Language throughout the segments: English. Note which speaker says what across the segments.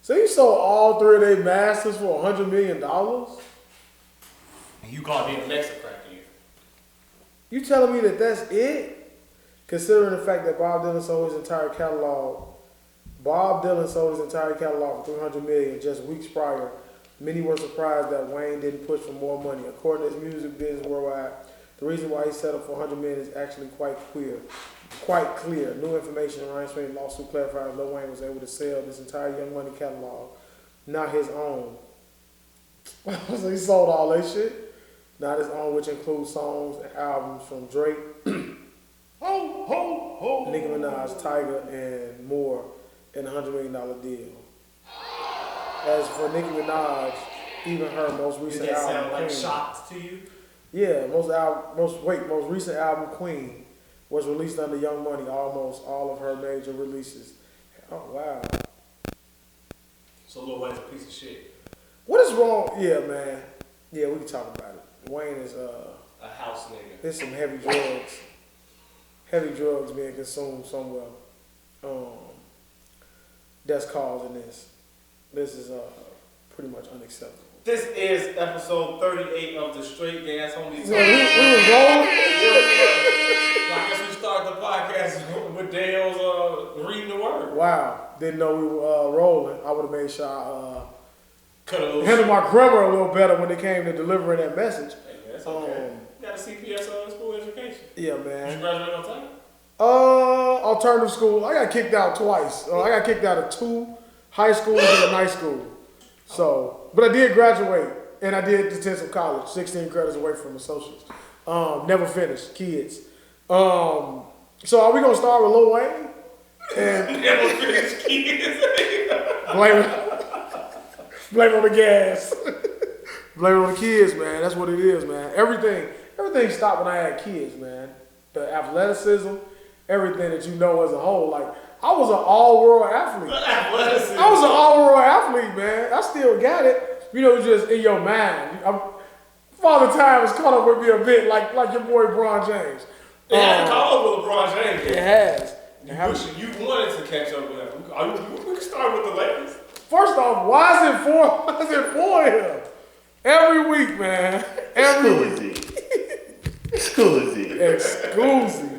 Speaker 1: So you sold all three of their masters for $100 million?
Speaker 2: And you call me Alexa cracker.
Speaker 1: You telling me that that's it? Considering the fact that Bob Dylan sold his entire catalog. Bob Dylan sold his entire catalog for $300 million just weeks prior. Many were surprised that Wayne didn't push for more money. According to his music business worldwide, the reason why he settled for $100 million is actually quite clear. New information in Ryan Sweeney's lawsuit clarifies Lil Wayne was able to sell this entire Young Money catalog, not his own. So he sold all that shit? Not his own, which includes songs and albums from Drake,
Speaker 2: Ho, ho, ho.
Speaker 1: Nicki Minaj, Tyga, and more in a $100 million deal. As for Nicki Minaj, even her most recent
Speaker 2: Did that
Speaker 1: album,
Speaker 2: sound like
Speaker 1: Queen,
Speaker 2: shots to you?
Speaker 1: yeah, most recent album, Queen, was released under Young Money. Almost all of her major releases. Oh wow!
Speaker 2: So Lil Wayne's a piece of shit.
Speaker 1: What is wrong? Yeah, man. Yeah, we can talk about it. Wayne is
Speaker 2: A house nigga.
Speaker 1: there's some heavy drugs. Heavy drugs being consumed somewhere. That's causing this. This is pretty much unacceptable.
Speaker 2: This is episode 38 of the Straight Gas Homie.
Speaker 1: So we was rolling.
Speaker 2: I guess we start the podcast with Daeo's reading the word.
Speaker 1: Wow, didn't know we were rolling. I would have made sure I
Speaker 2: Cut a little
Speaker 1: handled my grammar a little better when it came to delivering that message.
Speaker 2: Hey, that's okay. You got a CPS school education.
Speaker 1: Yeah,
Speaker 2: Did you
Speaker 1: man.
Speaker 2: graduate on time?
Speaker 1: Alternative school. I got kicked out twice. I got kicked out of 2 high schools and a night school. So, but I did graduate, and I did attend some college, 16 credits away from associates. Never finished, kids. So are we gonna start with Lil Wayne? And
Speaker 2: Never finished kids.
Speaker 1: blame it on the gas. Blame it on the kids, man. That's what it is, man. Everything stopped when I had kids, man. The athleticism, everything that you know as a whole. Like, I was an all-world athlete. I was an all-world athlete, man. I still got it. You know, just in your mind. Father Time has caught up with me a bit, like your boy LeBron James.
Speaker 2: It hasn't caught up with LeBron James.
Speaker 1: It has.
Speaker 2: You wanted to catch up with him. We can start with the latest.
Speaker 1: First off, why is it for him? Every week, man. Every week.
Speaker 3: Scuzi.
Speaker 1: Scuzi.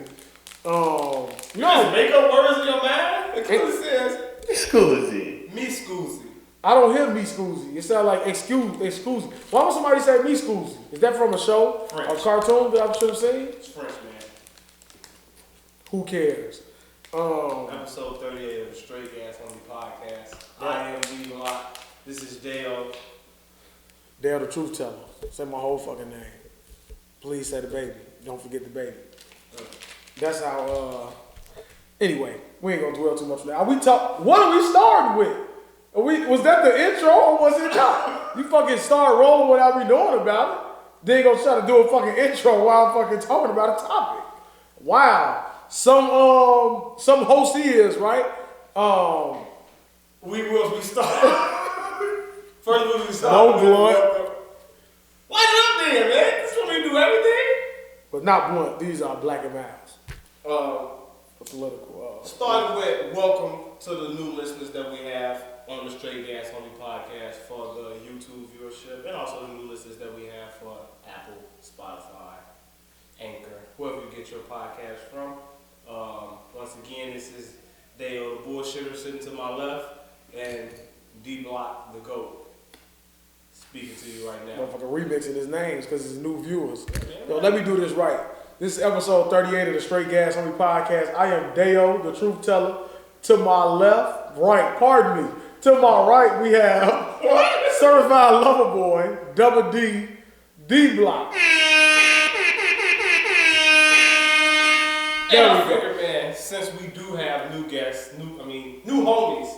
Speaker 2: You just make up words in your mind? Because it says,
Speaker 3: Scuzi.
Speaker 2: me Scuzi.
Speaker 1: I don't hear me Scuzi. It sounds like excuse. Why would somebody say me Scuzi? Is that from a show?
Speaker 2: French.
Speaker 1: A cartoon that I should have seen?
Speaker 2: It's French, man.
Speaker 1: Who cares?
Speaker 2: Episode 38 of the Straight Gas Homie Podcast. I am Dblock. This is Daeo.
Speaker 1: Daeo the truth teller. Say my whole fucking name. Please say the baby. Don't forget the baby. That's how. Anyway, we ain't gonna dwell too much on that. What are we starting with? Was that the intro or was it not? You fucking start rolling without me knowing about it. Then you gonna try to do a fucking intro while I'm fucking talking about a topic. Wow. Some host is, right?
Speaker 2: We start. First we start.
Speaker 1: No blunt.
Speaker 2: Light it up then, man. This is when we do everything.
Speaker 1: But not blunt. These are black and miles. For political.
Speaker 2: Starting with welcome to the new listeners that we have on the Straight Gas Homie Podcast for the YouTube viewership, and also the new listeners that we have for Apple, Spotify, Anchor, whoever you get your podcast from. Once again, this is Daeo the bullshitter sitting to my left, and Dblock the GOAT speaking to you right now.
Speaker 1: Motherfucker remixing his names because it's new viewers. Yo, let me do this right. This is episode 38 of the Straight Gas Homie Podcast. I am Daeo, the truth teller. To my left, right, pardon me. To my right, we have certified lover boy, Double D, Dblock.
Speaker 2: And I figured, man, since we do have new guests, new homies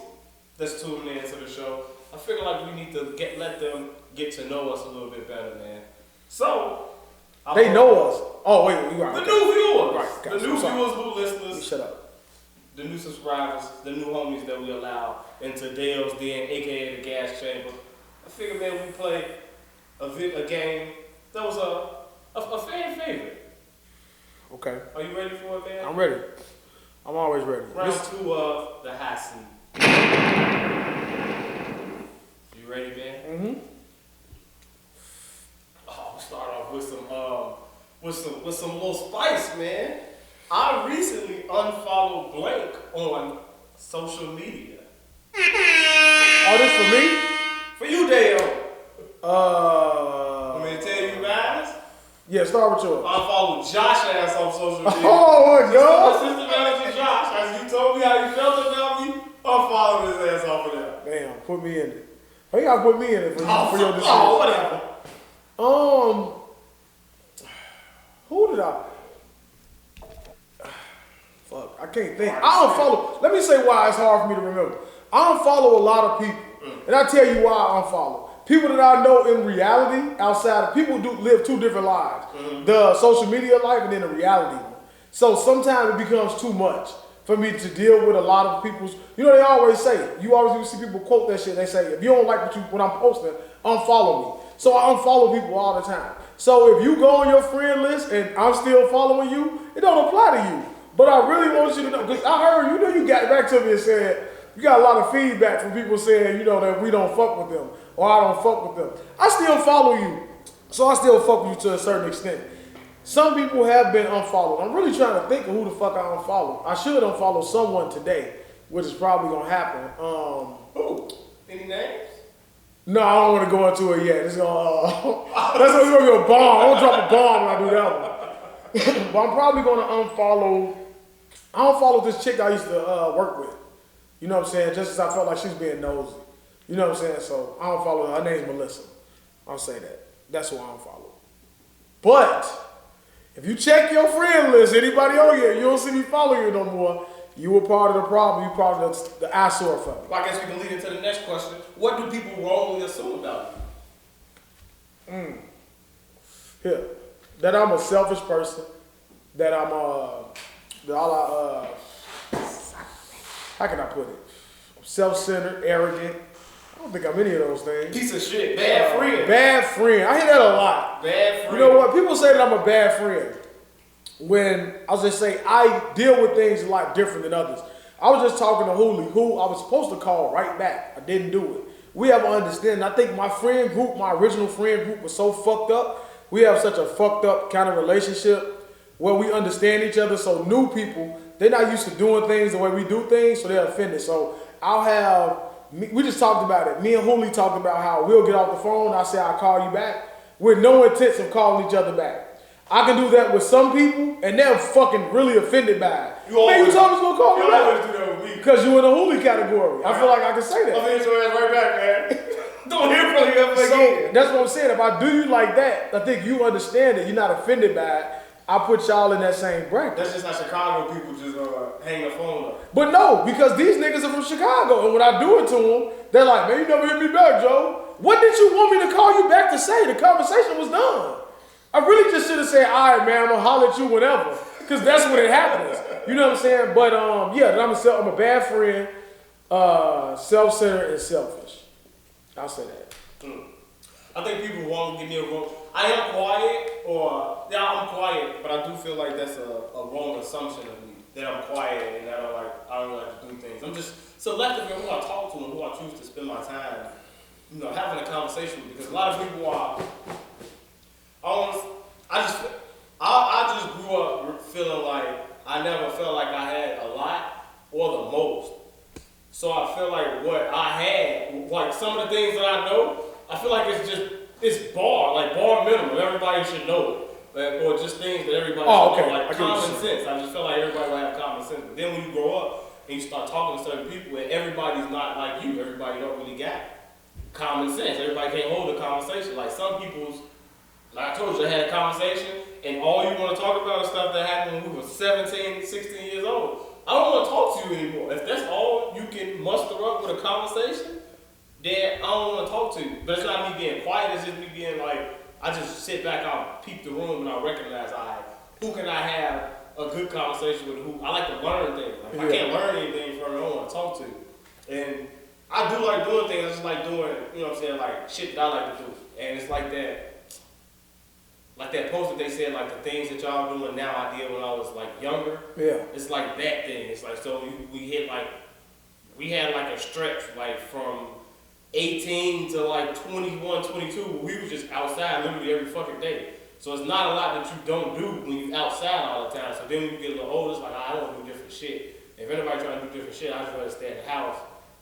Speaker 2: that's tuning in to the show, I figure like we need to let them get to know us a little bit better, man. So
Speaker 1: They know us. Oh wait, you are
Speaker 2: the new viewers,
Speaker 1: right?
Speaker 2: The new viewers, new listeners,
Speaker 1: shut up.
Speaker 2: The new subscribers, the new homies that we allow into Daeo's Den, aka the Gas Chamber. I figured, man, we play a game that was a fan favorite.
Speaker 1: Okay.
Speaker 2: Are you ready for it, man?
Speaker 1: I'm ready. I'm always ready.
Speaker 2: Round 2 of the hot seat. with some little spice, man. I recently unfollowed Blank on social media.
Speaker 1: Oh, this for me?
Speaker 2: For you, Daeo.
Speaker 1: Want
Speaker 2: me to tell you guys?
Speaker 1: Yeah, start with yours.
Speaker 2: I followed Josh ass on social media.
Speaker 1: Oh, no.
Speaker 2: Assistant manager Josh, as you told me how you felt about me, I followed his ass off of there.
Speaker 1: Damn, put me in it. Oh, you gotta put me in it for your decision.
Speaker 2: Oh, whatever.
Speaker 1: Who did I? Fuck, I can't think. I don't follow. Let me say why it's hard for me to remember. I don't follow a lot of people, and I tell you why I unfollow. People that I know in reality, outside of people do live two different lives. The social media life and then the reality one. So sometimes it becomes too much for me to deal with a lot of people's. You know, they always say, you always see people quote that shit. They say, if you don't like what I'm posting, unfollow me. So I unfollow people all the time. So if you go on your friend list and I'm still following you, it don't apply to you. But I really want you to know, because I heard, you got back to me and said, you got a lot of feedback from people saying, that we don't fuck with them, or I don't fuck with them. I still follow you, so I still fuck with you to a certain extent. Some people have been unfollowed. I'm really trying to think of who the fuck I unfollowed. I should unfollow someone today, which is probably gonna happen.
Speaker 2: Who? Any names?
Speaker 1: No, I don't want to go into it yet. It's gonna, that's gonna be a bomb. I'm gonna drop a bomb when I do that one. But I'm probably gonna unfollow. I don't follow this chick I used to work with. You know what I'm saying? Just as I felt like she's being nosy. You know what I'm saying? So I don't follow her. Her name's Melissa. I'll say that. That's who I don't follow. But if you check your friend list, anybody on here, you don't see me follow you no more. You were part of the problem. You part of the eyesore for me.
Speaker 2: Well, I guess we can lead into the next question. What do people wrongly assume about you?
Speaker 1: Yeah. That I'm a selfish person. That I'm how can I put it? I'm self-centered, arrogant. I don't think I'm any of those things.
Speaker 2: Piece of shit. Bad friend.
Speaker 1: Bad friend. I hear that a lot.
Speaker 2: Bad friend.
Speaker 1: You know what? People say that I'm a bad friend. When I'll just say I deal with things a lot different than others. I was just talking to Hooli, who I was supposed to call right back. I didn't do it. We have an understanding. I think my friend group, my original friend group, was so fucked up. We have such a fucked up kind of relationship where we understand each other. So new people, they're not used to doing things the way we do things, so they're offended. So we just talked about it. Me and Hooli talked about how we'll get off the phone. I say I'll call you back with no intent of calling each other back. I can do that with some people, and they're fucking really offended by it. You told me you was gonna call me back.
Speaker 2: You always do that with me.
Speaker 1: Because you in the Hooli category. I feel like I can say that.
Speaker 2: I'm gonna hit your ass right back, man. Don't hear from you ever again.
Speaker 1: That's what I'm saying. If I do you like that, I think you understand it. You're not offended by it. I put y'all in that same bracket.
Speaker 2: That's just how Chicago people just hang the phone up.
Speaker 1: But no, because these niggas are from Chicago, and when I do it to them, they're like, man, you never hit me back, Joe. What did you want me to call you back to say? The conversation was done. I really just should have said, all right, man, I'm gonna holler at you whenever, because that's when it happens. You know what I'm saying? But yeah, I'm a bad friend, self-centered and selfish. I'll say that.
Speaker 2: I think people won't give me a wrong. I am quiet, I'm quiet, but I do feel like that's a wrong assumption of me, that I'm quiet and that I don't like to do things. I'm just selective in who I talk to and who I choose to spend my time, having a conversation with, because a lot of people are. I just grew up feeling like I never felt like I had a lot or the most. So I feel like what I had, like some of the things that I know, I feel like it's bar minimum. Everybody should know it. Or just things that everybody should know, like common sense. I just feel like everybody will have common sense. But then when you grow up and you start talking to certain people and everybody's not like you, everybody don't really got common sense. Everybody can't hold a conversation. Like some people's, like I told you, I had a conversation, and all you want to talk about is stuff that happened when we were 17, 16 years old. I don't want to talk to you anymore. If that's all you can muster up with a conversation, then I don't want to talk to you. But it's not me being quiet, it's just me being like, I just sit back, I'll peep the room, and I recognize, who can I have a good conversation with? Who I like to learn things. Like, I can't learn anything from no one to talk to. And I do like doing things, I just like doing, you know what I'm saying, like shit that I like to do. And it's like that post that they said, like the things that y'all doing now I did when I was like younger. Yeah. It's like that thing. It's like, so we had like a stretch like from 18 to like 21, 22, where we was just outside literally every fucking day. So it's not a lot that you don't do when you outside all the time. So then when you get a little older, it's like, I want to do different shit. If anybody trying to do different shit, I just rather stay in the house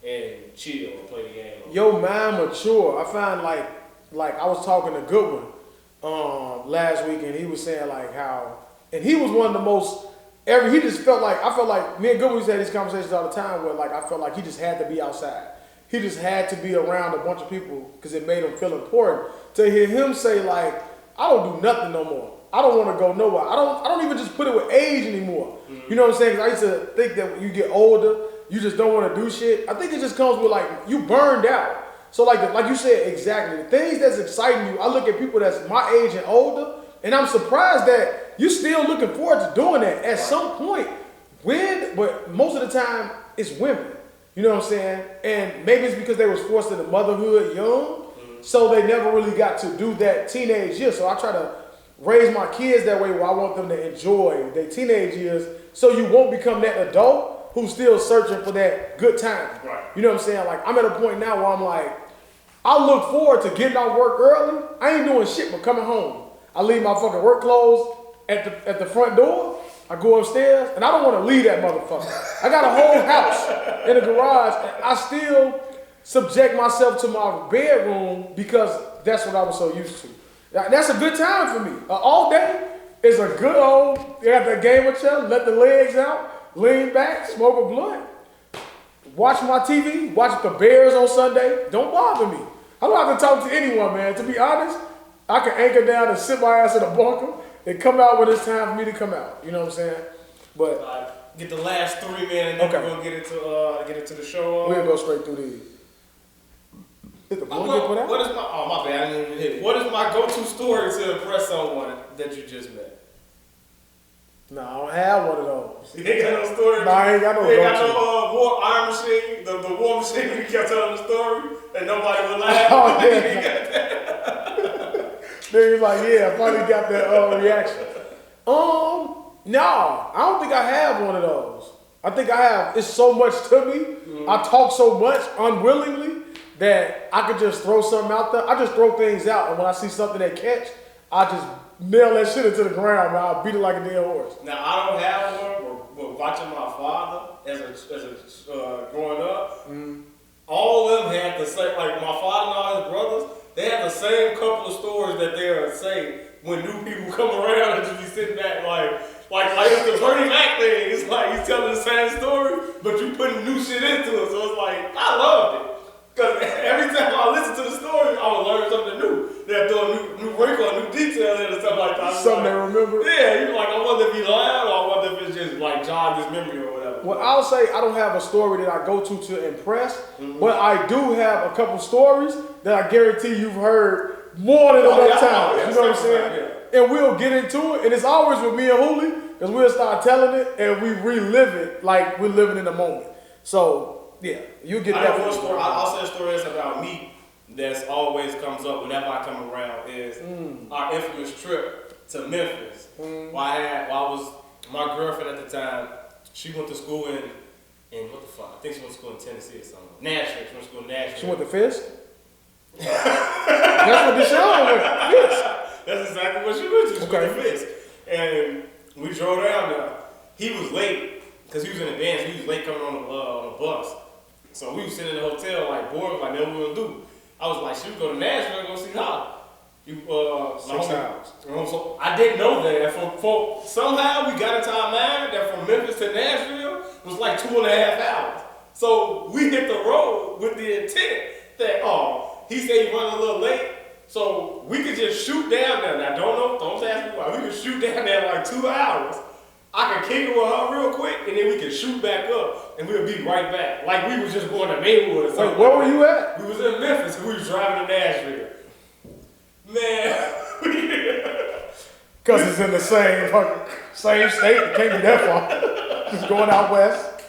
Speaker 2: and chill and play the game.
Speaker 1: Your mind mature. I find like I was talking to Goodwin last week, and he was saying like how, and he was one of the most. He just felt like, I felt like me and Goodwin used to have these conversations all the time where like I felt like he just had to be outside. He just had to be around a bunch of people because it made him feel important. To hear him say like, I don't do nothing no more. I don't want to go nowhere. I don't even just put it with age anymore. Mm-hmm. You know what I'm saying? 'Cause I used to think that when you get older, you just don't want to do shit. I think it just comes with like, you burned out. So like you said, exactly. The things that's exciting you, I look at people that's my age and older, and I'm surprised that you're still looking forward to doing that at some point. But most of the time, it's women. You know what I'm saying? And maybe it's because they was forced into motherhood young, so they never really got to do that teenage year. So I try to raise my kids that way where I want them to enjoy their teenage years, so you won't become that adult who's still searching for that good time.
Speaker 2: Right.
Speaker 1: You know what I'm saying? Like, I'm at a point now where I'm like, I look forward to getting off work early. I ain't doing shit but coming home. I leave my fucking work clothes at the front door. I go upstairs, and I don't want to leave that motherfucker. I got a whole house in the garage, and I still subject myself to my bedroom because that's what I was so used to. That's a good time for me. All day is a good old, you got that game of chess, let the legs out, lean back, smoke a blunt, watch my TV, watch the Bears on Sunday. Don't bother me. I don't have to talk to anyone, man. To be honest, I can anchor down and sit my ass in a bunker and come out when it's time for me to come out. You know what I'm saying? But
Speaker 2: get the last three, man, and then we're gonna get into the show.
Speaker 1: We'll go straight through these. Did the boy get put out?
Speaker 2: My bad, I didn't even hit it. What is my go-to story to impress someone that you just met?
Speaker 1: No, I don't have one of those.
Speaker 2: You ain't got no story?
Speaker 1: No, I ain't got no
Speaker 2: You ain't got no war iron machine, the war machine when you kept telling the story and nobody would laugh?
Speaker 1: Oh, yeah. Then he's like, yeah, I finally got that reaction. No, I don't think I have one of those. I think I have, it's so much to me. Mm-hmm. I talk so much unwillingly that I could just throw something out there. I just throw things out, and when I see something that catch, I just nail that shit into the ground, man. I'll beat it like a dead horse.
Speaker 2: Now, I don't have one, but watching my father as a growing up, all of them had the same, like my father and all his brothers, they have the same couple of stories that they'll say when new people come around and just be sitting back like it's the Bernie Mac thing. It's like he's telling the same story, but you putting new shit into it. So it's like, I loved it. Because every time I listen to the story, I would learn something new. They'll throw a new wrinkle, a new detail in and stuff like that.
Speaker 1: Something they remember?
Speaker 2: Yeah, you're like, I wonder if he lied or I wonder if it's just like jogged his memory or whatever.
Speaker 1: Well, I'll say I don't have a story that I go to impress, but I do have a couple stories that I guarantee you've heard more than enough times. You know what I'm saying? Yeah. And we'll get into it, and it's always with me and Hooli, because we'll start telling it and we relive it like we're living in the moment. So, yeah, you get that.
Speaker 2: I'll say a story that's about me that's always comes up whenever I come around is our infamous trip to Memphis. My girlfriend at the time, she went to school in what the fuck? I think she went to school in Tennessee or something. Nashville. She went to school in Nashville.
Speaker 1: She went to Fisk? That's what Deshaun went. Fisk.
Speaker 2: That's exactly what she went to. She went to Fisk. And we drove down there. He was late because he was in advance. He was late coming on the bus. So we was sitting in the hotel like bored, like what we gonna do. I was like, should we go to Nashville and go see her? 6 hours. So I didn't know that. For somehow we got into our mind that from Memphis to Nashville was like 2.5 hours. So we hit the road with the intent that he said he running a little late, so we could just shoot down there. Now don't ask me why. We could shoot down there like 2 hours. I could kick it with her real quick, and then we could shoot back up, and we'll be right back. Like we was just going to Maywood or something.
Speaker 1: Wait, where were you at?
Speaker 2: We was in Memphis, and we was driving to Nashville. Man.
Speaker 1: Because it's in the same state. It can't be that far. Just going out west.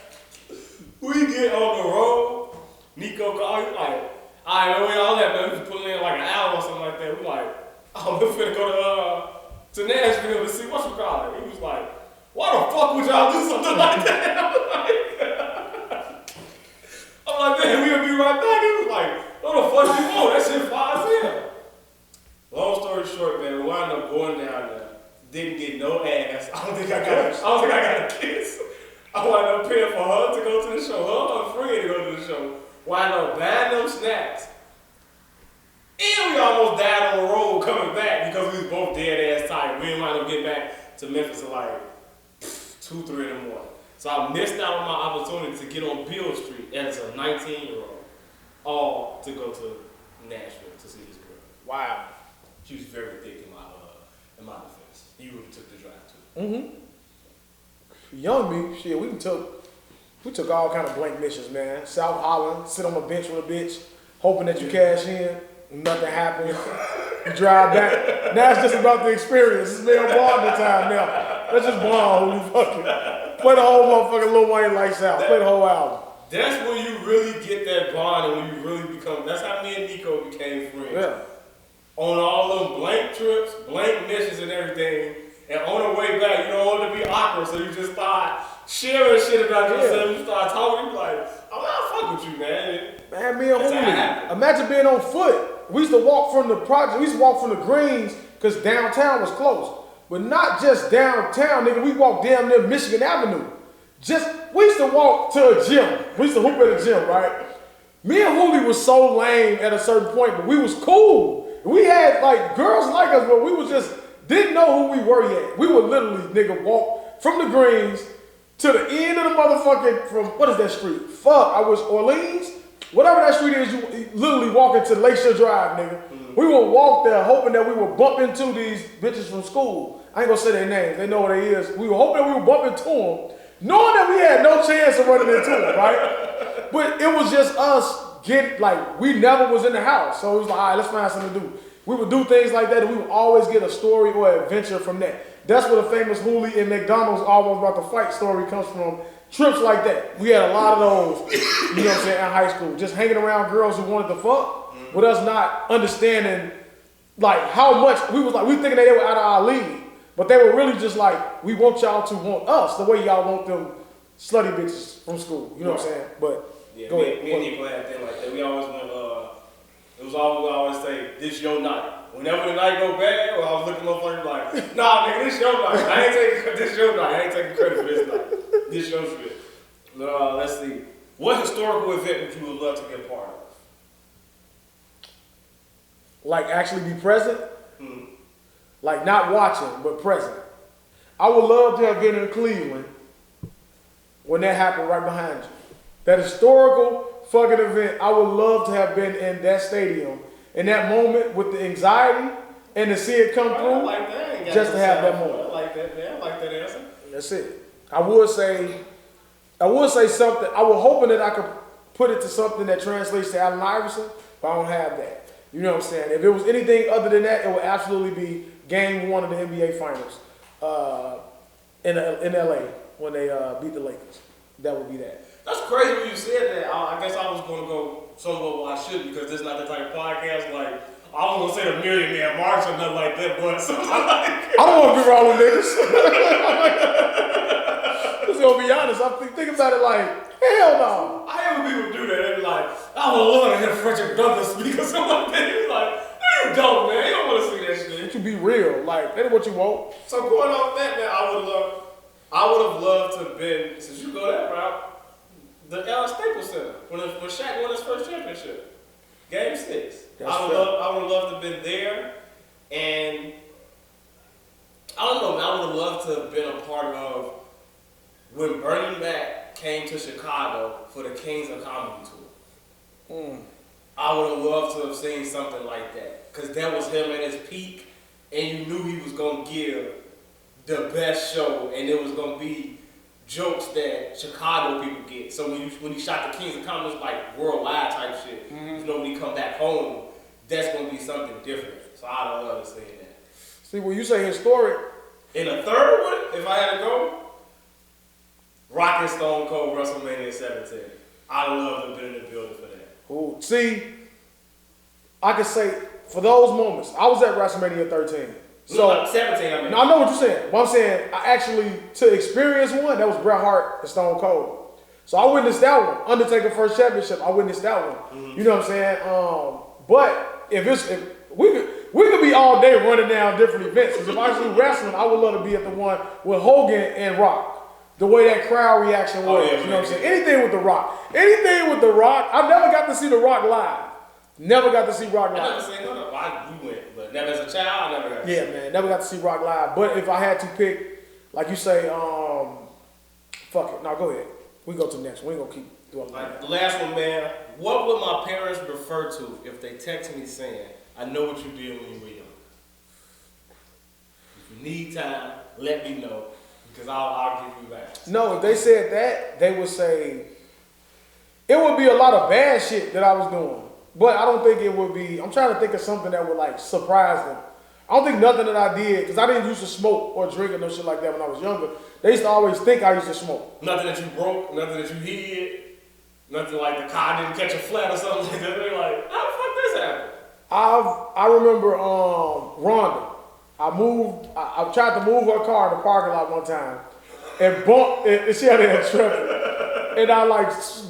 Speaker 2: We get on the road. Nico called. He like, all right, where y'all at, man? We was pulling in like an hour or something like that. We like, we're finna go to Nashville to see what you call it. He was like, why the fuck would y'all do something like that? I'm like, man, we'll be right back. He was like, what the fuck you want? That shit far as hell. Long story short, man, we wound up going down there. Didn't get no ass. I don't think I got a kiss. I wound up paying for her to go to the show. Her and friend to go to the show. Wound up buying them snacks. And we almost died on the road coming back because we was both dead ass tired. We didn't wind up getting back to Memphis at like 2, 3 in the morning. So I missed out on my opportunity to get on Beale Street as a 19-year-old, all to go to Nashville to see this girl.
Speaker 1: Wow.
Speaker 2: She was very thick in my defense. You would have took the drive too.
Speaker 1: Mm-hmm. Young me, shit, we took all kind of blank missions, man. South Holland, sit on a bench with a bitch, hoping that you cash in, nothing happens. You drive back. Now it's just about the experience. It's male bonding time now. Let's just bond, holy fucking. Play the whole motherfucking Lil Wayne Lights Out. Play the whole album.
Speaker 2: That's when you really get that bond and when you really become, that's how me and Nico became friends.
Speaker 1: Yeah.
Speaker 2: On all them blank trips, blank missions and everything, and on the way back, you don't want to be awkward, so you just start sharing shit about yourself. You start talking, you like, I'm not fucking with you, man.
Speaker 1: Man, me and Hooli. Imagine being on foot. We used to walk from the project, we used to walk from the Greens, because downtown was closed. But not just downtown, nigga, we walked down near Michigan Avenue. We used to walk to a gym. We used to hoop at a gym, right? Me and Hooli was so lame at a certain point, but we was cool. We had like girls like us, but we was just didn't know who we were yet. We would literally, nigga, walk from the Greens to the end of the motherfucking, from, what is that street? Fuck, I was Orleans? Whatever that street is, you literally walk into Lakeshore Drive, nigga. Mm-hmm. We would walk there hoping that we would bump into these bitches from school. I ain't gonna say their names, they know what they is. We were hoping that we would bump into them, knowing that we had no chance of running into them, right? But it was just us getting, like, we never was in the house. So it was like, all right, let's find something to do. We would do things like that, and we would always get a story or adventure from that. That's where the famous Hooli and McDonald's almost about to fight story comes from. Trips like that. We had a lot of those, you know what I'm saying, in high school. Just hanging around girls who wanted to fuck, with us not understanding, like, how much, we thinking that they were out of our league. But they were really just like, we want y'all to want us the way y'all want them slutty bitches from school. You know what I'm saying? But,
Speaker 2: yeah,
Speaker 1: go ahead.
Speaker 2: Me and Nico had a thing like that. We always went, it was always, we always say, this your night. Whenever the night go bad, I was looking up like, nah, nigga, this your night. This your night. I ain't taking credit for this night. This your shit. Let's see. What historical event would you would love to be a part of?
Speaker 1: Like, actually be present?
Speaker 2: Mm-hmm.
Speaker 1: Like, not watching, but present. I would love to have been in Cleveland when that happened right behind you. That historical fucking event, I would love to have been in that stadium in that moment with the anxiety and to see it come through,
Speaker 2: like that.
Speaker 1: just to have that moment.
Speaker 2: I like that, man. I like that answer.
Speaker 1: That's it. I would say something. I was hoping that I could put it to something that translates to Allen Iverson, but I don't have that. You know what I'm saying? If it was anything other than that, it would absolutely be Game 1 of the NBA Finals in LA when they beat the Lakers. That would be that.
Speaker 2: That's crazy when you said that. I guess I was going to go somewhere where I shouldn't because this is not the type of podcast. Like, I was going to say the Millionaire March or nothing like that, but something like
Speaker 1: I don't want to be around with niggas. Just gonna be honest. I'm thinking about it like, hell no.
Speaker 2: I hate when people do that. They be like, I would love to hear Frederick Douglass speak or something like that. You be like, no, you don't, man. You don't want to see that shit.
Speaker 1: It should be real. Like, that is what you want.
Speaker 2: So going off that, man, I would have loved to have been, since you go that route, the Staples Center when Shaq won his first championship, Game 6. I would have loved to have been there, and I don't know, man, I would have loved to have been a part of when Bernie Mac came to Chicago for the Kings of Comedy tour. I would have loved to have seen something like that, because that was him at his peak, and you knew he was gonna give the best show, and it was gonna be jokes that Chicago people get. So when he shot the Kings of Comedy, it was like worldwide type shit. You know, when he come back home, that's gonna be something different. So I'd love to see that.
Speaker 1: See, when you say historic,
Speaker 2: in the third one, if I had to go, Rock and Stone Cold WrestleMania 17. I'd love to have been in the building for that.
Speaker 1: Ooh, see, I could say for those moments, I was at WrestleMania 13. So
Speaker 2: no, 17, I mean.
Speaker 1: No, I know what you're saying. But I'm saying, I actually, to experience one, that was Bret Hart and Stone Cold. So I witnessed that one. Undertaker first championship, I witnessed that one. You know what I'm saying? But if we We could be all day running down different events. Because if I do wrestling, I would love to be at the one with Hogan and Rock. The way that crowd reaction was. You know what I'm saying? Anything with The Rock. Anything with The Rock. I never got to see The Rock live. Never got to see Rock live.
Speaker 2: I never seen no. We went, but never as a child, I never got to see.
Speaker 1: Yeah, man. Never got to see Rock live. But if I had to pick, like you say, fuck it. No, go ahead. We go to the next one. We ain't gonna keep doing
Speaker 2: Like the last one, man. What would my parents refer to if they text me saying, I know what you did when you were young? If you need time, let me know. Because I'll give you back.
Speaker 1: No, if they said that, they would say, it would be a lot of bad shit that I was doing. But I don't think it would be, I'm trying to think of something that would like surprise them. I don't think nothing that I did, because I didn't used to smoke or drink or no shit like that when I was younger. They used to always think I used to smoke.
Speaker 2: Nothing that you broke, nothing that you hid, nothing like the car didn't catch a flat or something like that. They're like, how the fuck this happened?
Speaker 1: I remember Rhonda. I tried to move her car in the parking lot one time and bumped it. She had it in traffic. And I like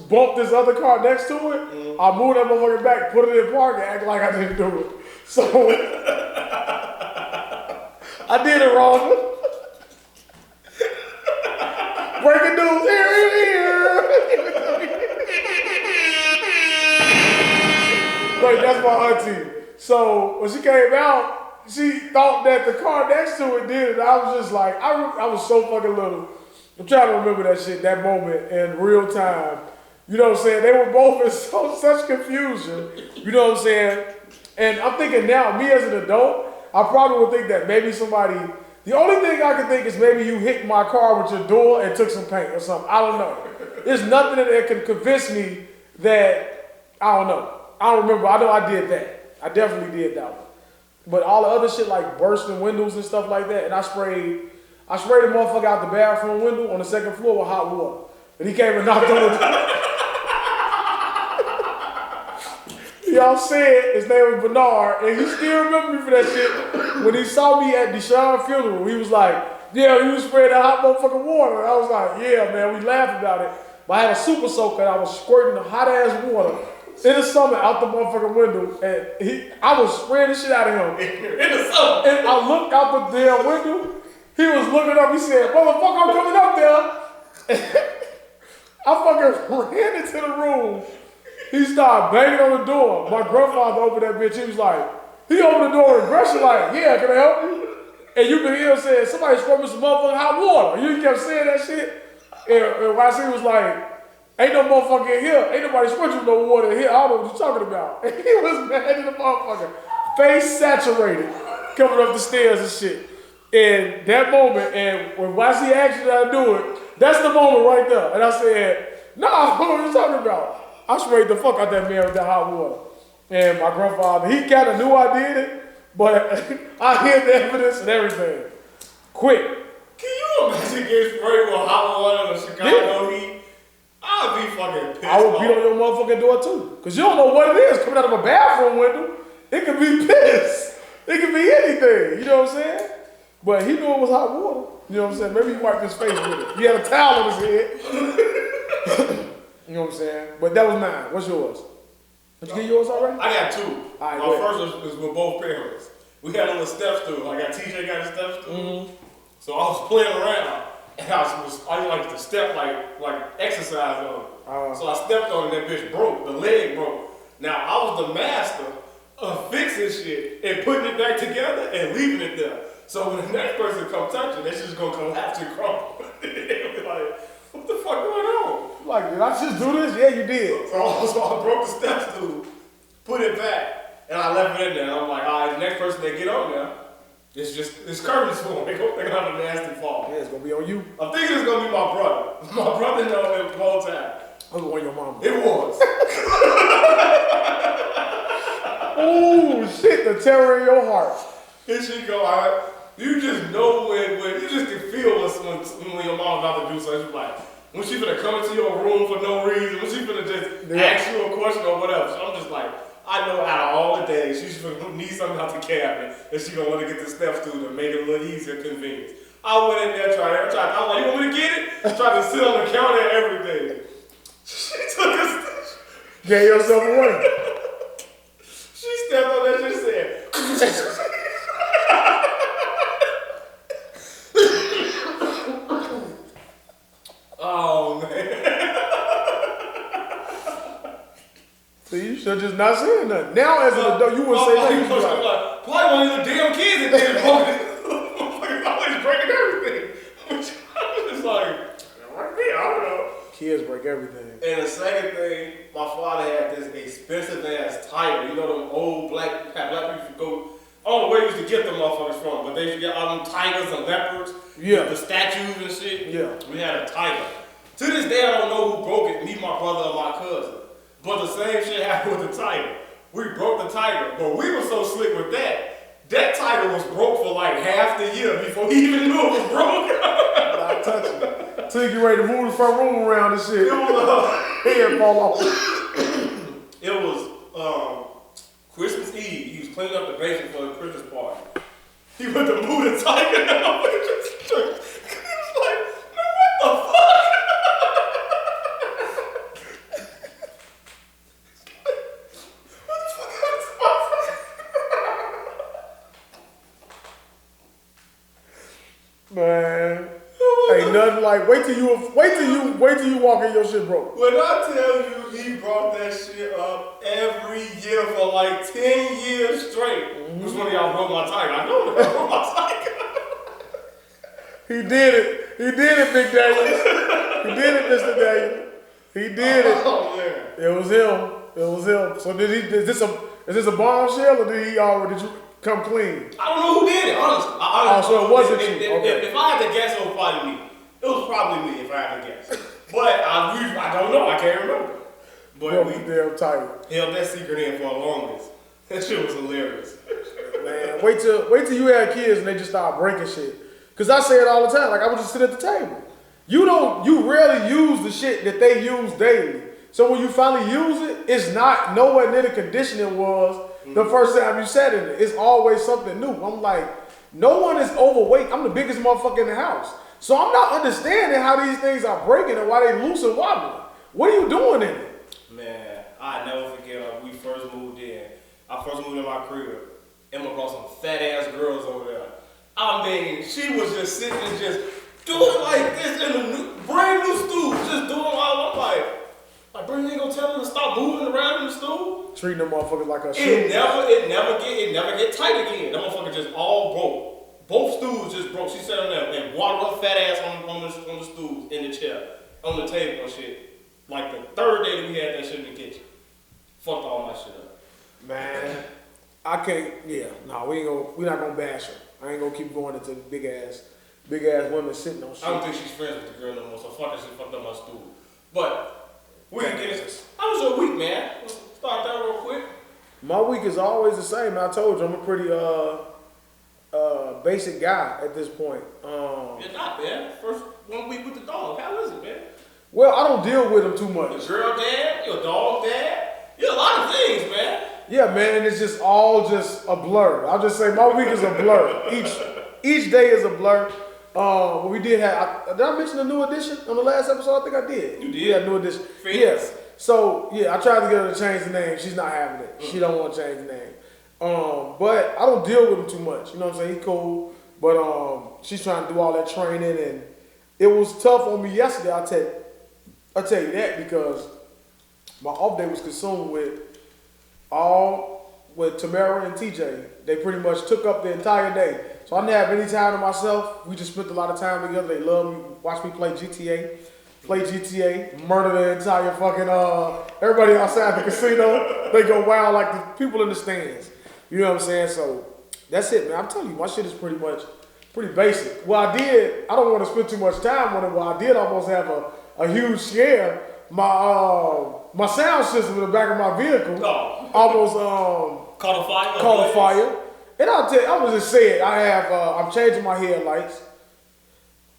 Speaker 1: bumped this other car next to it. Mm-hmm. I moved that motherfucker back, put it in park, and act like I didn't do it. So I did it wrong. Breaking news, here. Like, that's my auntie. So when she came out, she thought that the car next to it did it. I was just like, I was so fucking little. I'm trying to remember that shit, that moment in real time. You know what I'm saying? They were both in such confusion. You know what I'm saying? And I'm thinking now, me as an adult, I probably would think that maybe somebody, the only thing I can think is maybe you hit my car with your door and took some paint or something. I don't know. There's nothing that can convince me that, I don't know. I don't remember. I know I did that. I definitely did that one. But all the other shit like bursting windows and stuff like that, and I sprayed the motherfucker out the bathroom window on the second floor with hot water. And he came and knocked on the door. Y'all said his name was Bernard, and he still remember me for that shit. When he saw me at Deshaun's funeral, he was like, yeah, you spraying that hot motherfucking water. And I was like, yeah, man, we laughed about it. But I had a super soaker, and I was squirting the hot ass water in the summer out the motherfucking window, and I was spraying the shit out of him.
Speaker 2: In the summer.
Speaker 1: And I looked out the damn window. He was looking up. He said, motherfucker, I'm coming up there. I fucking ran into the room. He started banging on the door. My grandfather opened that bitch. He was like, he opened the door with aggression like, yeah, can I help you? And you can hear him saying, somebody sprayed me some motherfucking hot water. You kept saying that shit. And YC was like, ain't no motherfucker in here. Ain't nobody spraying no water in here. I don't know what you're talking about. And he was mad at the motherfucker. Face saturated. Coming up the stairs and shit. And that moment, and when YC asked you that I do it, that's the moment right there. And I said, nah, I don't know what you're talking about. I sprayed the fuck out that man with that hot water. And my grandfather, he kind of knew I did it, but I hid the evidence and everything. Quick.
Speaker 2: Can you imagine getting sprayed with hot water in Chicago heat? I'd be fucking pissed
Speaker 1: I would beat on your motherfucking door too. Because you don't know what it is coming out of a bathroom window. It could be piss. It could be anything. You know what I'm saying? But he knew it was hot water. You know what I'm saying? Maybe he wiped his face with it. He had a towel on his head. You know what I'm saying? But that was mine. What's yours? Did you get yours already?
Speaker 2: I got two.
Speaker 1: Right,
Speaker 2: my first was with both parents. We had a little step stool. I got TJ got a step stool. Mm-hmm. So I was playing around. And I like to step like exercise on it. So I stepped on it and that bitch broke. The leg broke. Now I was the master of fixing shit and putting it back together and leaving it there. So when the next person come touch it, they just gonna collapse and crumble. They'll be like, what the fuck going on?
Speaker 1: Like, did I just do this? Yeah, you did.
Speaker 2: So I broke the step stool, put it back, and I left it in there. I'm like, all right, the next person that get on there, it's curtains for them. They're gonna have a nasty fall.
Speaker 1: Yeah, it's gonna be on you.
Speaker 2: I'm thinking it's gonna be my brother. My brother know it the whole time.
Speaker 1: It was on your mama.
Speaker 2: It was.
Speaker 1: Ooh, shit, the terror in your heart.
Speaker 2: Here she go, all right. You just know when you just can feel when your mom about to do something. She's like, when she finna come into your room for no reason, when she finna just ask you a question or whatever. So I'm just like, I know out of all the days, she's gonna need something out the cabinet and she gonna want to get the steps to to make it a little easier, convenient. I went in there I was like, you want me to get it? I tried to sit on the counter and everything. She took a
Speaker 1: Gave yourself away.
Speaker 2: She stepped on that shit and said,
Speaker 1: should just not say nothing. Now as an adult, you wouldn't say nothing.
Speaker 2: Probably one of the damn kids that did it. Always breaking everything. It's like, right there, I don't know.
Speaker 1: Kids break everything.
Speaker 2: And the second thing, my father had this expensive ass tiger. You know them old black people go. I don't know where you used to get them motherfuckers from, but they used to get all them tigers and leopards.
Speaker 1: Yeah.
Speaker 2: The statues and shit.
Speaker 1: Yeah.
Speaker 2: We had a tiger. To this day, I don't know who broke it, me, my brother, or my cousin. But the same shit happened with the tiger. We broke the tiger, but we were so slick with that. That tiger was broke for like half the year before he even knew it was broke.
Speaker 1: Not touching it. Till you get ready to move the front room around and shit.
Speaker 2: It was,
Speaker 1: Hair fall off.
Speaker 2: it was Christmas Eve. He was cleaning up the basement for the Christmas party. He went to move the tiger down. He was like, man, what the fuck? What the fuck happened to my
Speaker 1: Man. Ain't nothing like wait till you walk in your shit broke.
Speaker 2: When I tell you he brought that shit up every year for like 10 years straight. Which one of y'all broke my tiger? I know that broke my tiger.
Speaker 1: He did it, Big Daniel. He did it, Mr. Daniel. He did it.
Speaker 2: Oh man.
Speaker 1: It was him. So is this a bombshell or did you come clean?
Speaker 2: I don't know who did it, honestly.
Speaker 1: So it wasn't you. Okay.
Speaker 2: If I had to guess, it was probably me. It was probably me if I had to guess. But I don't know. I can't remember. But we
Speaker 1: damn tiger.
Speaker 2: held that secret in for the longest. That shit was hilarious.
Speaker 1: Man, wait till you have kids and they just start breaking shit. Cause I say it all the time. Like I would just sit at the table. You rarely use the shit that they use daily. So when you finally use it, it's not nowhere near the condition it was the first time you sat in it. It's always something new. I'm like, no one is overweight. I'm the biggest motherfucker in the house. So I'm not understanding how these things are breaking and why they loose and wobbling. What are you doing in it?
Speaker 2: Man, I never forget when we first moved in. I first moved in my crib. Emma brought some fat ass girls over there. I mean, she was just sitting and just doing like this in a brand new stool, just doing all. I'm like, bro, you ain't gonna tell them to stop moving around in the stool?
Speaker 1: Treating them motherfuckers like a shoe.
Speaker 2: It never get tight again. That motherfucker just all broke. Both stools just broke. She sat on there and wadded up fat ass on the stools in the chair, on the table and shit. Like the third day that we had that shit in the kitchen. Fucked all my shit up.
Speaker 1: Man, I can't. Yeah, no, we're not gonna bash her. I ain't gonna keep going into big ass women sitting on shit.
Speaker 2: I don't think she's friends with the girl no more, so fuck her, she fucked up my stool. But we can get it. How was your week, man? Let's start that real quick.
Speaker 1: My week is always the same. I told you I'm a pretty basic guy at this point.
Speaker 2: You're not, man. First 1 week with the dog. How is it, man?
Speaker 1: Well, I don't deal with them too much.
Speaker 2: Your girl dad, your dog dad. You're a lot of things, man.
Speaker 1: Yeah, man, it's just all just a blur. I'll just say my week is a blur. Each day is a blur. We did have. Did I mention a new edition on the last episode? I think I did.
Speaker 2: You did?
Speaker 1: Yeah, new edition.
Speaker 2: Phoenix.
Speaker 1: Yes. So yeah, I tried to get her to change the name. She's not having it. She don't want to change the name. But I don't deal with him too much. You know what I'm saying? He's cool. But she's trying to do all that training, and it was tough on me yesterday. I'll tell you that because my off day was consumed with Tamara and TJ. They pretty much took up the entire day. So I didn't have any time to myself. We just spent a lot of time together. They love me, watch me play GTA, murder the entire fucking, everybody outside the casino. They go wild like the people in the stands. You know what I'm saying? So that's it, man. I'm telling you, my shit is pretty basic. Well, I don't want to spend too much time on it. Well, I did almost have a huge scare. My sound system in the back of my vehicle almost caught a fire. And I'll tell you, I was just saying, I'm changing my headlights.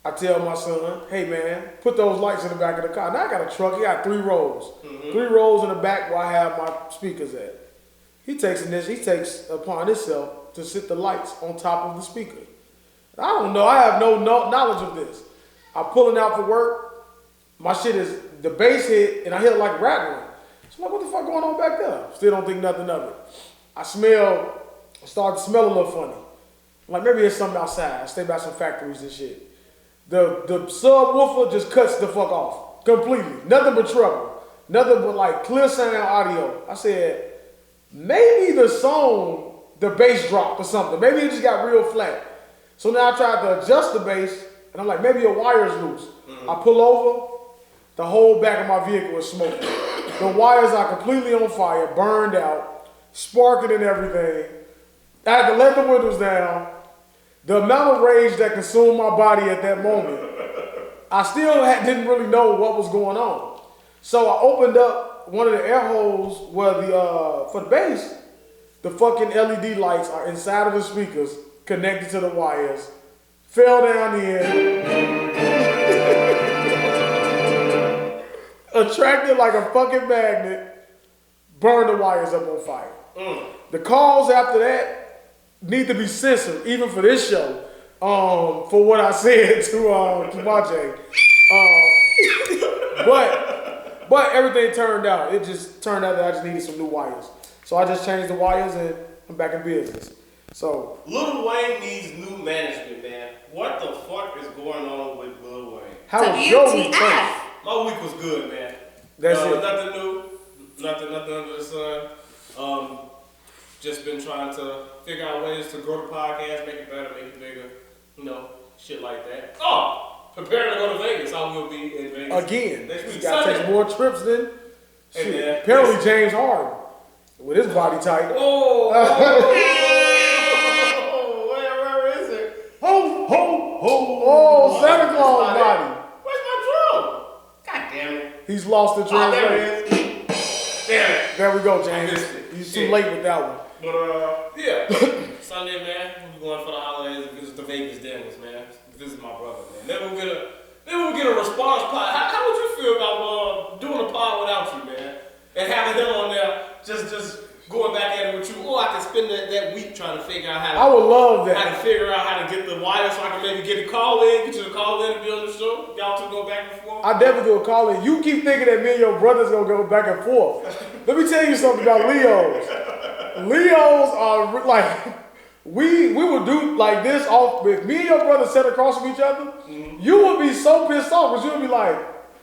Speaker 1: I tell my son, hey man, put those lights in the back of the car. Now I got a truck, he got 3 rows. 3 rows in the back where I have my speakers at. He takes upon himself to sit the lights on top of the speaker. I don't know, I have no knowledge of this. I'm pulling out for work, my shit is, the bass hit, and I hear it like rattling. So I'm like, what the fuck going on back there? Still don't think nothing of it. I started to smell a little funny. I'm like, maybe there's something outside. I stay by some factories and shit. The subwoofer just cuts the fuck off completely. Nothing but trouble. nothing but like clear sound audio. I said, maybe the bass dropped or something. Maybe it just got real flat. So now I tried to adjust the bass, and I'm like, maybe a wire's loose. I pull over, the whole back of my vehicle is smoking. The wires are completely on fire, burned out, sparking and everything. I had to let the windows down. The amount of rage that consumed my body at that moment, I still didn't really know what was going on. So I opened up one of the air holes where for the bass, the fucking LED lights are inside of the speakers, connected to the wires, fell down in, attracted like a fucking magnet, burned the wires up on fire. The calls after that need to be censored, even for this show, for what I said to Maje. But everything turned out. It just turned out that I just needed some new wires. So I just changed the wires and I'm back in business. So
Speaker 2: Lil Wayne needs new management, man. What the fuck is going on with Lil Wayne?
Speaker 1: how was your week first?
Speaker 2: My week was good, man.
Speaker 1: That's it.
Speaker 2: Nothing new, nothing under the sun. Just been trying to figure out ways to grow the podcast, make it better, make it bigger, shit like that. Oh, preparing to go to Vegas. I will be in Vegas
Speaker 1: Again,
Speaker 2: next
Speaker 1: you
Speaker 2: week.
Speaker 1: gotta take more trips than
Speaker 2: Hey,
Speaker 1: shit.
Speaker 2: man.
Speaker 1: Apparently James Harden with his body type.
Speaker 2: Where is it?
Speaker 1: Ho ho ho! Oh, Santa Claus body.
Speaker 2: Where's my drum? God damn it!
Speaker 1: He's lost the
Speaker 2: Oh, there
Speaker 1: translation.
Speaker 2: it is. Damn it!
Speaker 1: There we go,
Speaker 2: I
Speaker 1: James.
Speaker 2: missed it.
Speaker 1: You're
Speaker 2: Shit.
Speaker 1: too late with that one.
Speaker 2: But yeah, Sunday, man, we'll be going for the holidays and visit the Vegas dinners, man. Visit my brother, man. Maybe we'll get a response pod. How would you feel about doing a pod without you, man? And having him on there, just going back at it with you. Or I can spend that week trying to figure out
Speaker 1: I would love
Speaker 2: how
Speaker 1: that.
Speaker 2: to figure out how to get the wire so I can maybe get you to call in and be on the show. Y'all two go back and forth.
Speaker 1: I definitely do a call in. You keep thinking that me and your brother's gonna go back and forth. Let me tell you something about Leos. Leos are like, we would do like this off. If me and your brother sat across from each other, you would be so pissed off because you would be like,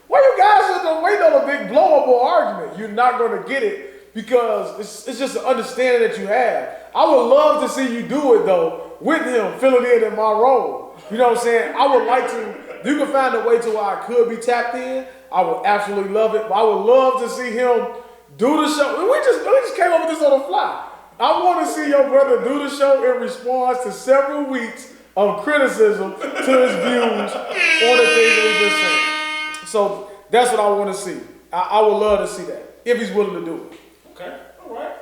Speaker 1: why you guys just waiting on a big blow up or argument? You're not gonna get it because it's just an understanding that you have. I would love to see you do it though, with him filling in my role. You know what I'm saying? I would like to. You can find a way to where I could be tapped in. I would absolutely love it. But I would love to see him do the show. We just came up with this on the fly. I want to see your brother do the show in response to several weeks of criticism to his views on the things that we've been saying. So that's what I want to see. I would love to see that if he's willing to do it.
Speaker 2: Okay, all right.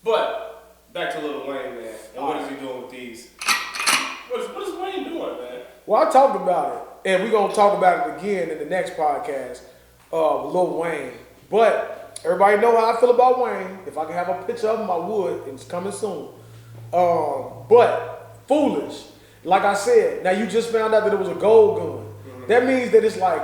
Speaker 2: But back to Lil Wayne, man. And what is he doing with these? What is Wayne doing, man?
Speaker 1: Well, I talked about it, and we're going to talk about it again in the next podcast with Lil Wayne. But everybody know how I feel about Wayne. If I can have a picture of him, I would, and it's coming soon. But foolish. Like I said, now you just found out that it was a gold gun. That means that it's like,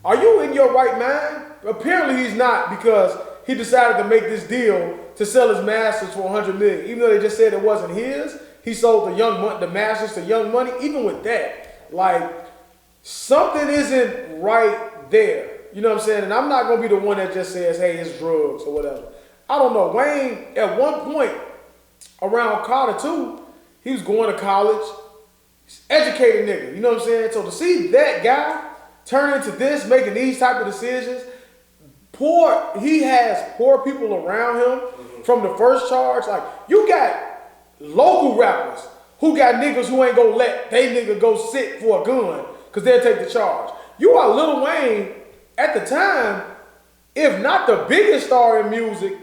Speaker 1: are you in your right mind? Apparently he's not, because he decided to make this deal to sell his masters for $100 million. Even though they just said it wasn't his, he sold the masters to Young Money. Even with that, like, something isn't right there. You know what I'm saying? And I'm not going to be the one that just says, hey, it's drugs or whatever. I don't know. Wayne, at one point, around Carter 2, he was going to college. He's educated nigga. You know what I'm saying? So to see that guy turn into this, making these type of decisions, he has poor people around him from the first charge. Like, you got local rappers who got niggas who ain't gonna let they nigga go sit for a gun because they'll take the charge. You are Lil Wayne at the time, if not the biggest star in music,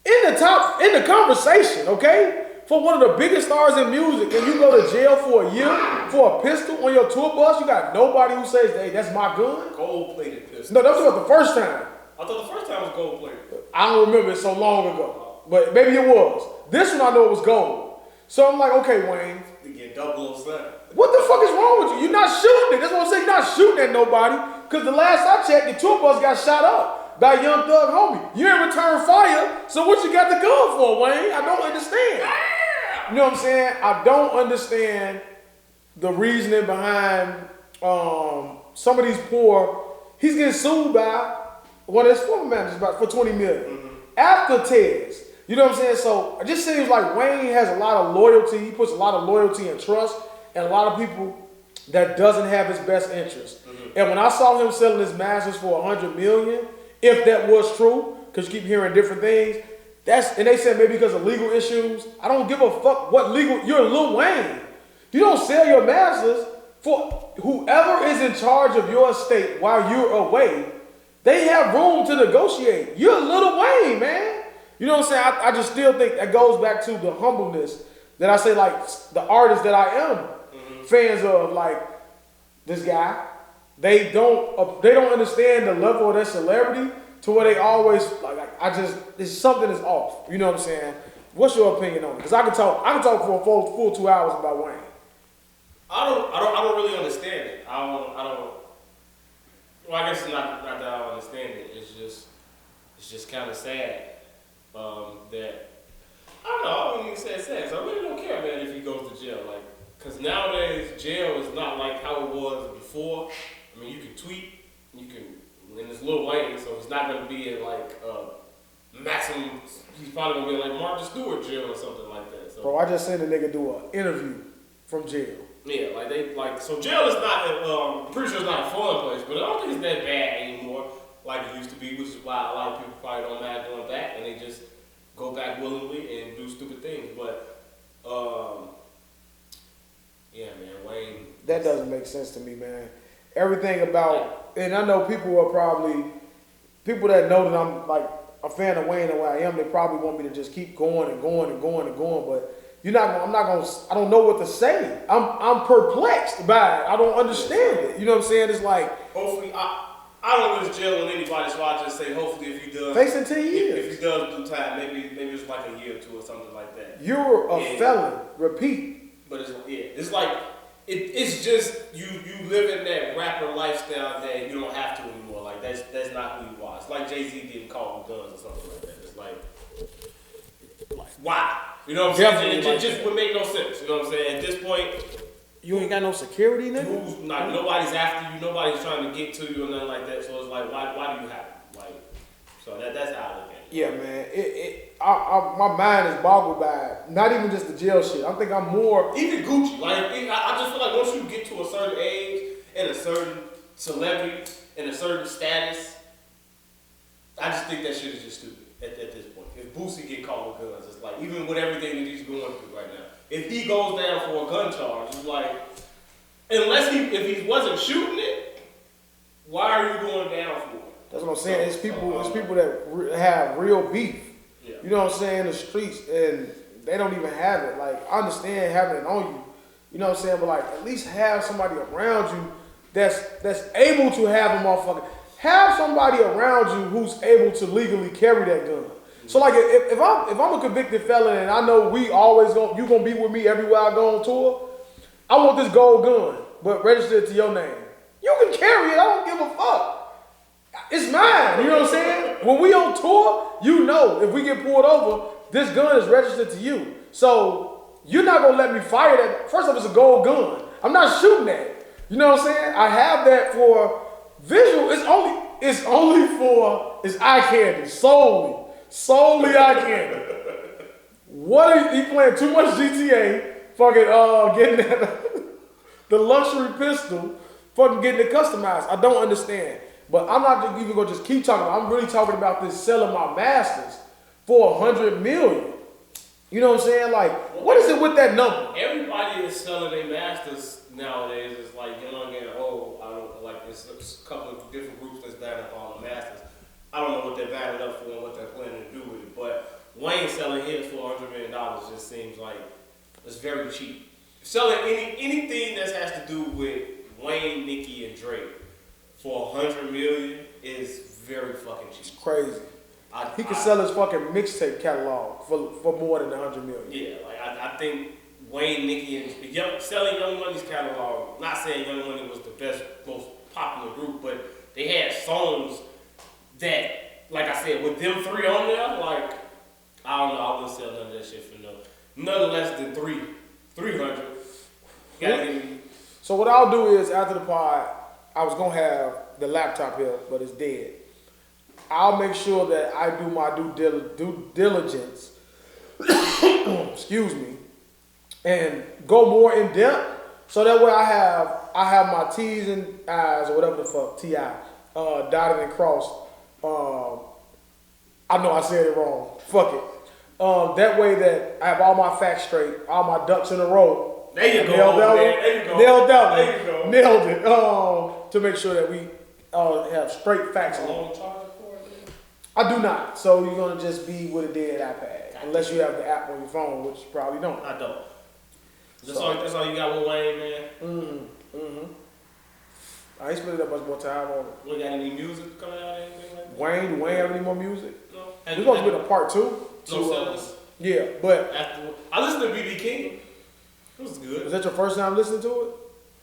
Speaker 1: in the conversation, okay? For one of the biggest stars in music, and you go to jail for a year for a pistol on your tour bus, you got nobody who says, hey, that's my gun?
Speaker 2: Gold-plated pistol.
Speaker 1: No, that's about the first time.
Speaker 2: I thought the first time was gold-plated.
Speaker 1: I don't remember it so long ago, but maybe it was. This one I know it was gold. So I'm like, okay, Wayne.
Speaker 2: You get 007.
Speaker 1: What the fuck is wrong with you? You're not shooting it. That's what I'm saying. You're not shooting at nobody. Because the last I checked, the tour bus got shot up by a Young Thug homie. You ain't return fire, so what you got the gun for, Wayne? I don't understand. You know what I'm saying? I don't understand the reasoning behind some of these poor he's getting sued by one of his former managers for $20 million after Tez. You know what I'm saying? So it just seems like Wayne has a lot of loyalty. He puts a lot of loyalty and trust in a lot of people that doesn't have his best interest. And when I saw him selling his masters for $100 million, if that was true, because you keep hearing different things, and they said maybe because of legal issues. I don't give a fuck what legal. You're Lil Wayne. You don't sell your masters for whoever is in charge of your estate while you're away. They have room to negotiate. You're Lil Wayne, man. You know what I'm saying? I just still think that goes back to the humbleness that I say, like, the artist that I am fans of, like, this guy. They don't understand the level of their celebrity to where they always, it's something is off. You know what I'm saying? What's your opinion on it? Because I can talk for a full 2 hours about Wayne.
Speaker 2: I don't really understand it. I don't. Well, I guess it's not that I don't understand it. It's just kind of sad that I don't know. I don't even say it's sad. So I really don't care, man, if he goes to jail. Like, because nowadays jail is not like how it was before. I mean, you can tweet, and it's Lil Wayne, so it's not going to be in like maximum. He's probably going to be in like Martha Stewart jail or something like that. So.
Speaker 1: Bro, I just seen a nigga do an interview from jail.
Speaker 2: Yeah, so jail is not. I'm pretty sure it's not a fun place, but I don't think it's that bad anymore like it used to be, which is why a lot of people probably don't mind going back and they just go back willingly and do stupid things. But yeah, man, Wayne.
Speaker 1: That doesn't make sense to me, man. Everything about, and I know people that know that I'm like a fan of Wayne and what I am, they probably want me to just keep going and going and going and going, but I don't know what to say. I'm perplexed by it. I don't understand it. You know what I'm saying? It's like,
Speaker 2: hopefully, I don't wish jail on anybody, so I just say hopefully if he does.
Speaker 1: Facing 10 years.
Speaker 2: If he does do time, maybe it's like a year or two or something like that.
Speaker 1: You're a felon. Repeat.
Speaker 2: But it's like, it's just, you live in that rapper lifestyle that you don't have to anymore. Like, that's not who you are. It's like Jay-Z getting caught with guns or something like that. It's like why? You know what I'm saying? It just would make no sense. You know what I'm saying? At this point,
Speaker 1: you ain't got no security, nigga?
Speaker 2: Nobody's after you. Nobody's trying to get to you or nothing like that. So it's like, why do you have it? Like, so that's how I look at it.
Speaker 1: Yeah, man. My mind is boggled by not even just the jail shit. I think I'm more...
Speaker 2: Even Gucci. Like, I just feel like once you get to a certain age and a certain celebrity and a certain status, I just think that shit is just stupid at this point. If Boosie get caught with guns, it's like, even with everything that he's going through right now, if he goes down for a gun charge, it's like, if he wasn't shooting it, why are you going down for it?
Speaker 1: That's what I'm saying. It's people that have real beef.
Speaker 2: Yeah.
Speaker 1: You know what I'm saying? In the streets, and they don't even have it. Like, I understand having it on you. You know what I'm saying? But like, at least have somebody around you that's able to have a motherfucker. Have somebody around you who's able to legally carry that gun. So like, if I'm a convicted felon and I know you gonna be with me everywhere I go on tour, I want this gold gun, but registered to your name. You can carry it. I don't give a fuck. It's mine. You know what I'm saying? When we on tour, you know if we get pulled over, this gun is registered to you. So you're not gonna let me fire that. First off, it's a gold gun. I'm not shooting that. You know what I'm saying? I have that for visual. It's eye candy solely eye candy. What are he playing too much GTA? Fucking getting the luxury pistol, fucking getting it customized. I don't understand. But I'm not even gonna just keep talking. I'm really talking about this selling my masters for $100 million. You know what I'm saying? Like, what is it with that number?
Speaker 2: Everybody is selling their masters nowadays. It's like young and old. I don't like. It's a couple of different groups that's buying up all the masters. I don't know what they're buying it up for and what they're planning to do with it. But Wayne selling his for $100 million just seems like it's very cheap. Selling anything that has to do with Wayne, Nicki, and Drake for $100 million is very fucking cheap.
Speaker 1: It's crazy. He could sell his fucking mixtape catalog for more than $100 million.
Speaker 2: Yeah, like I think Wayne, Nicki, and selling Young Money's catalog. Not saying Young Money was the best, most popular group, but they had songs that, like I said, with them three on there, like I don't know, I wouldn't sell none of that shit for none less than 300.
Speaker 1: So what I'll do is after the pod, I was gonna have the laptop here, but it's dead. I'll make sure that I do my due diligence, excuse me, and go more in depth, so that way I have my T's and I's, or whatever the fuck, T-I, dotted and crossed. I know I said it wrong. Fuck it. That way that I have all my facts straight, all my ducks in a row.
Speaker 2: There you go. There you go.
Speaker 1: Nailed that one.
Speaker 2: There you go.
Speaker 1: Nailed it. To make sure that we have straight facts.
Speaker 2: Long charger for it?
Speaker 1: I do not. So you're gonna just be with a dead iPad, unless you have the app on your phone, which you probably don't.
Speaker 2: I don't. That's all you got with Wayne, man.
Speaker 1: I ain't spending that much more time on it.
Speaker 2: We got any music coming out? Anything like that?
Speaker 1: Wayne, do Wayne have any more music?
Speaker 2: No.
Speaker 1: We're supposed to be in a part 2.
Speaker 2: No sellers?
Speaker 1: Yeah, but
Speaker 2: I listened to BB King. It was good.
Speaker 1: was that your first time listening to it?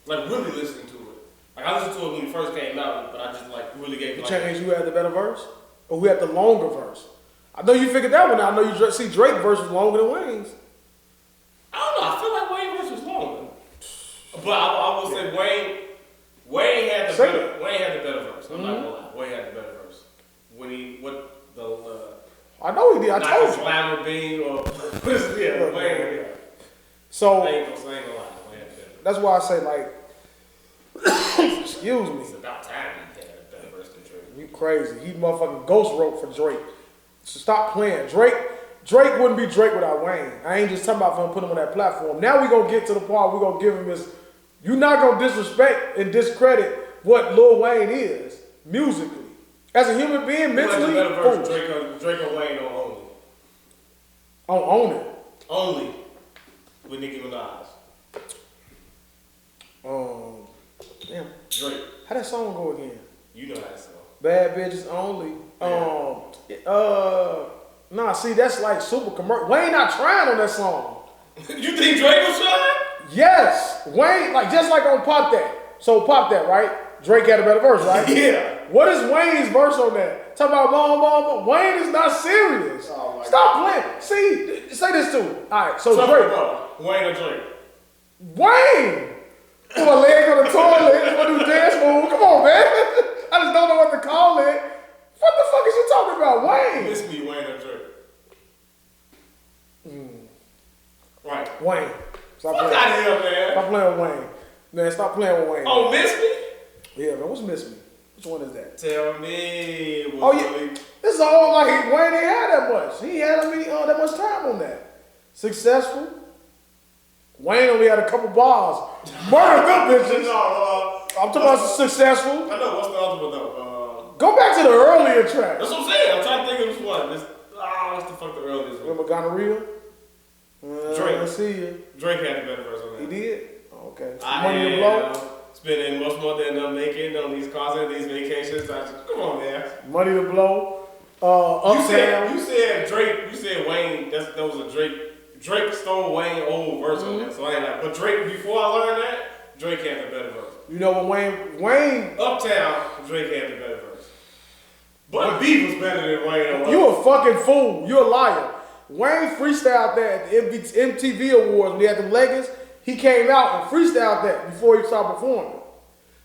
Speaker 2: Like really listening to it. Like I listened to it when it first came out, but I just like really gave it.
Speaker 1: Change who had the better verse, or who had the longer verse? I know you figured that one out. I know you see Drake verse was longer than Wayne's.
Speaker 2: I don't know. I feel like Wayne verse was longer, but I will say Wayne had the better verse. I'm not gonna lie. Wayne had the better verse.
Speaker 1: I know he did. I told you.
Speaker 2: Slammer Bean or Wayne. Yeah.
Speaker 1: So
Speaker 2: I ain't gonna lie. Wayne had the better verse.
Speaker 1: that's why I say like, excuse me.
Speaker 2: It's about time he had a better verse than Drake.
Speaker 1: You crazy? He motherfucking ghost wrote for Drake. So stop playing. Drake wouldn't be Drake without Wayne. I ain't just talking about him putting him on that platform. Now we gonna get to the part we gonna give him his. You're not gonna disrespect and discredit what Lil Wayne is musically. As a human being, mentally,
Speaker 2: better verse, Drake or Wayne on Only.
Speaker 1: On Own It.
Speaker 2: Only with Nicki Minaj.
Speaker 1: Damn.
Speaker 2: Drake.
Speaker 1: How that song go again?
Speaker 2: You know that song.
Speaker 1: Bad bitches only. Nah, see, that's like super commercial. Wayne not trying on that song.
Speaker 2: You think Drake was trying?
Speaker 1: Yes, Wayne, like just like on Pop That. So Pop That, right? Drake had a better verse, right?
Speaker 2: Yeah.
Speaker 1: What is Wayne's verse on that? Talk about mom. Wayne is not serious.
Speaker 2: Oh my
Speaker 1: Stop
Speaker 2: God.
Speaker 1: playing. See, say this too. All right, so
Speaker 2: Talk
Speaker 1: Drake.
Speaker 2: about Wayne or Drake?
Speaker 1: Wayne! Put a leg on the toilet. Just want to do dance move. Come on, man. I just don't know what to call it. What the fuck is you talking about, Wayne?
Speaker 2: Miss Me, Wayne or Drake? Right.
Speaker 1: Wayne. Stop
Speaker 2: Fuck
Speaker 1: playing.
Speaker 2: out of here, man.
Speaker 1: Stop playing with Wayne. Man, stop playing with Wayne.
Speaker 2: Oh, Miss Me?
Speaker 1: Yeah, man. What's Miss Me? Which one is that?
Speaker 2: Tell me.
Speaker 1: Oh, yeah. This is all like Wayne ain't had that much. He had that much time on that. Successful. Wayne only had a couple bars. Murder them bitches. I'm talking about successful.
Speaker 2: I know. What's the other one though?
Speaker 1: Go back to the earlier track.
Speaker 2: That's what I'm saying. I'm trying to think of which one. What's the fuck the earliest one?
Speaker 1: Remember Gonorrhea?
Speaker 2: Drake.
Speaker 1: I see you.
Speaker 2: Drake had the better verse on that.
Speaker 1: He did? Oh, okay.
Speaker 2: I
Speaker 1: Money to blow?
Speaker 2: Spending much more than I'm making on these cars and these vacations. Come on, man.
Speaker 1: Money to blow. Uptown.
Speaker 2: You said Drake. You said Wayne. That was a Drake. Drake stole Wayne's old verse on that. So I ain't like. But Drake. Before I learned that, Drake had the better verse.
Speaker 1: You know what Wayne.
Speaker 2: Uptown. Drake had the better verse. But Beef was better than Wayne.
Speaker 1: You a fucking fool. You a liar. Wayne freestyled that at the MTV Awards when he had the leggings. He came out and freestyled that before he started performing.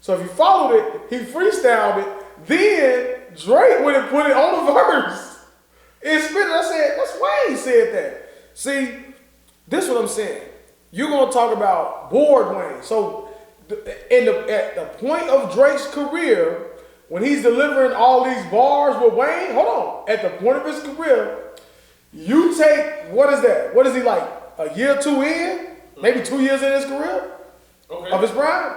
Speaker 1: So if you followed it, he freestyled it. Then Drake went and put it on the verse. And spit it. I said, that's Wayne said that. See, this is what I'm saying. You're gonna talk about bored Wayne. So at the point of Drake's career, when he's delivering all these bars with Wayne, hold on. At the point of his career, you take, what is that? What is he like? A year or two in? Maybe 2 years in his career?
Speaker 2: Okay.
Speaker 1: Of his prime?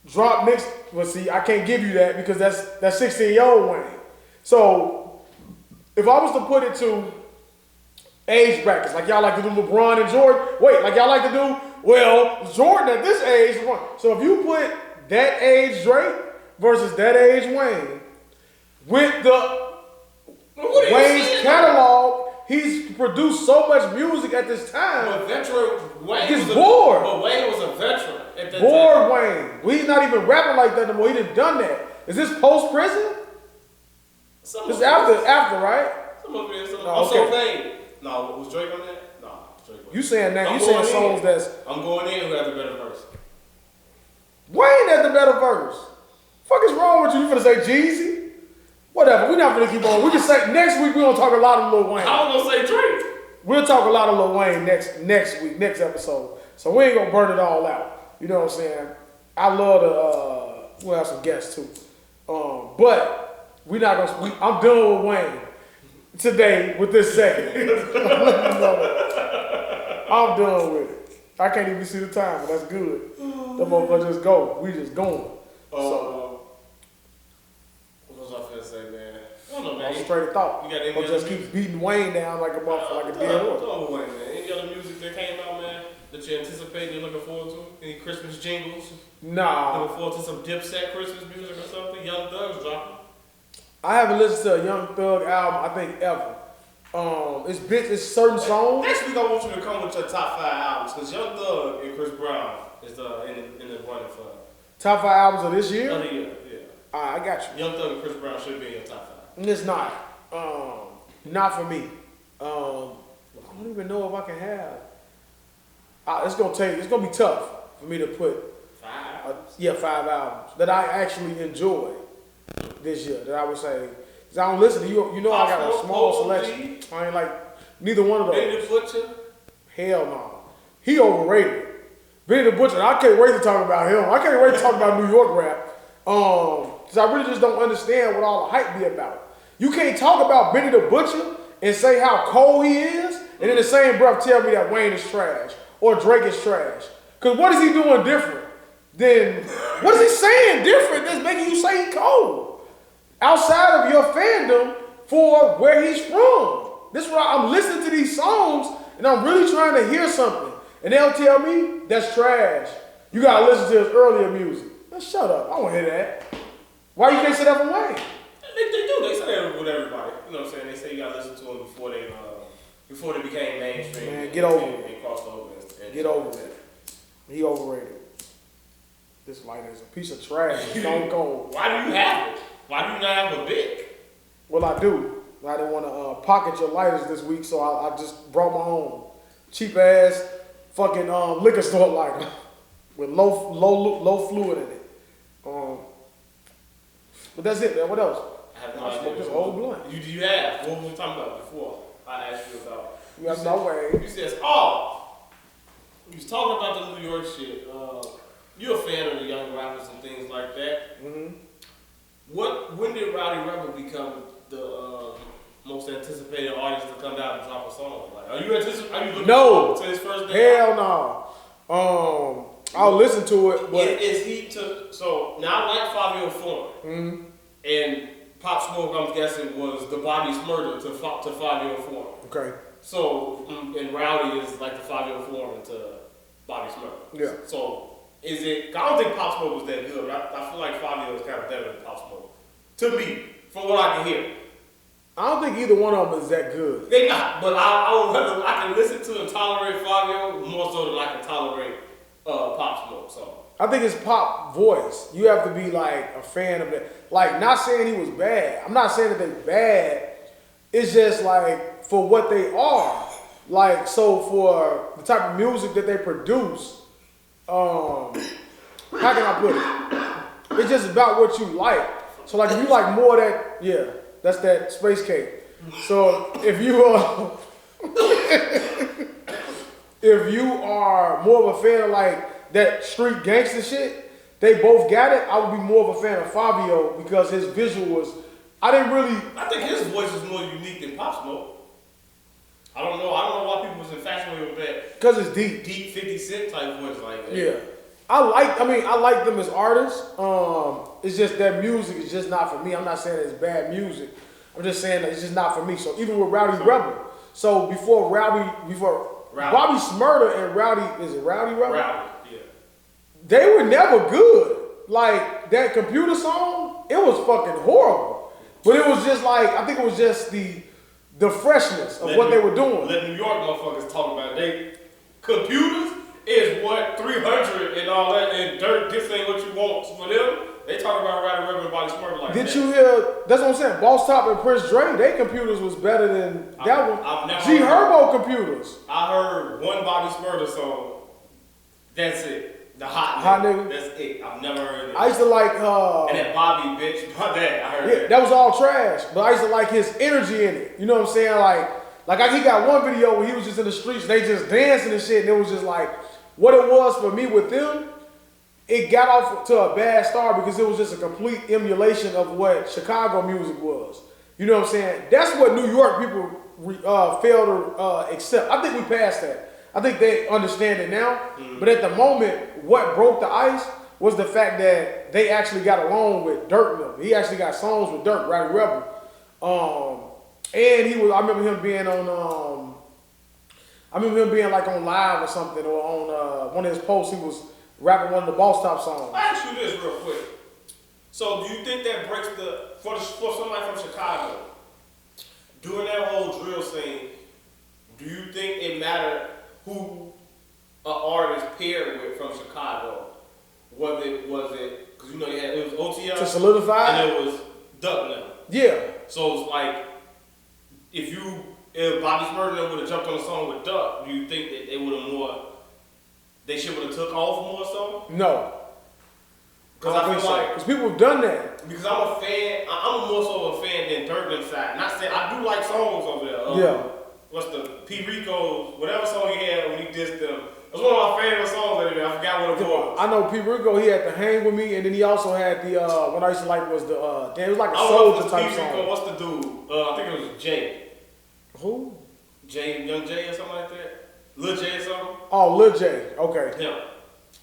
Speaker 1: Drop mix. Well, see, I can't give you that because that's 16-year-old Wayne. So, if I was to put it to age brackets, like y'all like to do LeBron and Jordan, like y'all like to do, well, Jordan at this age, so if you put that age Drake versus that age Wayne, with the Wayne's catalog, he's produced so much music at this time.
Speaker 2: But veteran Wayne
Speaker 1: gets bored.
Speaker 2: But Wayne was a veteran at that
Speaker 1: bored
Speaker 2: time.
Speaker 1: Wayne. Well, he's not even rapping like that anymore. He done that. Is this post prison? This is after, right?
Speaker 2: Some of it is.
Speaker 1: No,
Speaker 2: I'm so
Speaker 1: okay.
Speaker 2: vain. No, was Drake on that? No, Drake wasn't.
Speaker 1: You saying that?
Speaker 2: I'm
Speaker 1: You saying
Speaker 2: going
Speaker 1: songs
Speaker 2: in.
Speaker 1: that's
Speaker 2: I'm going in who has a better verse.
Speaker 1: Wayne had the better verse. Fuck is wrong with you? You finna say Jeezy? Whatever. We're not gonna keep on. We can say next week we're gonna talk a lot of Lil Wayne.
Speaker 2: I was gonna say Drake.
Speaker 1: We'll talk a lot of Lil Wayne next week, next episode. So we ain't gonna burn it all out. You know what I'm saying? I love to we'll have some guests too. But we not gonna I'm done with Wayne today with this segment. I'm done with it. I can't even see the time, but that's good. The motherfuckers just go. We just going. So
Speaker 2: what was I finna say, man? I don't know, man.
Speaker 1: Straight thought.
Speaker 2: You got any
Speaker 1: or just
Speaker 2: other
Speaker 1: keep beating Wayne down like a motherfucker, like a dead horse.
Speaker 2: Don't Wayne, man. Any other music that came out, man, that you anticipate, you're looking forward to? Any Christmas jingles?
Speaker 1: Nah.
Speaker 2: Looking forward to some Dipset Christmas music or something? Young Thug's dropping.
Speaker 1: I haven't listened to a Young Thug album, I think, ever. It's certain songs.
Speaker 2: Next week I want you to come with your top 5 albums, because Young Thug and Chris Brown is in the running for
Speaker 1: Top 5 albums of this year?
Speaker 2: of the year. Yeah.
Speaker 1: Alright, I got you.
Speaker 2: Young Thug and Chris Brown should be in your top 5.
Speaker 1: It's not. Not for me. I don't even know if I can have. It's gonna be tough for me to put
Speaker 2: 5?
Speaker 1: 5 albums that I actually enjoy this year. That I would say, cause I don't listen to you. You know, I got a small selection. I ain't like neither one of those.
Speaker 2: Benny the Butcher?
Speaker 1: Hell no. He overrated. Benny the Butcher. I can't wait to talk about him. I can't wait to talk about New York rap. Cause I really just don't understand what all the hype be about. You can't talk about Benny the Butcher and say how cold he is, and in the same breath tell me that Wayne is trash or Drake is trash. Cause what is he doing different than, what is he saying different that's making you say he cold? Outside of your fandom for where he's from. This is why I'm listening to these songs and I'm really trying to hear something. And they'll tell me that's trash. You gotta listen to his earlier music. Now shut up, I don't wanna hear that. Why you can't say that for Wayne?
Speaker 2: They do. They say that with everybody. You know what I'm saying? They say you gotta listen to them before they became mainstream.
Speaker 1: Man, get over it.
Speaker 2: And crossed over.
Speaker 1: Get over it. He overrated. This light is a piece of trash. Stone cold.
Speaker 2: Why do you have it? Why do you not have a big?
Speaker 1: Well, I do. I didn't want to pocket your lighters this week, so I just brought my own cheap ass fucking liquor store lighter with low fluid in it. But that's it, man. What else?
Speaker 2: I have no
Speaker 1: I
Speaker 2: idea.
Speaker 1: smoked this whole blunt.
Speaker 2: You have. What were we talking about before? I asked you about.
Speaker 1: You have no way.
Speaker 2: You said, you was talking about the New York shit. You're a fan of the young rappers and things like that.
Speaker 1: Mm-hmm.
Speaker 2: When did Rowdy Rebel become the most anticipated artist to come out and drop a song? Like, are you looking
Speaker 1: No.
Speaker 2: forward to his first day?
Speaker 1: Hell no. I'll listen to it, but
Speaker 2: Is he to? So now, like Fabio Foreign,
Speaker 1: mm-hmm.
Speaker 2: and Pop Smoke, I'm guessing, was the Bobby Smurder to Fabio Foreign.
Speaker 1: okay.
Speaker 2: So, and Rowdy is like the Fabio Foreign to Bobby Smurder.
Speaker 1: Yeah.
Speaker 2: So, is it? I don't think Pop Smoke was that good, but I feel like Fabio is kind of better than Pop Smoke. To me, from what I can hear.
Speaker 1: I don't think either one of them is that good.
Speaker 2: They not, but I can listen to and tolerate Fabio more so than I can tolerate Pop Smoke. So.
Speaker 1: I think it's pop voice. You have to be like a fan of that. Like, not saying he was bad. I'm not saying that they're bad. It's just like for what they are. Like, so for the type of music that they produce, how can I put it? It's just about what you like. So like if you like more of that, yeah, that's that space cake. So if you if you are more of a fan of like that street gangster shit, they both got it. I would be more of a fan of Fabio because his visual was. I
Speaker 2: think his voice is more unique than Pop Smoke. I don't know why people was infatuated with that.
Speaker 1: Because it's deep.
Speaker 2: Deep 50 Cent type voice like that.
Speaker 1: Yeah. I like them as artists. It's just that music is just not for me. I'm not saying it's bad music. I'm just saying that it's just not for me. So even with Rowdy Rebel. So before Bobby Smurder and Rowdy, is it Rowdy Rebel?
Speaker 2: Rowdy, yeah.
Speaker 1: They were never good. Like that computer song, it was fucking horrible. But it was just like, I think it was just the freshness of what they were doing.
Speaker 2: Let New York motherfuckers talk about it. They computers is what 300 and all that, and dirt. This ain't what you want for them. They talk about Rowdy Rebel and Bobby Smurder like that.
Speaker 1: Did you hear? That's what I'm saying. Boss Top and Prince Dre, their computers was better than that one. G Herbo computers.
Speaker 2: I heard one Bobby Smurder song. That's it. The hot
Speaker 1: Hot
Speaker 2: nigga.
Speaker 1: nigga.
Speaker 2: That's it. I've never heard that.
Speaker 1: I used to like
Speaker 2: and that Bobby bitch. About that, I heard that.
Speaker 1: That was all trash. But I used to like his energy in it. You know what I'm saying? Like he got one video where he was just in the streets, they just dancing and shit, and it was just like what it was for me with them. It got off to a bad start because it was just a complete emulation of what Chicago music was. You know what I'm saying? That's what New York people fail to accept. I think we passed that. I think they understand it now. Mm-hmm. But at the moment, what broke the ice was the fact that they actually got along with Dirk and them. He actually got songs with Dirk, Rowdy Rebel. And he was. I remember him being on. I remember him being like on live or something, or on one of his posts. He was rapping one of the Boss Top songs.
Speaker 2: I'll ask you this real quick. So, do you think that breaks for somebody from Chicago during that whole drill scene? Do you think it mattered who an artist paired with from Chicago? Was it because you know it was OTR
Speaker 1: to solidify,
Speaker 2: and it was Duck now.
Speaker 1: Yeah.
Speaker 2: So it's like if Bobby Smurden would have jumped on a song with Duck, do you think that they should have took off more so?
Speaker 1: No.
Speaker 2: Because I feel like
Speaker 1: because people have done that.
Speaker 2: Because I'm a fan. I'm more so of a fan than Durkin side. Not saying I do like songs over there.
Speaker 1: Yeah.
Speaker 2: What's the P. Rico's whatever song he had when he dissed them? It was one of my favorite songs that I forgot what it was.
Speaker 1: I know P. Rico, he had to hang with me, and then he also had the what I used to like was the it was like a soldier type song.
Speaker 2: Rico, what's the dude? I think it was Jay.
Speaker 1: Who?
Speaker 2: Young Jay or something like that. Lil Jay or something.
Speaker 1: Oh, Lil J. Okay.
Speaker 2: Yeah.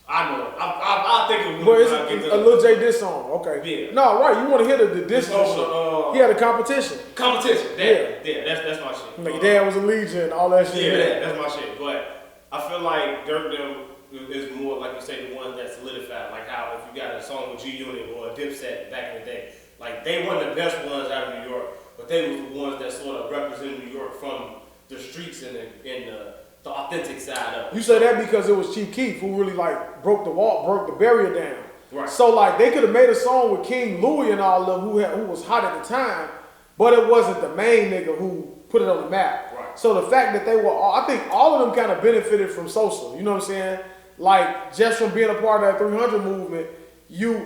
Speaker 2: I know. I think it was.
Speaker 1: Well, it's a Lil J diss song. Okay.
Speaker 2: Yeah.
Speaker 1: No, right. You want to hear the diss song? He had a competition.
Speaker 2: Competition. Yeah. That's my shit.
Speaker 1: Like Dad was a Legion, all that shit.
Speaker 2: Yeah, that's my shit. But I feel like Dirk them is more like you say the ones that solidified. Like how if you got a song with G Unit or a Dipset back in the day, like they weren't the best ones out of New York, but they was the ones that sort of represented New York from the streets and the authentic side of it.
Speaker 1: You say that because it was Chief Keef who really like broke the barrier down.
Speaker 2: Right.
Speaker 1: So like they could have made a song with King Louis and all of them who was hot at the time, but it wasn't the main nigga who put it on the map.
Speaker 2: Right.
Speaker 1: So the fact that they were, I think all of them kind of benefited from Sosa. You know what I'm saying? Like just from being a part of that 300 movement.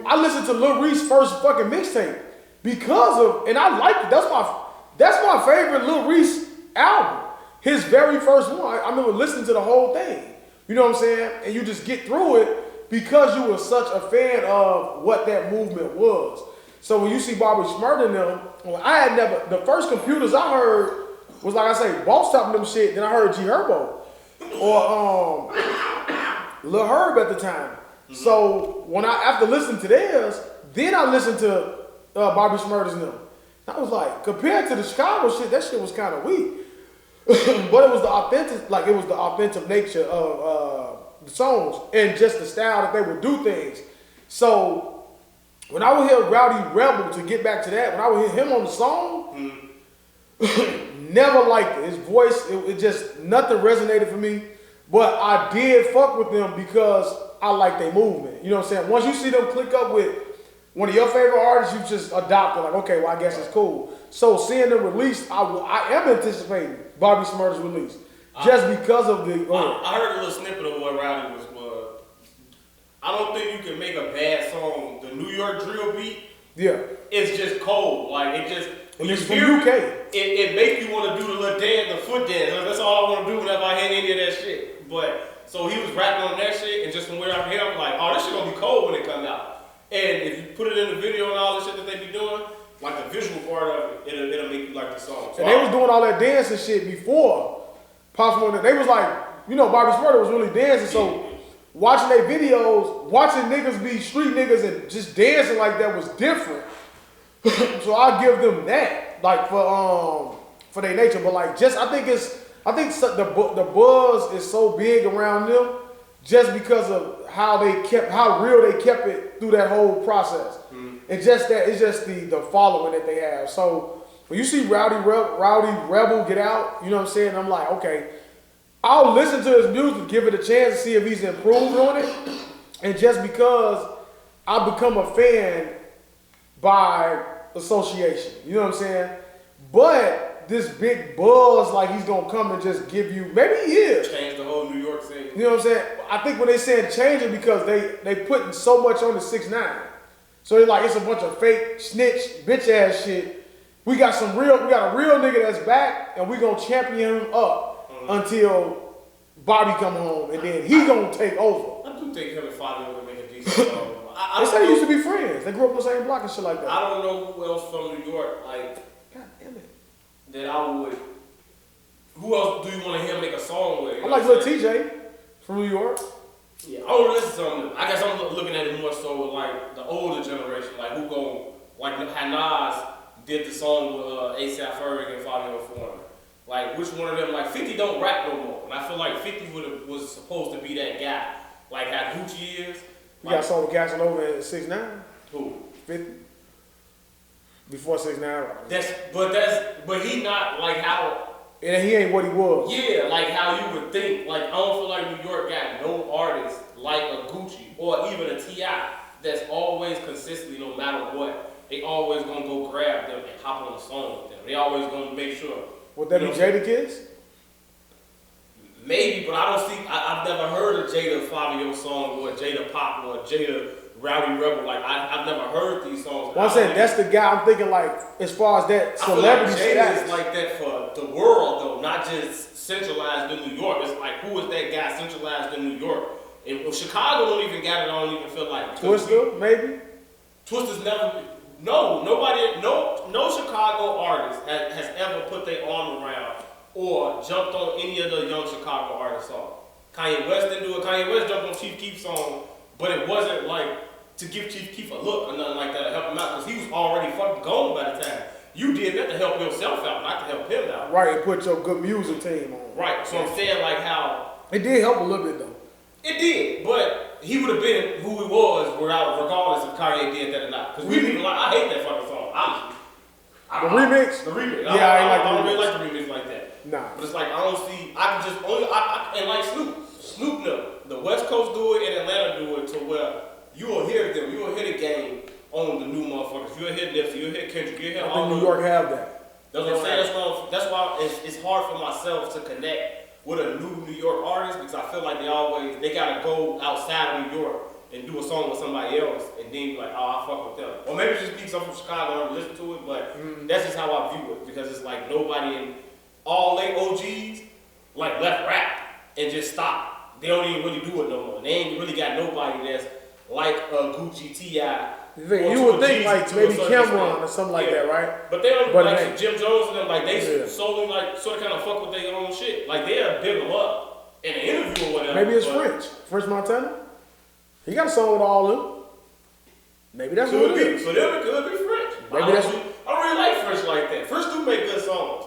Speaker 1: I listened to Lil Reese's first fucking mixtape because of, and I liked it. That's my favorite Lil Reese album. His very first one. I remember listening to the whole thing. You know what I'm saying? And you just get through it because you were such a fan of what that movement was. So when you see Bobby Shmurda and them, the first computers I heard was like I say, Boss Top and them shit, then I heard G Herbo. Or Lil Herb at the time. Mm-hmm. So after listening to theirs, then I listened to Bobby Shmurda's and them. And I was like, compared to the Chicago shit, that shit was kind of weak. But it was the authentic nature of the songs and just the style that they would do things. So when I would hear Rowdy Rebel, to get back to that, when I would hear him on the song, never liked it. His voice, it just, nothing resonated for me. But I did fuck with them because I like their movement. You know what I'm saying? Once you see them click up with one of your favorite artists, you just adopt it. Like, okay, well, I guess it's cool. So seeing them release, I am anticipating Bobby Shmurda's release. Just because of the...
Speaker 2: I heard a little snippet of what Rowdy was. I don't think you can make a bad song. The New York drill beat, it's just cold. Like, it just... When
Speaker 1: it's
Speaker 2: you
Speaker 1: from
Speaker 2: hear
Speaker 1: UK.
Speaker 2: It makes you want to do the little dance, the foot dance. That's all I want to do whenever I hear any of that shit. But, so he was rapping on that shit, and just from where I'm here, I'm like, oh, this shit gonna be cold when it comes out. And if you put it in the video and all the shit that they be doing, like the visual part of it, it'll make you like the song. So
Speaker 1: and they was doing all that dancing shit before Possible. They was like, you know, Bobby Shmurda was really dancing, so watching their videos, watching niggas be street niggas and just dancing like that was different. So I give them that, like for their nature. But like, just I think the buzz is so big around them, just because of how real they kept it through that whole process. It's just the following that they have. So when you see Rowdy Rebel get out, you know what I'm saying? I'm like, okay, I'll listen to his music, give it a chance to see if he's improved on it. And just because I become a fan by association, you know what I'm saying? But this big buzz, like he's gonna come and just give you. Maybe he is.
Speaker 2: Change the whole New York scene.
Speaker 1: You know what I'm saying? I think when they said change it because they putting so much on the 6ix9ine. So they like it's a bunch of fake snitch bitch ass shit. We got a real nigga that's back, and we gonna champion him up until Bobby come home, and then he gonna take over.
Speaker 2: I do think him and Fabio would make a decent song.
Speaker 1: They said they used to be friends. They grew up on the same block and shit like that.
Speaker 2: I don't know who else from New York, like,
Speaker 1: God damn it.
Speaker 2: that I would. Who else do you want to hear make a song with?
Speaker 1: I like Lil TJ from New York.
Speaker 2: Yeah, I don't listen to him. I guess I'm looking at it more so with like the older generation, like who go like how Nas did the song with A$AP Ferg and Fabio Foreign. Like which one of them? Like 50 don't rap no more, and I feel like 50 was supposed to be that guy, like how Gucci is.
Speaker 1: You got a song with Casanova and 6ix9ine.
Speaker 2: Who?
Speaker 1: 50. Before 6ix9ine.
Speaker 2: But he not like how.
Speaker 1: And he ain't what he was.
Speaker 2: Yeah, like how you would think. Like I don't feel like New York got no artist like a Gucci or even a T.I. that's always consistently, no matter what, they always gonna go grab them and hop on a song with them. They always gonna make sure.
Speaker 1: Would that be Jadakiss?
Speaker 2: Maybe, but I don't see. I've never heard a Jada Fabio song or Jada Pop or Jada Rowdy Rebel. Like I've never heard these songs.
Speaker 1: Well, I'm saying that's the guy I'm thinking like as far as that celebrity
Speaker 2: I feel like Jada
Speaker 1: status.
Speaker 2: is like that for the world though, not just centralized in New York. It's like who is that guy centralized in New York? And Chicago don't even got it. I don't even feel like
Speaker 1: Twister, maybe.
Speaker 2: Twister's never. No Chicago artist has ever put their arm around or jumped on any of the young Chicago artists' songs. Kanye West didn't do it. Kanye West jumped on Chief Keef's song, but it wasn't like to give Chief Keef a look or nothing like that to help him out because he was already fucking gone by the time. You did that to help yourself out, not to help him out.
Speaker 1: Right, and put your good music team on.
Speaker 2: Right, so I'm saying like how...
Speaker 1: It did help a little bit though.
Speaker 2: It did, but he would have been who he was regardless if Kanye did that or not. Because I hate that fucking song, honestly.
Speaker 1: The remix?
Speaker 2: The remix.
Speaker 1: Yeah, I
Speaker 2: don't really like the remix like that.
Speaker 1: Nah.
Speaker 2: But it's like, I don't see, I can just only, and like Snoop know. The West Coast do it and Atlanta do it to where you will hear them, you will hear the game on the new motherfuckers. You'll hear Nipsey, you'll hear Kendrick, you'll hear all
Speaker 1: I think New York have that.
Speaker 2: That's what I'm saying. That's why it's hard for myself to connect with a New York artist because I feel like they gotta go outside of New York and do a song with somebody else and then be like, oh, I fuck with them. Or maybe just be something from Chicago and listen to it, but that's just how I view it because it's like nobody in all they OGs like left rap and just stopped. They don't even really do it no more. They ain't really got nobody that's like a Gucci T.I.
Speaker 1: You would think like maybe Cameron or something like that, right?
Speaker 2: But they don't like Jim Jones and them, like they solely like sort of kind of fuck with their own shit. Like they'll big them up in an interview or whatever.
Speaker 1: Maybe it's French Montana. He got a song with all of them. Maybe that's what it is.
Speaker 2: So then it could be French. I don't really like French like that. French do make good songs.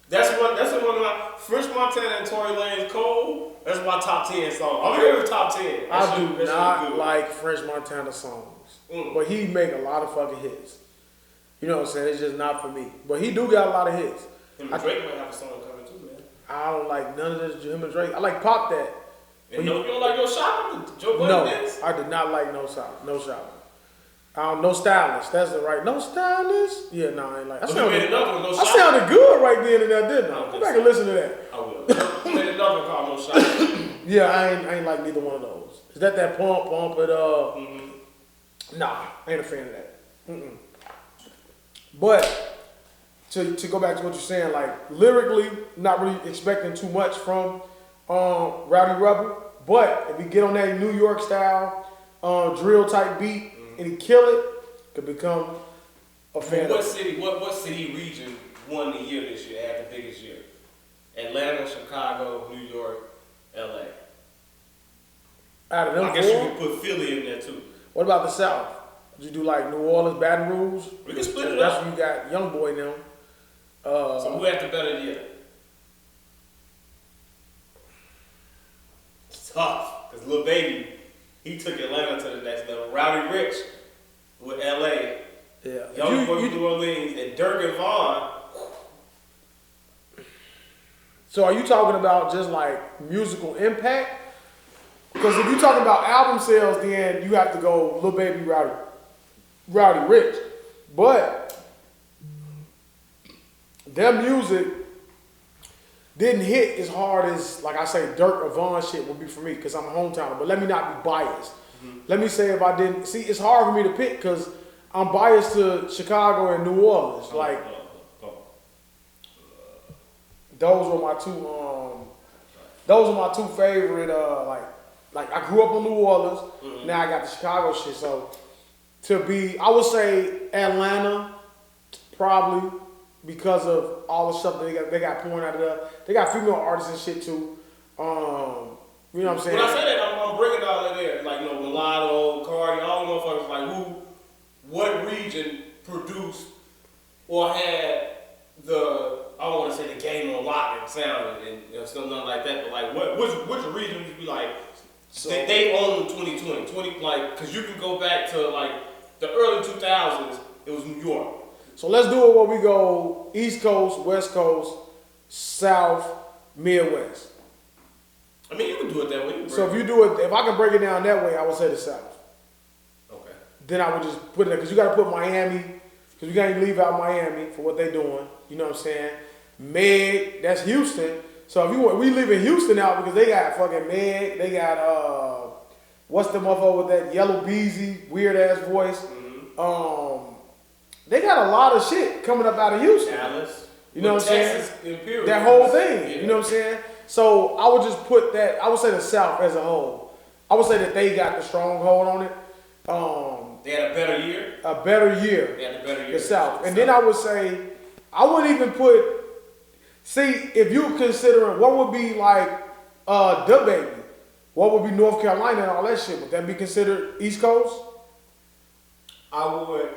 Speaker 2: That's one of my French Montana and Tory Lanez Cole. That's my top 10 song. I'm here with top 10.
Speaker 1: I do not like French Montana songs. But he make a lot of fucking hits. You know what I'm saying? It's just not for me. But he do got a lot of hits.
Speaker 2: Him and Drake might have a song coming too, man.
Speaker 1: I don't like none of this. Him and Drake. I like Pop That.
Speaker 2: And you don't like No Shopping? Joe Budden
Speaker 1: No,
Speaker 2: dance?
Speaker 1: I did not like No Shopping. No Stylist. That's the right. No Stylist? Yeah, no, I ain't like. I sounded good right then and there, didn't I? Go back and listen to that.
Speaker 2: I will. You made another one called No Shopping.
Speaker 1: Yeah, I ain't like neither one of those. Is that pump it? Nah, I ain't a fan of that. But to go back to what you're saying, like lyrically, not really expecting too much from Rowdy Rebel. But if we get on that New York style drill type beat and he kill it, could become a fan.
Speaker 2: What city region won the year this year? Had the biggest year? Atlanta, Chicago, New York, LA.
Speaker 1: Out of them
Speaker 2: I guess you could put Philly in there too.
Speaker 1: What about the South? Did you do like New Orleans, Baton Rouge?
Speaker 2: We can split it
Speaker 1: That's
Speaker 2: up.
Speaker 1: when you got Young Boy now.
Speaker 2: So who had the better year? It's tough, because Lil Baby, he took Atlanta to the next level. Rowdy Rich with LA.
Speaker 1: Yeah.
Speaker 2: Young Boy with New Orleans, and Dirk and Vaughn.
Speaker 1: So are you talking about just like musical impact? Because if you talking about album sales, then you have to go Lil Baby, Rowdy Rich. But their music didn't hit as hard as, like I say, Dirk or Von shit would be for me because I'm a hometowner. But let me not be biased. Let me say if I didn't see, it's hard for me to pick because I'm biased to Chicago and New Orleans. Like those were my two. Those are my two favorite. Like I grew up in New Orleans. Now I got the Chicago shit. So to be, I would say Atlanta, probably because of all the stuff that they got pouring out of there. They got female artists and shit too. You know what I'm saying?
Speaker 2: When I say that, I'm bringing all of there. Like, you know, Mulatto, Cardi, all the motherfuckers, like, what region produced or had the, I don't want to say the game on lock and sound and stuff, nothing like that, but like, which region would you be like, so, they own 2020, like, because you can go back to, like, the early 2000s, it was New York.
Speaker 1: So let's do it where we go East Coast, West Coast, South, Midwest.
Speaker 2: I mean, you can do it that way.
Speaker 1: So if you do it, if I can break it down that way, I would say the South.
Speaker 2: Okay.
Speaker 1: Then I would just put it there, because you got to put Miami, because you can't leave out Miami for what they're doing. You know what I'm saying? Meg, that's Houston. So if we leaving Houston out because they got fucking Meg, they got, what's the motherfucker with that yellow beezy, weird ass voice? They got a lot of shit coming up out of Houston.
Speaker 2: Dallas.
Speaker 1: You know what I'm saying?
Speaker 2: Imperial.
Speaker 1: That whole thing. Yeah. You know what I'm saying? So I would just put that, I would say the South as a whole. I would say that they got the stronghold on it.
Speaker 2: They had a better year?
Speaker 1: A better year.
Speaker 2: They had a better year.
Speaker 1: The South. And then I would say, I wouldn't even put, see, if you considering what would be like the baby, what would be North Carolina and all that shit, would that be considered East Coast?
Speaker 2: I would,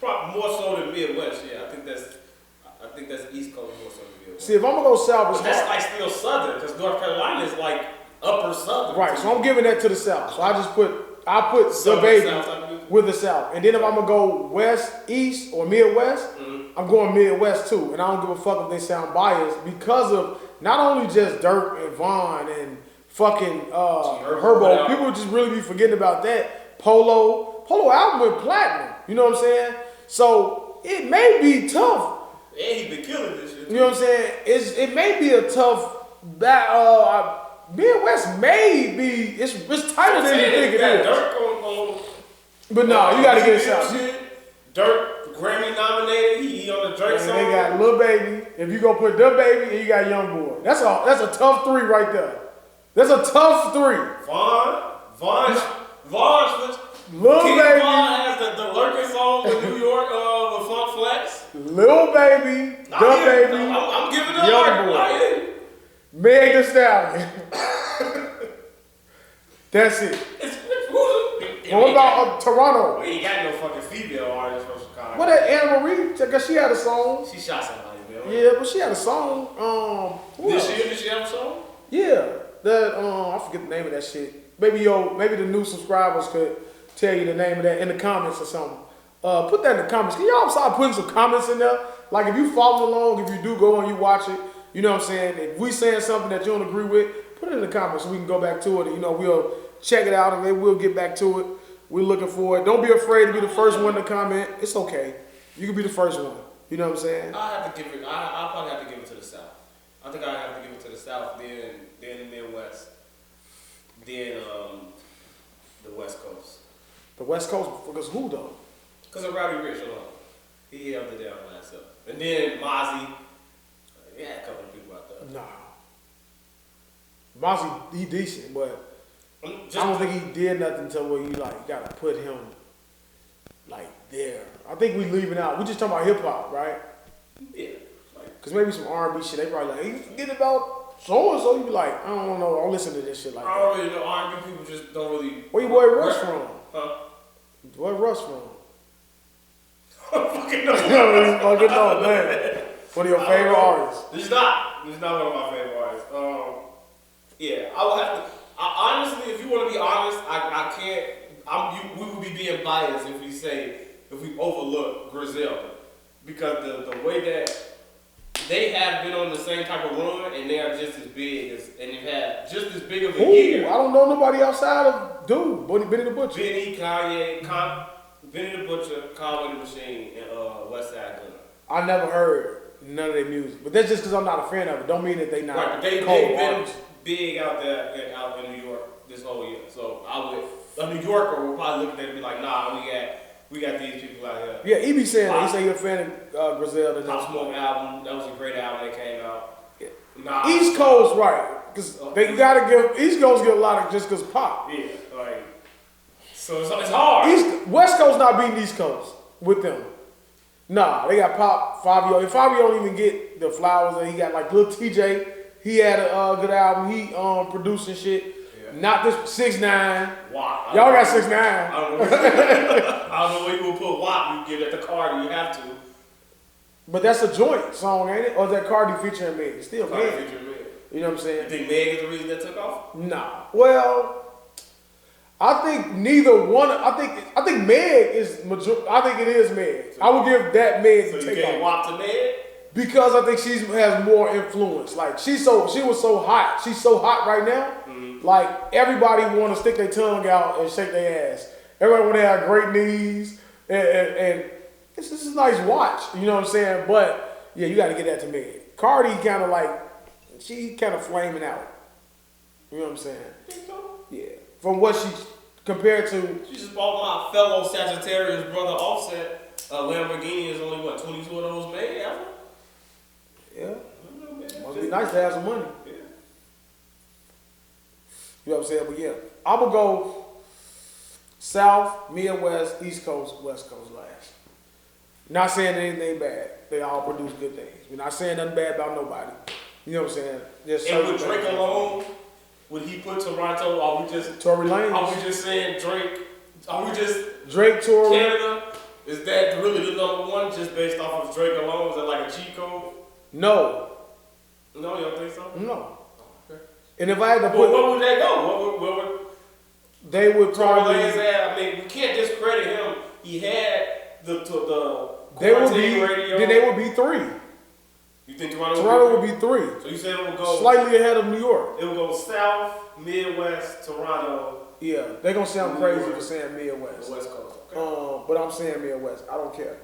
Speaker 2: more so than Midwest, yeah. I think that's East Coast more so than Midwest.
Speaker 1: See, if I'm gonna go South,
Speaker 2: but that's like still Southern, because North Carolina is like upper Southern.
Speaker 1: Right, so I'm giving that to the South. So I put the baby with the South. And then if I'm gonna go West, East, or Midwest, I'm going Midwest too. And I don't give a fuck if they sound biased because of not only just Dirk and Von and fucking Herbo. People just really be forgetting about that. Polo album went platinum. You know what I'm saying? So it may be tough.
Speaker 2: Yeah, he been killing this shit.
Speaker 1: You know what I'm saying? It may be a tough Midwest may be it's tighter than you think it is.
Speaker 2: Dirk on
Speaker 1: but no, you gotta get it out.
Speaker 2: Dirk Grammy nominated. He on the Drake song.
Speaker 1: They got Lil Baby. If you go put the baby, and you got Young Boy. That's a tough three right there. That's a tough three.
Speaker 2: Von
Speaker 1: Lil
Speaker 2: King
Speaker 1: Baby.
Speaker 2: Von has the lurking song with New York with Funk Flex.
Speaker 1: Lil Baby, Baby.
Speaker 2: I'm giving it
Speaker 1: Young Boy. Meg Thee Stallion. That's it. What about Toronto?
Speaker 2: We ain't got no fucking female artist from Chicago.
Speaker 1: What that Anna Marie? Cause she had a song.
Speaker 2: She shot somebody, man.
Speaker 1: Yeah, but she had a song.
Speaker 2: Did she have a song?
Speaker 1: Yeah, that I forget the name of that shit. Maybe the new subscribers could tell you the name of that in the comments or something. Put that in the comments. Can y'all start putting some comments in there? Like if you follow along, if you do go and you watch it, you know what I'm saying? If we saying something that you don't agree with, put it in the comments so we can go back to it. And, we'll check it out and then we'll get back to it. We're looking for it. Don't be afraid to be the first one to comment. It's okay. You can be the first one. You know what I'm saying?
Speaker 2: I'll probably have to give it to the South. I think I have to give it to the South, then the Midwest, then the West Coast.
Speaker 1: The West Coast, because who though?
Speaker 2: Because of Rowdy Rich alone. He held it down by himself. And then Mozzie. He had a couple of people out there.
Speaker 1: Nah. Mozzie, he decent, but I don't think he did nothing until where you like gotta put him like there. I think we leaving out. We just talking about hip hop, right?
Speaker 2: Yeah.
Speaker 1: Cause maybe some R&B shit. They probably like, hey, you forget about so and so. You be like, I don't know. I don't listen to this shit like that.
Speaker 2: I don't really know. R&B people just don't really.
Speaker 1: Where your boy Russ from?
Speaker 2: Huh?
Speaker 1: Where Russ from?
Speaker 2: I don't fucking know.
Speaker 1: Fucking know, man. One of your favorite artists.
Speaker 2: He's not one of my favorite artists. Yeah, I will have to. Honestly, if you want to be honest, I can't. We would be being biased if we overlook Griselda, because the way that they have been on the same type of run and they are just as big and they've had just as big of a year.
Speaker 1: I don't know nobody outside of Benny the Butcher.
Speaker 2: Benny the Butcher, Conway the Machine, and Westside Gunn.
Speaker 1: I never heard none of their music. But that's just because I'm not a fan of it. Don't mean that they not
Speaker 2: right, but they've been big out there out in New York this whole year. So a New Yorker will probably look at that and be like, nah, we got these people out here.
Speaker 1: Yeah, he be saying that. He say he's a fan of Griselda.
Speaker 2: Pop Smoke album, that was a great album that came out.
Speaker 1: Yeah.
Speaker 2: Nah,
Speaker 1: East Coast, right. Because they gotta give, East Coast get a lot of just because pop.
Speaker 2: Yeah, like, so it's hard.
Speaker 1: West Coast not beating East Coast with them. Nah, they got pop, Fabio. And Fabio don't even get the flowers that he got. Like Lil TJ, he had a good album. He producing shit. Yeah. Not this 6ix9ine.
Speaker 2: WAP.
Speaker 1: Y'all got 6ix9ine.
Speaker 2: I don't know where you will put WAP. You get at the Cardi, you have to.
Speaker 1: But that's a joint song, ain't it? Or is that Cardi featuring Meg? Still
Speaker 2: Cardi
Speaker 1: Meg.
Speaker 2: featuring Meg.
Speaker 1: You know what I'm saying?
Speaker 2: You think Meg is the reason that took off?
Speaker 1: Nah. Well, I think neither one. I think Meg is major. I think it is Meg. I would give that Meg.
Speaker 2: So you can't WAP to Meg?
Speaker 1: Because I think she has more influence. Like she was so hot. She's so hot right now. Mm-hmm. Like everybody want to stick their tongue out and shake their ass. Everybody want to have great knees and this is a nice watch. You know what I'm saying? But yeah, you got to get that to Meg. Cardi kind of like she kind of flaming out. You know what I'm saying?
Speaker 2: Think so?
Speaker 1: Yeah. From what she compared to.
Speaker 2: She just bought my fellow Sagittarius brother Offset. Lamborghini is only, 22 of those made ever?
Speaker 1: Yeah. Must be nice to have some money.
Speaker 2: Yeah.
Speaker 1: You know what I'm saying? But yeah, I'm going to go South, Midwest, East Coast, West Coast last. Not saying anything bad. They all produce good things. We're not saying nothing bad about nobody. You know what I'm saying?
Speaker 2: And with Drake alone, would he put Toronto? Are we just
Speaker 1: Tory Lanez?
Speaker 2: Are we just saying Drake? Are we just
Speaker 1: Drake, Tory?
Speaker 2: Canada? Is that really the number one just based off of Drake alone? Is that like a cheat code?
Speaker 1: No.
Speaker 2: No, you don't think so?
Speaker 1: No.
Speaker 2: Okay.
Speaker 1: And if I had to put,
Speaker 2: where would that go? Where would
Speaker 1: they would probably.
Speaker 2: Tory Lanez have? I mean, we can't discredit him. He had the
Speaker 1: they would be
Speaker 2: radio.
Speaker 1: Then they would be 3.
Speaker 2: You think Toronto
Speaker 1: would be 3?
Speaker 2: So you said it would go
Speaker 1: slightly ahead of New York.
Speaker 2: It would go South, Midwest, Toronto.
Speaker 1: Yeah, they're gonna sound crazy for saying Midwest.
Speaker 2: The West Coast. Okay.
Speaker 1: But I'm saying Midwest. I don't care.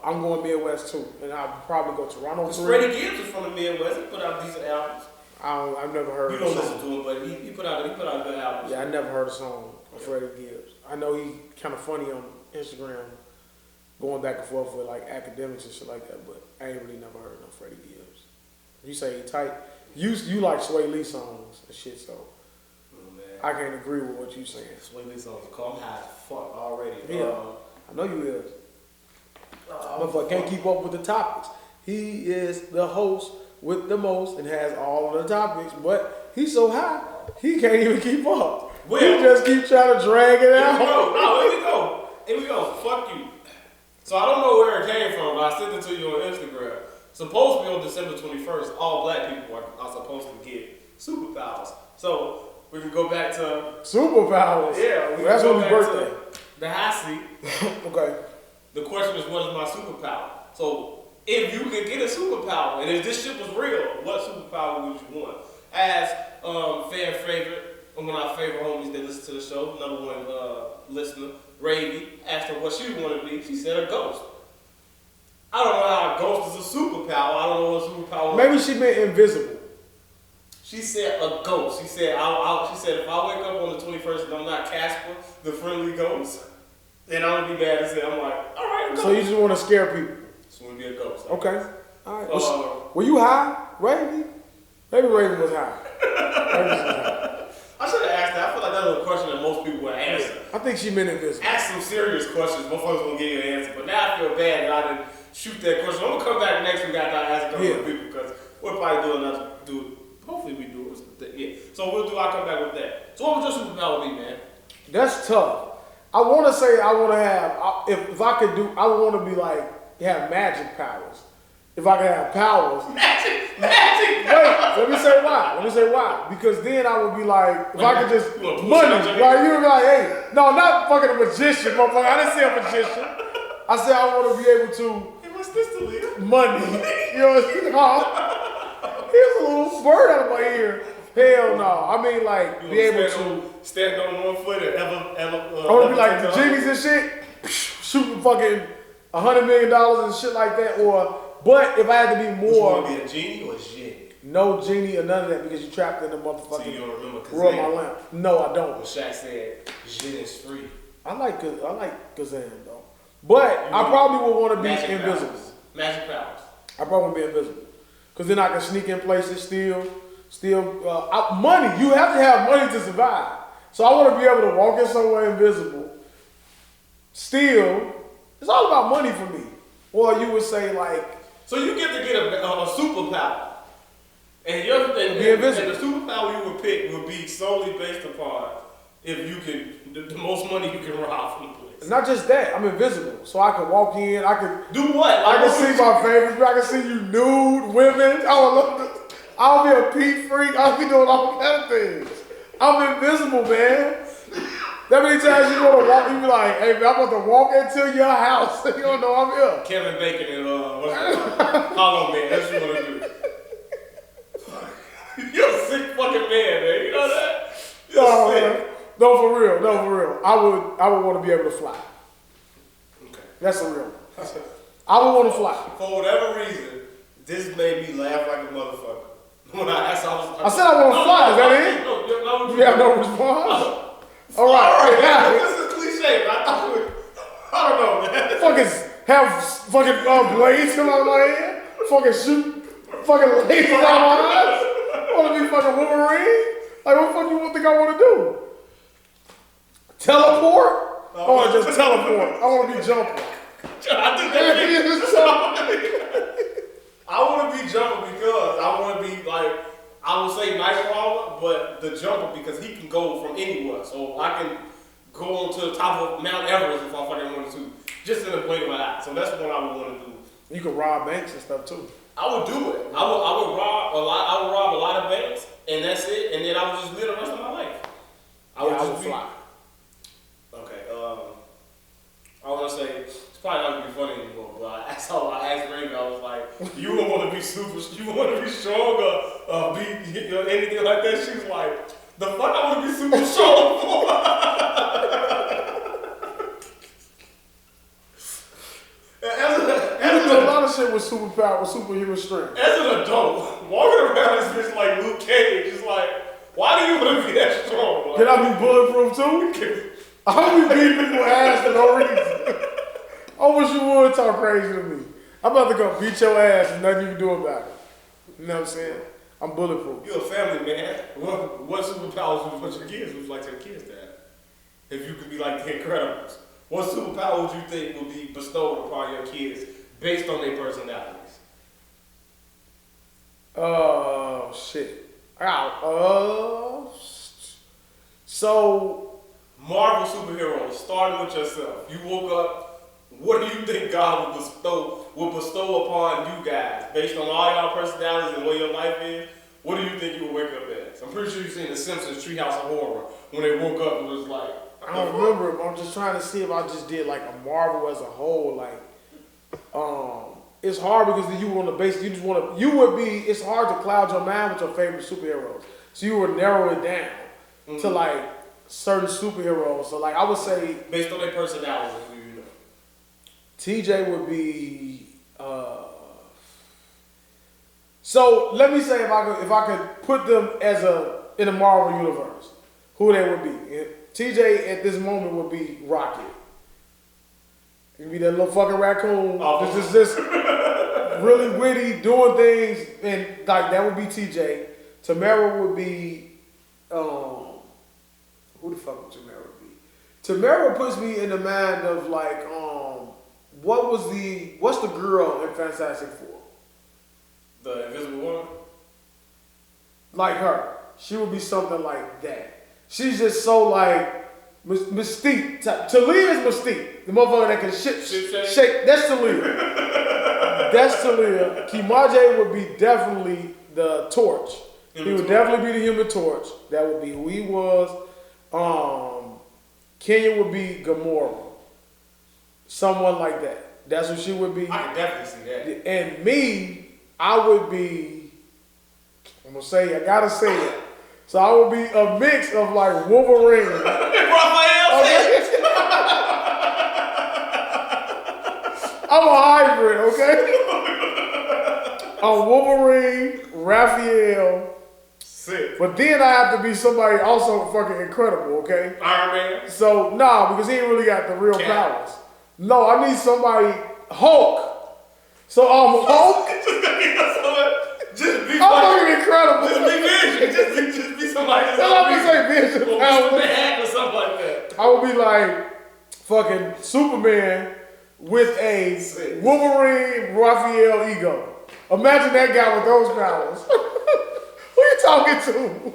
Speaker 1: I'm going Midwest too, and I'll probably go Toronto 3.
Speaker 2: Freddie Gibbs is from the Midwest. He put out decent albums.
Speaker 1: I've never heard.
Speaker 2: You don't listen to him, but he put out good albums.
Speaker 1: Yeah, I never heard a song of Freddie Gibbs. I know he kind of funny on Instagram, going back and forth with like academics and shit like that, but I ain't really never heard no Freddie Gibbs. You say he tight. You like Sway Lee songs and shit, so I can't agree with what you saying.
Speaker 2: Sway Lee songs, I'm high as fuck already.
Speaker 1: Yeah, I know you is. But can't keep up with the topics. He is the host with the most and has all of the topics, but he's so high he can't even keep up. Well, he just keep trying to drag it out.
Speaker 2: Here we go. Fuck you. So I don't know where it came from, but I sent it to you on Instagram. Supposed to be on December 21st, all black people are supposed to get superpowers. So we can go back to
Speaker 1: superpowers.
Speaker 2: Yeah,
Speaker 1: that's on his birthday.
Speaker 2: The high seat.
Speaker 1: Okay.
Speaker 2: The question is, what is my superpower? So if you could get a superpower, and if this shit was real, what superpower would you want? As fan favorite, one of my favorite homies that listen to the show, number one listener, Ravy, asked her what she wanted to be. She said a ghost. I don't know how a ghost is a superpower. I don't know what superpower.
Speaker 1: Maybe she meant invisible.
Speaker 2: She said a ghost. She said, she said if I wake up on the 21st and I'm not Casper, the friendly ghost, then I'm gonna be bad as hell. I'm like, all right, a ghost.
Speaker 1: So you just want to scare people?
Speaker 2: Just want to be a ghost.
Speaker 1: Okay. All right. Were you high, Ravy? Maybe Ravy was high.
Speaker 2: I should have asked that. I feel like that was a question that most people would answer.
Speaker 1: I think she meant invisible.
Speaker 2: Ask some serious questions. Motherfuckers gonna give you an answer. But now I feel bad that I didn't shoot that question. I'm gonna come back next week after I ask a couple of people because we'll probably hopefully we do it. Yeah. So I'll come back with that. So what would your superpower be, man?
Speaker 1: That's tough. I want to say I want to have, if I could do, I would want to be like, have magic powers. If I could have powers.
Speaker 2: Magic
Speaker 1: Wait, let me say why. Because then I would be like, if I could just, money. Like, you would be like, hey, no, not fucking a magician, motherfucker. I didn't say a magician. I said I want to be able to.
Speaker 2: Hey, what's this to Leah?
Speaker 1: Money. You know what I'm saying? Here's a little bird out of my ear. Hell no. I mean, like, be able to
Speaker 2: stand on one foot and ever.
Speaker 1: I want to be like the genies and shit, shooting fucking $100 million and shit like that, or But if I had to be
Speaker 2: Would you
Speaker 1: more,
Speaker 2: want to be a genie or a genie?
Speaker 1: no genie or none of that because you trapped in the
Speaker 2: So
Speaker 1: motherfucking
Speaker 2: you don't remember
Speaker 1: rub my
Speaker 2: Kazan?
Speaker 1: lamp. No, I don't.
Speaker 2: When Shaq said, "Gin is free."
Speaker 1: I like Kazan though, but I probably would want to be
Speaker 2: Magic
Speaker 1: invisible.
Speaker 2: powers. Magic powers.
Speaker 1: I probably want to be invisible because then I can sneak in places, steal money. You have to have money to survive. So I want to be able to walk in somewhere invisible, steal. It's all about money for me. Or you would say like,
Speaker 2: So you get to get a superpower, and the other thing,
Speaker 1: Be invisible.
Speaker 2: and the superpower you would pick would be solely based upon if you can the most money you can rob from the place.
Speaker 1: it's not just that. I'm invisible, so I can walk in. I can.
Speaker 2: Do what?
Speaker 1: I can see my favorites. I can see you nude women. I'll be a pee freak. I'll be doing all kind of things. I'm invisible, man. That many times you want to walk, you be like, hey man, I'm about to walk into your house. You don't know I'm here.
Speaker 2: Kevin Bacon and what's that? Hollow Man. That's what you want to do. You're a sick fucking man, man. You know that? You're sick.
Speaker 1: No, for real. I would want to be able to fly.
Speaker 2: Okay.
Speaker 1: That's a real one. I would want to fly.
Speaker 2: For whatever reason, this made me laugh like a motherfucker. When I asked, I
Speaker 1: said I want to fly. Is that it?
Speaker 2: No,
Speaker 1: You have no response? All right.
Speaker 2: This is cliche, but I thought it was, I don't know, man.
Speaker 1: Have blades come out of my head. Fucking shoot. Fucking lasers out of my eyes. Want to be fucking Wolverine? Like what the fuck you think I want to do? Teleport? I want to just teleport. I want to be jumping.
Speaker 2: I think that I want to be jumper because I want to be like, I would say Nightcrawler, but the jumper because he can go from anywhere. So I can go on to the top of Mount Everest if I fucking wanted to, just in the blink of my eye. So that's what I would want to do.
Speaker 1: You can rob banks and stuff too.
Speaker 2: I would do it. I would rob a lot. I would rob a lot of banks, and that's it. And then I would just live the rest of my life. I would
Speaker 1: fly.
Speaker 2: Okay. I want to say it's probably not gonna be funny anymore, but I asked Raven. I was like, "You would want to be super? You want to be strong or be anything like that?" She was like, "The fuck I want to be super strong for."
Speaker 1: You do a lot of shit with superpower, with superhuman strength.
Speaker 2: As an adult, walking around this bitch like Luke Cage is like, why do you want to be that strong? Like,
Speaker 1: Can I be bulletproof too? I'll be beating people's ass for no reason. I wish you would talk crazy to me. I'm about to go beat your ass and nothing you can do about it. You know what I'm saying? I'm bulletproof.
Speaker 2: You're a family man. What superpowers would you want your kids? Would you like your kids to have? If you could be like the Incredibles, what superpower would you think would be bestowed upon your kids based on their personalities?
Speaker 1: Oh shit. So
Speaker 2: Marvel superheroes, starting with yourself. You woke up. What do you think God would bestow upon you guys based on all y'all personalities and where your life is? What do you think you would wake up as? I'm pretty sure you've seen The Simpsons Treehouse of Horror when they woke up and was like.
Speaker 1: I don't remember, but I'm just trying to see if I just did like a Marvel as a whole. Like, it's hard because then you want to base. It's hard to cloud your mind with your favorite superheroes. So you would narrow it down to like certain superheroes. So like I would say,
Speaker 2: based on their personalities, who you know.
Speaker 1: TJ would be. So let me say if I could put them in a Marvel universe, who they would be. TJ at this moment would be Rocket. He'd be that little fucking raccoon. Just really witty, doing things, and like that would be TJ. Tamara would be who the fuck would Tamara be? Tamara puts me in the mind of like what's the girl in Fantastic Four?
Speaker 2: The Invisible Woman?
Speaker 1: Like her. She would be something like that. She's just so like Mystique. Talia is Mystique. The motherfucker that can shake. That's Talia. That's Talia. Kimaje would be definitely the Torch. He would definitely be the Human Torch. That would be who he was. Kenya would be Gamora. Someone like that. That's what she would be.
Speaker 2: I can definitely see that.
Speaker 1: And me, I would be, I'm going to say, I got to say it. So I would be a mix of like Wolverine. I'm a hybrid, okay? Wolverine, Raphael.
Speaker 2: Sick.
Speaker 1: But then I have to be somebody also fucking incredible, okay?
Speaker 2: Iron Man.
Speaker 1: So, nah, because he ain't really got the real powers. No, I need somebody, Hulk. So, Hulk.
Speaker 2: Just be
Speaker 1: I'm fucking incredible.
Speaker 2: Just be Vision. Just be somebody.
Speaker 1: I'm gonna say Vision.
Speaker 2: Or something like that.
Speaker 1: I would be like fucking Superman with a Wolverine Raphael ego. Imagine that guy with those powers. Who you talking to?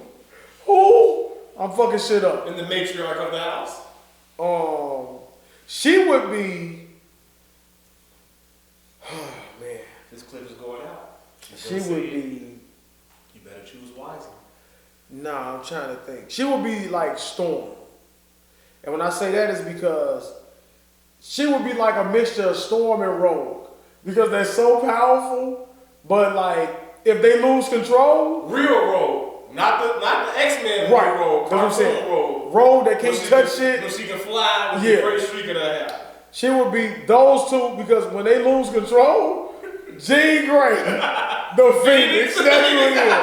Speaker 1: Who? I'm fucking shit up.
Speaker 2: In the matriarch of the house.
Speaker 1: She would be. Oh man,
Speaker 2: this clip is going out.
Speaker 1: She would be.
Speaker 2: You better choose wisely.
Speaker 1: Nah, I'm trying to think. She would be like Storm. And when I say that is because she would be like a mixture of Storm and Rogue. Because they're so powerful, but like if they lose control.
Speaker 2: Real Rogue. Not the X-Men
Speaker 1: right.
Speaker 2: Rogue.
Speaker 1: That's what I'm saying.
Speaker 2: Rogue.
Speaker 1: Rogue that can't touch shit.
Speaker 2: But she can fly with the great streak of her hair.
Speaker 1: She would be those two because when they lose control, Jean Grey, the Phoenix, that's who it is.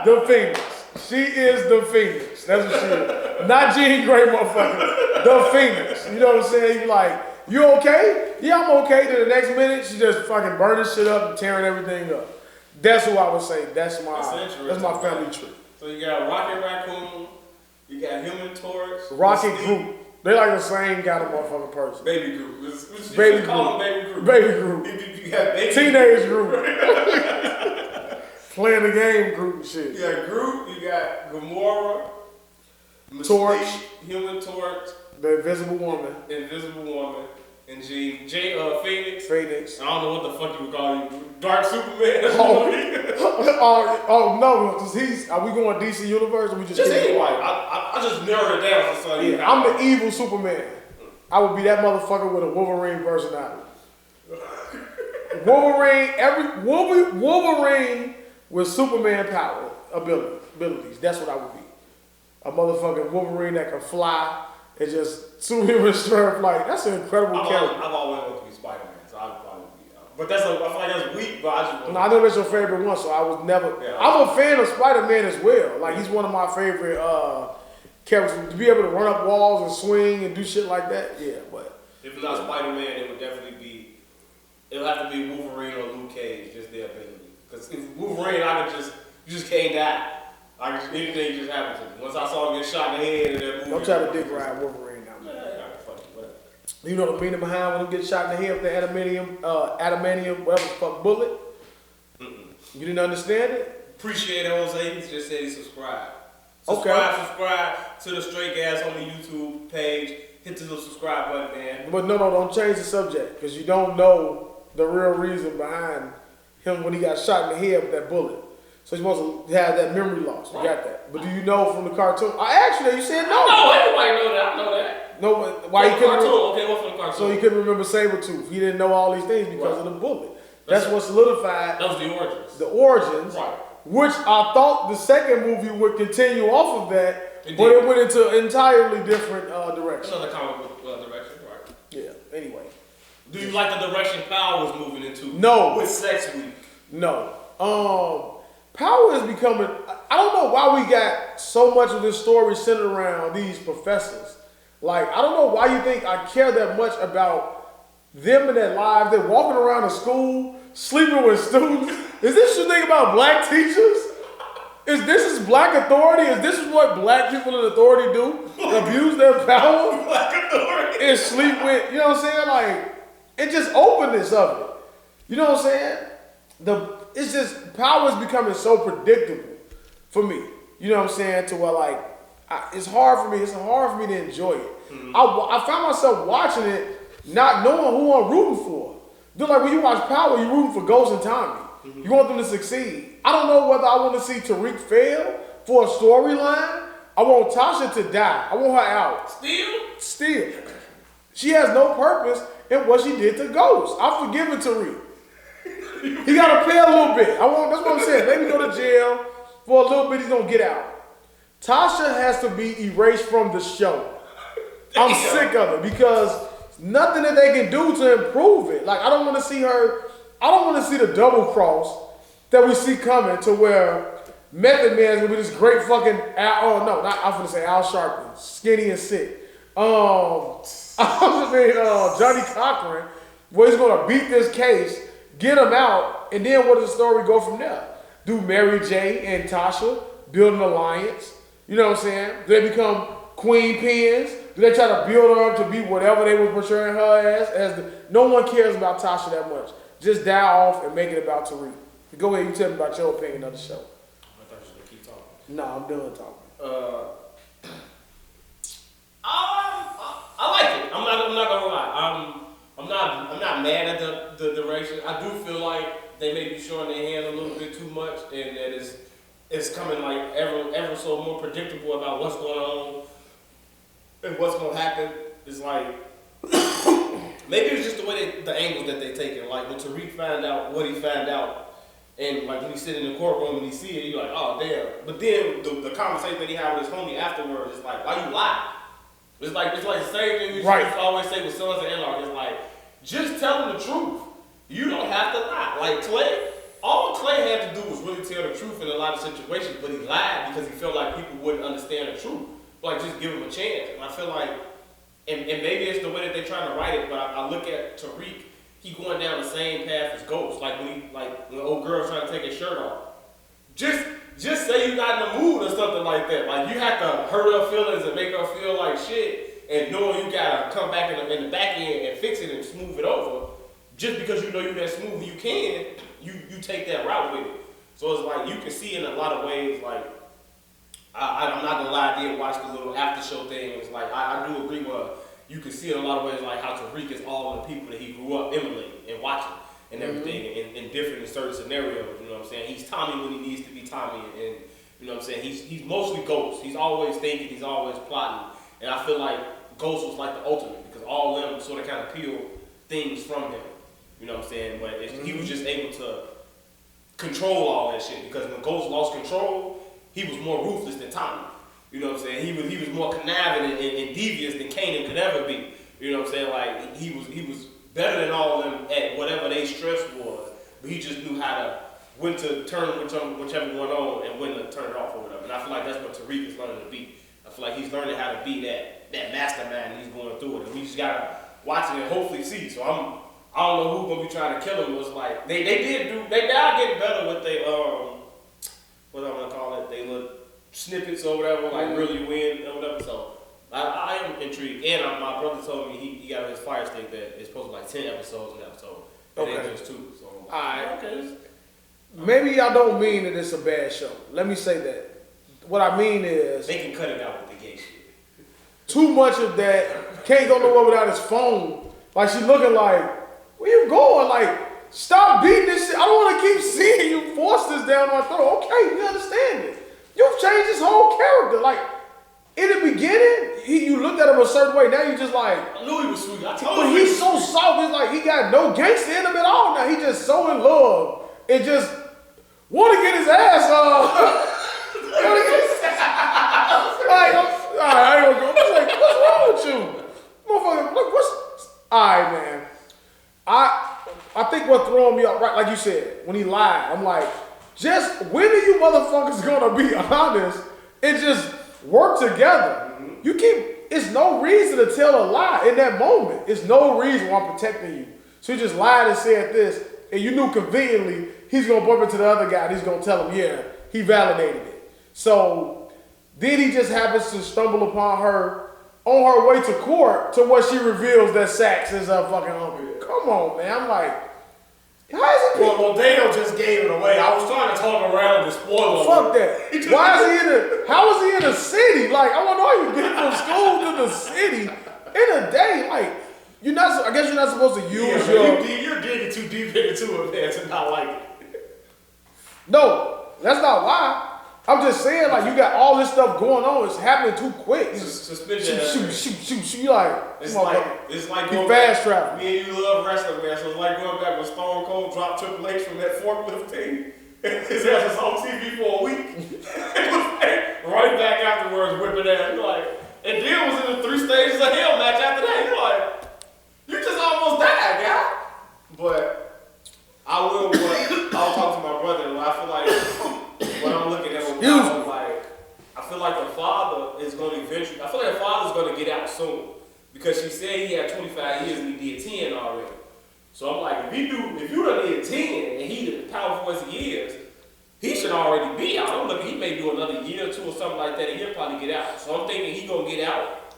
Speaker 1: The Phoenix. She is the Phoenix. That's what she is. Not Jean Grey, motherfucker. The Phoenix. You know what I'm saying? You like, you okay? Yeah, I'm okay. Then the next minute, she just fucking burning shit up and tearing everything up. That's who I would say. That's my family tree.
Speaker 2: So you got Rocket Raccoon, you got Human Torch,
Speaker 1: Rocket Groot. They like the same kind of motherfucking person.
Speaker 2: Baby Groot.
Speaker 1: Baby Groot. Baby Groot.
Speaker 2: You got Baby
Speaker 1: Teenage Groot. Playing the game Groot and shit.
Speaker 2: You got Groot, you got Gamora,
Speaker 1: Torch,
Speaker 2: Human Torch,
Speaker 1: the Invisible Woman,
Speaker 2: and Phoenix.
Speaker 1: Phoenix.
Speaker 2: I don't know what the fuck you would call you. Dark Superman.
Speaker 1: Oh no, because are we going DC Universe or we just
Speaker 2: anyway? I just narrowed it down for something.
Speaker 1: Yeah, I'm the evil Superman. I would be that motherfucker with a Wolverine personality. Wolverine with Superman power abilities. That's what I would be. A motherfucking Wolverine that can fly and just superhuman strength. Like that's an incredible character.
Speaker 2: I've always wanted to be Spider-Man, so I would probably be. But I feel like that's weak. But I just.
Speaker 1: No, I know that's your favorite one, so I was never. Yeah, I'm a fan of Spider-Man as well. Like he's one of my favorite characters. To be able to run up walls and swing and do shit like that, yeah. But
Speaker 2: if it's not Spider-Man, it would definitely be. It'll have to be Wolverine or Luke Cage, just their ability. Because if Wolverine, you just can't die. Anything just happens to me. Once I saw him get shot in the head in that movie.
Speaker 1: Don't try to dick ride Wolverine now. You know the meaning behind when he gets shot in the head with the adamantium, whatever the fuck bullet? You didn't understand it?
Speaker 2: Appreciate it, Jose. He just said he subscribed. Subscribe to the Straight Gas on the YouTube page. Hit the little subscribe button, man.
Speaker 1: But no, don't change the subject because you don't know the real reason behind him when he got shot in the head with that bullet. So he's supposed to have that memory loss. You got that. But do you know from the cartoon? I asked you that. You said no.
Speaker 2: No, everybody know that. I know that.
Speaker 1: No, why he couldn't?
Speaker 2: Okay, what's from the cartoon?
Speaker 1: So he couldn't remember Sabretooth. He didn't know all these things because of the bullet. That's what solidified.
Speaker 2: That was the origins.
Speaker 1: The origins. Right. Which I thought the second movie would continue off of that, but it went into an entirely different direction.
Speaker 2: Another comic book direction, right?
Speaker 1: Yeah. Anyway.
Speaker 2: Do you like the direction Power was moving into?
Speaker 1: No.
Speaker 2: With Sex Week?
Speaker 1: No. Power is becoming. I don't know why we got so much of this story centered around these professors. Like, I don't know why you think I care that much about them and their lives. They're walking around the school, sleeping with students. Is this your thing about black teachers? Is this black authority? Is this what black people in authority do? Abuse their power?
Speaker 2: Black authority.
Speaker 1: And sleep with, you know what I'm saying? Like, it just openness of it. You know what I'm saying? It's just, power is becoming so predictable for me. You know what I'm saying? To where like, it's hard for me to enjoy it. Mm-hmm. I found myself watching it, not knowing who I'm rooting for. Just like when you watch Power, you're rooting for Ghost and Tommy. Mm-hmm. You want them to succeed. I don't know whether I want to see Tariq fail for a storyline. I want Tasha to die. I want her out. Still. She has no purpose in what she did to Ghost. I'm forgiving Tariq. He got to pay a little bit. That's what I'm saying. Maybe go to jail for a little bit. He's gonna get out. Tasha has to be erased from the show. I'm sick of it because nothing that they can do to improve it. Like I don't want to see her I don't want to see the double cross that we see coming to where Method Man's gonna be this great fucking I'm gonna say Al Sharpton, skinny and sick. Johnny Cochran, where he's gonna beat this case, get him out, and then what does the story go from there? Do Mary J and Tasha build an alliance? You know what I'm saying? Do they become queen pins? Do they try to build her up to be whatever they were portraying her as? No one cares about Tasha that much. Just die off and make it about Tariq. Go ahead, you tell me about your opinion of the show.
Speaker 2: I thought you were gonna keep talking.
Speaker 1: No, I'm done talking.
Speaker 2: I like it. I'm not gonna lie. I'm not mad at the direction. I do feel like they may be showing their hand a little bit too much, and that it's coming like ever so more predictable about what's going on and what's gonna happen. It's like maybe it's just the way the angles that they take it. Like when Tariq found out what he found out. And like when he's sitting in the courtroom and he see it, you're like, oh damn. But then the conversation that he had with his homie afterwards is like, why you lie? It's like the same thing we always say with sons and in-laws. It's like, just tell them the truth. You don't have to lie. Like Clay, all Clay had to do was really tell the truth in a lot of situations, but he lied because he felt like people wouldn't understand the truth. Like just give him a chance. And I feel like, and maybe it's the way that they're trying to write it, but I look at Tariq. He going down the same path as Ghost, like when the old girl's trying to take his shirt off. Just say you got in the mood or something like that. Like you have to hurt her feelings and make her feel like shit, and knowing you gotta come back in the back end and fix it and smooth it over. Just because you know you that smooth, you take that route with it. So it's like you can see in a lot of ways. Like I'm not gonna lie, I did watch the little after show thing. It's like I do agree with. You can see in a lot of ways like how Tariq is all of the people that he grew up emulating and watching and everything in different and certain scenarios. You know what I'm saying? He's Tommy when he needs to be Tommy, and you know what I'm saying? He's mostly Ghost. He's always thinking, he's always plotting. And I feel like Ghost was like the ultimate because all of them sort of kind of peeled things from him. You know what I'm saying? But he was just able to control all that shit because when Ghost lost control, he was more ruthless than Tommy. You know what I'm saying? He was more conniving and devious than Kanan could ever be. You know what I'm saying? Like he was better than all of them at whatever they stress was, but he just knew how to when to turn whichever one on and when to turn it off or whatever. And I feel like that's what Tariq is learning to be. I feel like he's learning how to be that mastermind and he's going through it. And we just gotta watch it and hopefully see. So I don't know who's gonna be trying to kill him. It was like they are getting better with they what I'm gonna call it, they look snippets or whatever, like really win or whatever. So I am intrigued. And my brother told me he got his Fire Stick that it's supposed to be like 10 episodes now. So it ain't just 2. So
Speaker 1: alright.
Speaker 2: Okay.
Speaker 1: Maybe y'all don't mean that it's a bad show. Let me say that. What I mean is
Speaker 2: they can cut it out with the gay shit.
Speaker 1: Too much of that. Can't go nowhere without his phone. Like she looking like, where you going? Like, stop beating this shit. I don't want to keep seeing you force this down my throat. Okay, we understand it. You've changed his whole character. Like, in the beginning, you looked at him a certain way. Now you just like,
Speaker 2: I knew he was sweet. I told
Speaker 1: but
Speaker 2: you.
Speaker 1: he's so soft. It's like he got no gangster in him at all. Now he just so in love and just want to get his ass off. Like, all right, I ain't gonna go. I'm like, what's wrong with you, motherfucker? Look, all right, man. I think what throwing me off, right, like you said, when he lied, I'm like, just when are you motherfuckers gonna be honest and just work together? You it's no reason to tell a lie in that moment. It's no reason why I'm protecting you. So you just lied and said this, and you knew conveniently he's gonna bump into the other guy and he's gonna tell him, yeah, he validated it. So then he just happens to stumble upon her on her way to court to where she reveals that Sax is her fucking uncle. Come on, man. I'm like, how is it?
Speaker 2: Well, Daeo just gave it away. I was trying to talk around the spoiler.
Speaker 1: Fuck that. Why is he how is he in the city? Like, I wonder how you get from school to the city in a day. Like, I guess you're not supposed to use
Speaker 2: you're digging too deep into it, man, to not like it.
Speaker 1: No, that's not why. I'm just saying, like, you got all this stuff going on. It's happening too quick. Shoot. You like,
Speaker 2: it's like
Speaker 1: you fast travel.
Speaker 2: Me and you love wrestling, man. So it's like going back when Stone Cold dropped Triple H from that forklift team. His ass was on TV for a week. Right back afterwards, whipping ass. You're like, and then was in the 3 stages of hell match after that. You're like, you just almost died, guy. But I is going to eventually. I feel like the father's going to get out soon because she said he had 25 years and he did 10 already. So I'm like, if you done did 10 and he as powerful as he is, he should already be out. I'm looking, he may do another year or two or something like that, and he'll probably get out. So I'm thinking he gonna get out,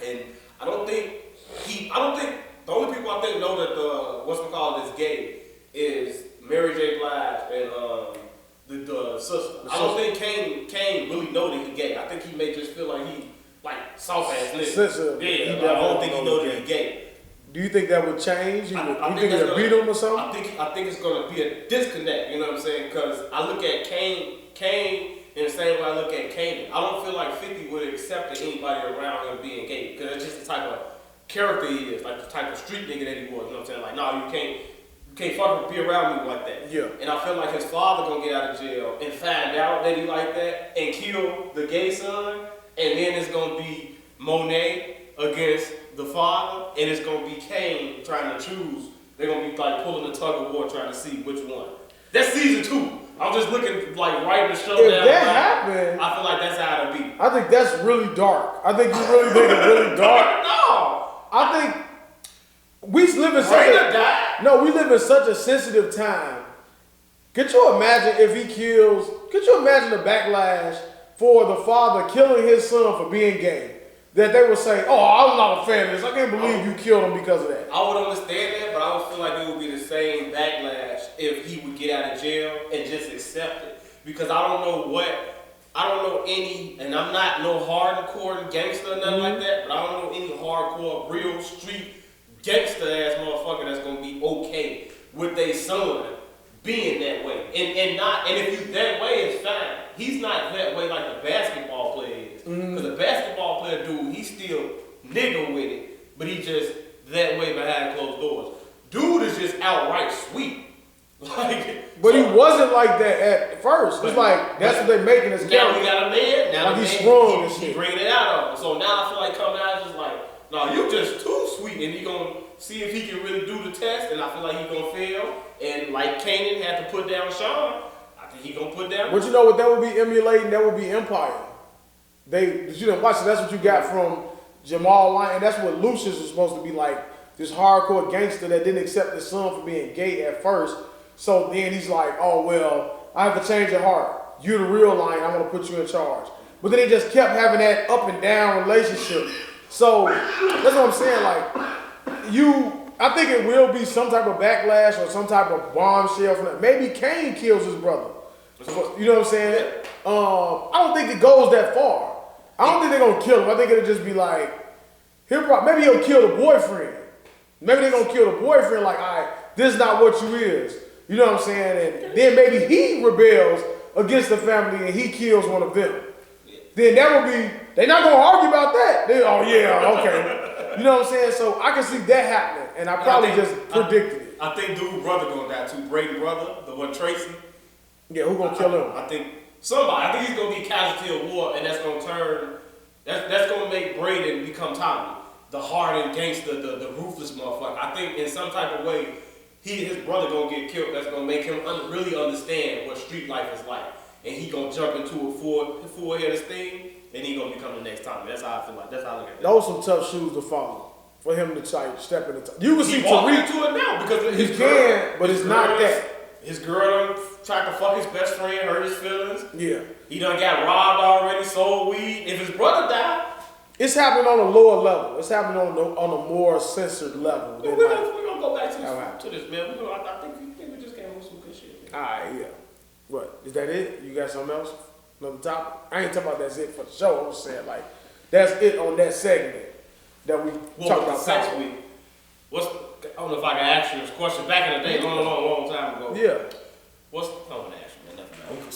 Speaker 2: and I don't think the only people I think know that is gay is Mary J. Blige and the sister. I don't think Kane really know that he gay. I think he may just feel like he like soft ass nigga. Yeah, I don't think he know that he gay.
Speaker 1: Do you think that would change? You think it'll beat him or something?
Speaker 2: I think it's gonna be a disconnect. You know what I'm saying? Because I look at Kane in the same way I look at Kanan. I don't feel like 50 would accept anybody around him being gay because it's just the type of character he is, like the type of street nigga that he was. You know what I'm saying? Like, no, you can't fucking be around me like that.
Speaker 1: Yeah.
Speaker 2: And I feel like his father gonna get out of jail and find out that he like that and kill the gay son, and then it's gonna be Monet against the father, and it's gonna be Kane trying to choose. They're gonna be like pulling the tug of war trying to see which one. That's season 2. I'm just looking like writing the show down.
Speaker 1: If that happened,
Speaker 2: I feel like that's how it'll be.
Speaker 1: I think that's really dark. I think you really think it's really dark.
Speaker 2: No.
Speaker 1: I think we live in such a sensitive time. Could you imagine if he kills? Could you imagine the backlash for the father killing his son for being gay? That they would say, "Oh, I'm not a fan of this. I can't believe you killed him because of that."
Speaker 2: I would understand that, but I would feel like it would be the same backlash if he would get out of jail and just accept it. Because I don't know any, and I'm not no hardcore gangster or nothing like that, but I don't know any hardcore, real street gangster ass motherfucker that's gonna be okay with their son being that way. And if you that way, it's fine. He's not that way like the basketball player is. Because the basketball player dude, he's still nigga with it, but he just that way behind closed doors. Dude is just outright sweet.
Speaker 1: But he wasn't like that at first. It's like that's what they're making his character.
Speaker 2: Now we got a man. Now
Speaker 1: like
Speaker 2: he's
Speaker 1: strong and
Speaker 2: he
Speaker 1: shit.
Speaker 2: bringing it out of him. So now I feel like coming out is just like, no, you just too sweet, and he gonna see if he can really do the test, and I feel like he gonna fail. And like Kanan had to put down Sean, I think he gonna put down.
Speaker 1: But you know what that would be emulating? That would be Empire. You didn't watch it. That's what you got from Jamal Lyon. That's what Lucius was supposed to be like. This hardcore gangster that didn't accept his son for being gay at first. So then he's like, oh, well, I have to change your heart. You're the real Lion. I'm going to put you in charge. But then he just kept having that up and down relationship. So that's what I'm saying. Like, I think it will be some type of backlash or some type of bombshell from that. Maybe Kane kills his brother. You know what I'm saying? I don't think it goes that far. I don't think they're going to kill him. I think it'll just be like, maybe he'll kill the boyfriend. Maybe they're going to kill the boyfriend like, all right, this is not what you is. You know what I'm saying? And then maybe he rebels against the family and he kills one of them. Then that would be, they're not going to argue about that. Oh, yeah, okay. You know what I'm saying? So I can see that happening. And I probably just predicted it.
Speaker 2: I think dude's brother going to die too. Brady's brother, the one Tracy.
Speaker 1: Yeah, who going to kill him?
Speaker 2: I think somebody. I think he's going to be a casualty of war, and that's going to turn, that's going to make Braden become Tommy. The hardened gangster, the ruthless motherfucker. I think in some type of way, his brother gonna get killed. That's gonna make him really understand what street life is like, and he gonna jump into a full head of steam, and he gonna become the next Tommy. That's how I feel like. That's how I look at it.
Speaker 1: Those some tough shoes to follow for him to try to step in the top. You can see
Speaker 2: Tariq into it now because
Speaker 1: he can, but it's not that.
Speaker 2: His girl done tried to fuck his best friend, hurt his feelings.
Speaker 1: Yeah,
Speaker 2: he done got robbed already, sold weed. If his brother died.
Speaker 1: It's happening on a lower level. It's happening on a more censored level.
Speaker 2: We're gonna go back to this, man. I think we just came with some good shit.
Speaker 1: All right, yeah. What? Is that it? You got something else? Another topic? I ain't talking about that's it for the show. I'm just saying, like, that's it on that segment that we talked about
Speaker 2: next week. I don't know if I can ask you this question. Back in the day, long time ago.
Speaker 1: Yeah.
Speaker 2: I want to ask you, man.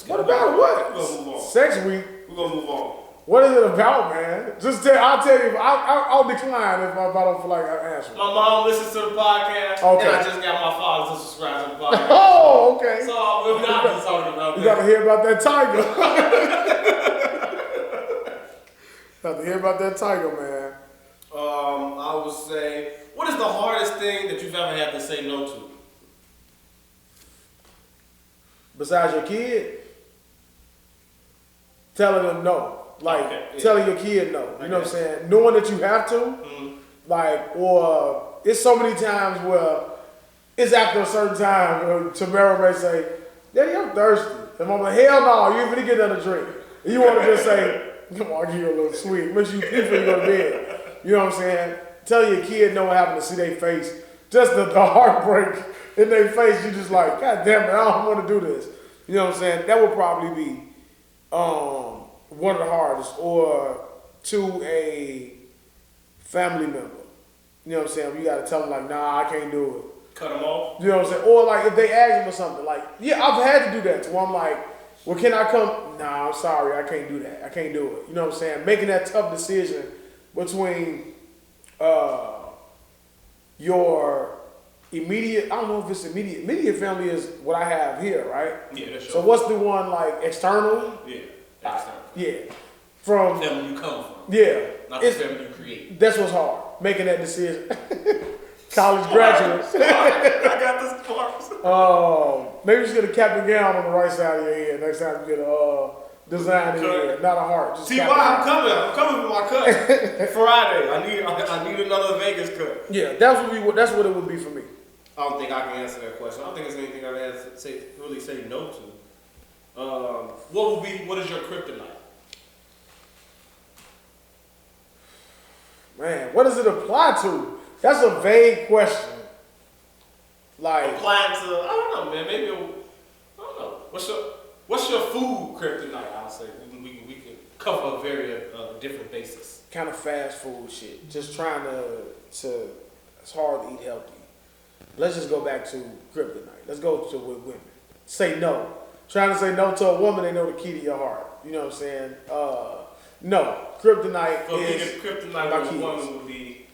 Speaker 1: What about what?
Speaker 2: We're gonna move on.
Speaker 1: Sex week.
Speaker 2: We're gonna move on.
Speaker 1: What is it about, man? I'll tell you. I'll decline if I don't feel like I answer.
Speaker 2: My mom listens to the podcast,
Speaker 1: okay.
Speaker 2: And I just got my father to subscribe to the podcast.
Speaker 1: Oh, okay.
Speaker 2: So we're not just talking about that.
Speaker 1: You got to hear about that tiger. Got to hear about that tiger, man.
Speaker 2: I would say, what is the hardest thing that you've ever had to say no to? Besides
Speaker 1: your kid? Telling them no. Like
Speaker 2: Okay,
Speaker 1: telling your kid no. You know what I'm saying? Knowing that you have to. Like, or it's so many times where it's after a certain time, Tamara may say, Daddy, I'm thirsty. And I'm like, hell no, you ain't gonna get another drink. And you wanna just say, come on, give you a little sweet. Make sure you pee before you go to bed. You know what I'm saying? Tell your kid no what happened to see their face. Just the heartbreak in their face, you just like, God damn it, I don't wanna do this. You know what I'm saying? That would probably be one of the hardest. Or to a family member. You know what I'm saying? You gotta tell them like, nah, I can't do it.
Speaker 2: Cut them off.
Speaker 1: You know what I'm saying? Or like if they ask him for something, like, yeah, I've had to do that. So I'm like, well, can I come? Nah, I'm sorry, I can't do that. I can't do it. You know what I'm saying? Making that tough decision between your immediate, I don't know if it's immediate family is what I have here, right?
Speaker 2: Yeah, that's
Speaker 1: So what's the one like external?
Speaker 2: Yeah, external.
Speaker 1: Yeah. From
Speaker 2: the family you come from.
Speaker 1: Yeah.
Speaker 2: Not the family you create.
Speaker 1: That's what's hard. Making that decision. College graduates.
Speaker 2: I got the sparks.
Speaker 1: Maybe you should get a cap and gown on the right side of your head next time you get a design in your head, not a heart. Just
Speaker 2: See why I'm coming? I'm coming with my cut. Friday. I need another Vegas cut.
Speaker 1: Yeah, that's what it would be for me.
Speaker 2: I don't think I can answer that question. I don't think there's anything I'd have to really say no to. What is your kryptonite?
Speaker 1: Man, what does it apply to? That's a vague question. Like
Speaker 2: Applying to, I don't know, man. Maybe I don't know. What's your food kryptonite? I'll say we can cover a very different basis.
Speaker 1: kind of fast food shit. Just trying to it's hard to eat healthy. Let's just go back to kryptonite. Let's go to with women. Say no. Trying to say no to a woman, they know the key to your heart. You know what I'm saying? No. Kryptonite
Speaker 2: So
Speaker 1: is
Speaker 2: kryptonite with a woman would be,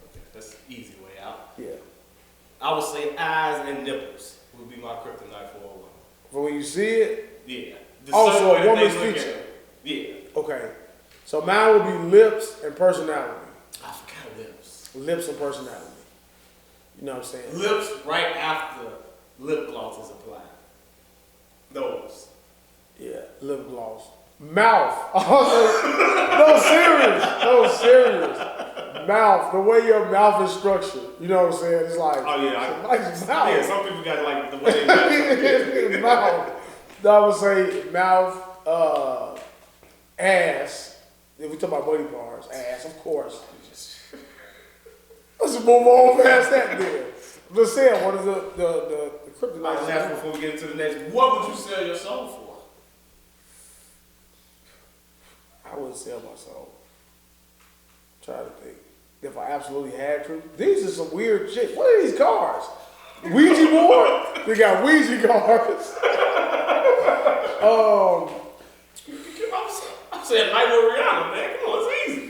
Speaker 2: okay, that's the easy way out.
Speaker 1: Yeah.
Speaker 2: I would say eyes and nipples would be my kryptonite for a woman.
Speaker 1: For when you see it?
Speaker 2: Yeah.
Speaker 1: Also a woman's feature.
Speaker 2: Yeah.
Speaker 1: Okay. So mine would be lips and personality.
Speaker 2: I forgot lips.
Speaker 1: Lips and personality. You know what I'm saying?
Speaker 2: Lips right after lip gloss is applied. Those.
Speaker 1: Yeah, lip gloss. Mouth. No, serious. Mouth. The way your mouth is structured. You know what I'm saying? It's like,
Speaker 2: Oh yeah,
Speaker 1: nice mouth.
Speaker 2: Yeah, some people got like the way they
Speaker 1: mouth. I would say mouth, ass. If we talk about body parts, ass, of course. Let's move on past that then. Let's say what is the kryptonite?
Speaker 2: Last before we get into the next, what would you sell your soul for?
Speaker 1: I wouldn't sell my soul. Try to think. If I absolutely had to. These are some weird shit. What are these cards? Ouija board? They got Ouija cards.
Speaker 2: I'm saying night with Rihanna, man. Come on, it's easy.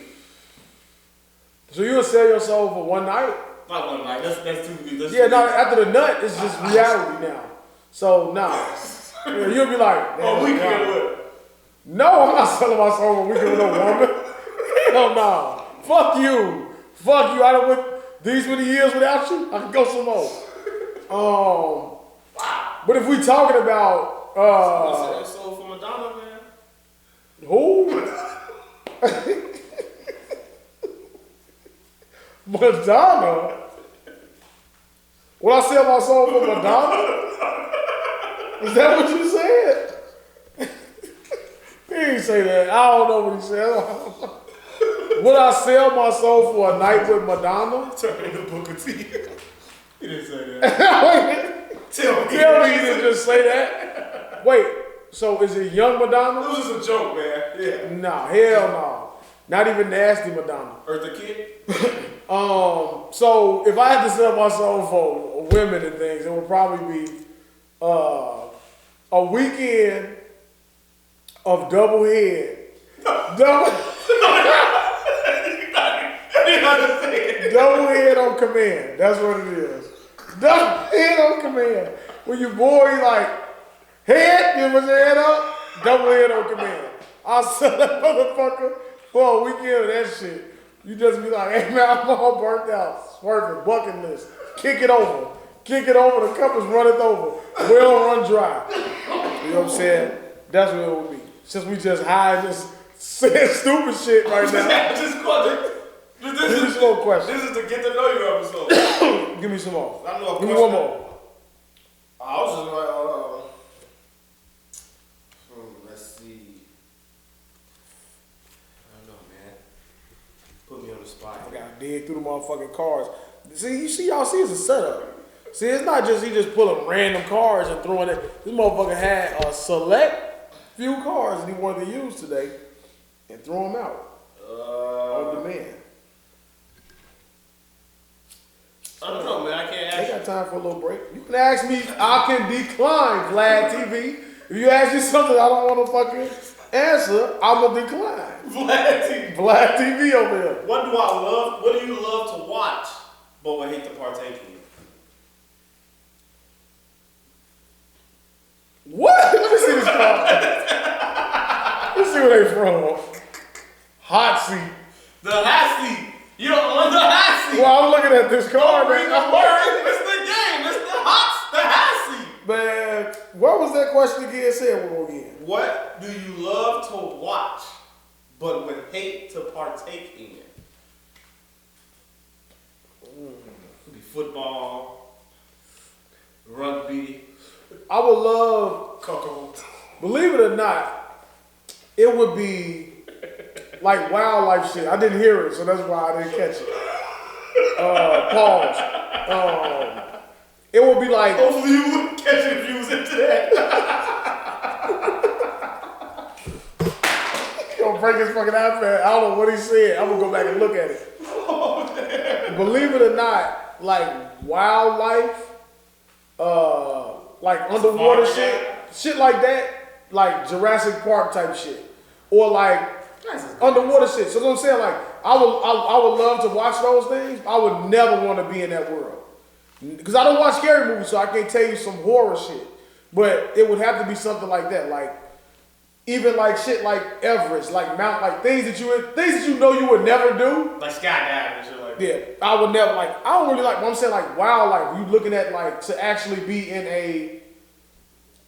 Speaker 1: So you would sell your soul for one night?
Speaker 2: Not one night. That's too good.
Speaker 1: Yeah, no, after the nut, it's just reality now. So, nah. Yeah, you'll be like,
Speaker 2: oh, weekend with.
Speaker 1: No, I'm not selling my soul for a weekend with no woman. Hell no. Fuck you. I done went these many years without you. I can go some more. But if we talking about
Speaker 2: sell your soul for Madonna, man.
Speaker 1: who? Madonna? Will I sell my soul for Madonna? Is that what you said? He didn't say that. I don't know what he said. Would I sell my soul for a night with Madonna?
Speaker 2: Turn into Booker T. He didn't say that. Tell
Speaker 1: me you didn't just say that. Wait, so is it young Madonna?
Speaker 2: It was just a joke, man. Yeah.
Speaker 1: Nah, hell no. Not even nasty Madonna.
Speaker 2: Eartha Kitt?
Speaker 1: So if I had to sell my soul for women and things, it would probably be a weekend of double head. Double head on command. That's what it is. Double head on command. When you boy, you like, head, you put your head up, double head on command. I'll sell that motherfucker for a weekend of that shit. You just be like, hey man, I'm all burnt out. Swerving, bucket list. Kick it over. The cup is runneth over. Well run dry. You know what I'm saying? That's what it would be. Since we just hide this saying stupid shit right now. Give me some more questions.
Speaker 2: This is the get to know you episode.
Speaker 1: Give me some more.
Speaker 2: I know a
Speaker 1: Give me
Speaker 2: question.
Speaker 1: one more.
Speaker 2: I was just like, let's see. I don't know, man. Put me on the spot.
Speaker 1: I gotta dig through the motherfucking cars. See, y'all see it's a setup. See, it's not just he just pulling random cars and throwing it. This motherfucker had a select few cars that he wanted to use today and throw them out on demand.
Speaker 2: I don't know, man. I can't ask
Speaker 1: They got time for a little break. You can ask me. I can decline Vlad TV. If you ask me something I don't want to fucking answer, I'm gonna decline. Vlad TV over here.
Speaker 2: What do I love? What do you love to watch, but would hate to partake in?
Speaker 1: What? Let me see this car. Let's see where they from. Hot seat.
Speaker 2: The hot seat. You don't want the hot seat.
Speaker 1: Well, I'm looking at this car, man.
Speaker 2: It's the game. It's the hot seat.
Speaker 1: Man, what was that question again? Say it again.
Speaker 2: What do you love to watch, but would hate to partake in? Could be football, rugby.
Speaker 1: I would love,
Speaker 2: Coco.
Speaker 1: believe it or not, it would be like wildlife shit. I didn't hear it, so that's why I didn't catch it. Pause. It would be like.
Speaker 2: Hopefully you wouldn't catch it if you was into that.
Speaker 1: Gonna break his fucking iPad. I don't know what he said. I'm gonna go back and look at it. Believe it or not, like wildlife, like underwater shit like that, like Jurassic Park type shit, or like underwater shit. So what I'm saying, like I would love to watch those things. I would never want to be in that world because I don't watch scary movies, so I can't tell you some horror shit. But it would have to be something like that, like. Even like shit like Everest, like Mount, like things that you know you would never do.
Speaker 2: Like skydiving and shit like that.
Speaker 1: Yeah, I would never like. I don't really like. When I'm saying like wildlife, you looking at like to actually be in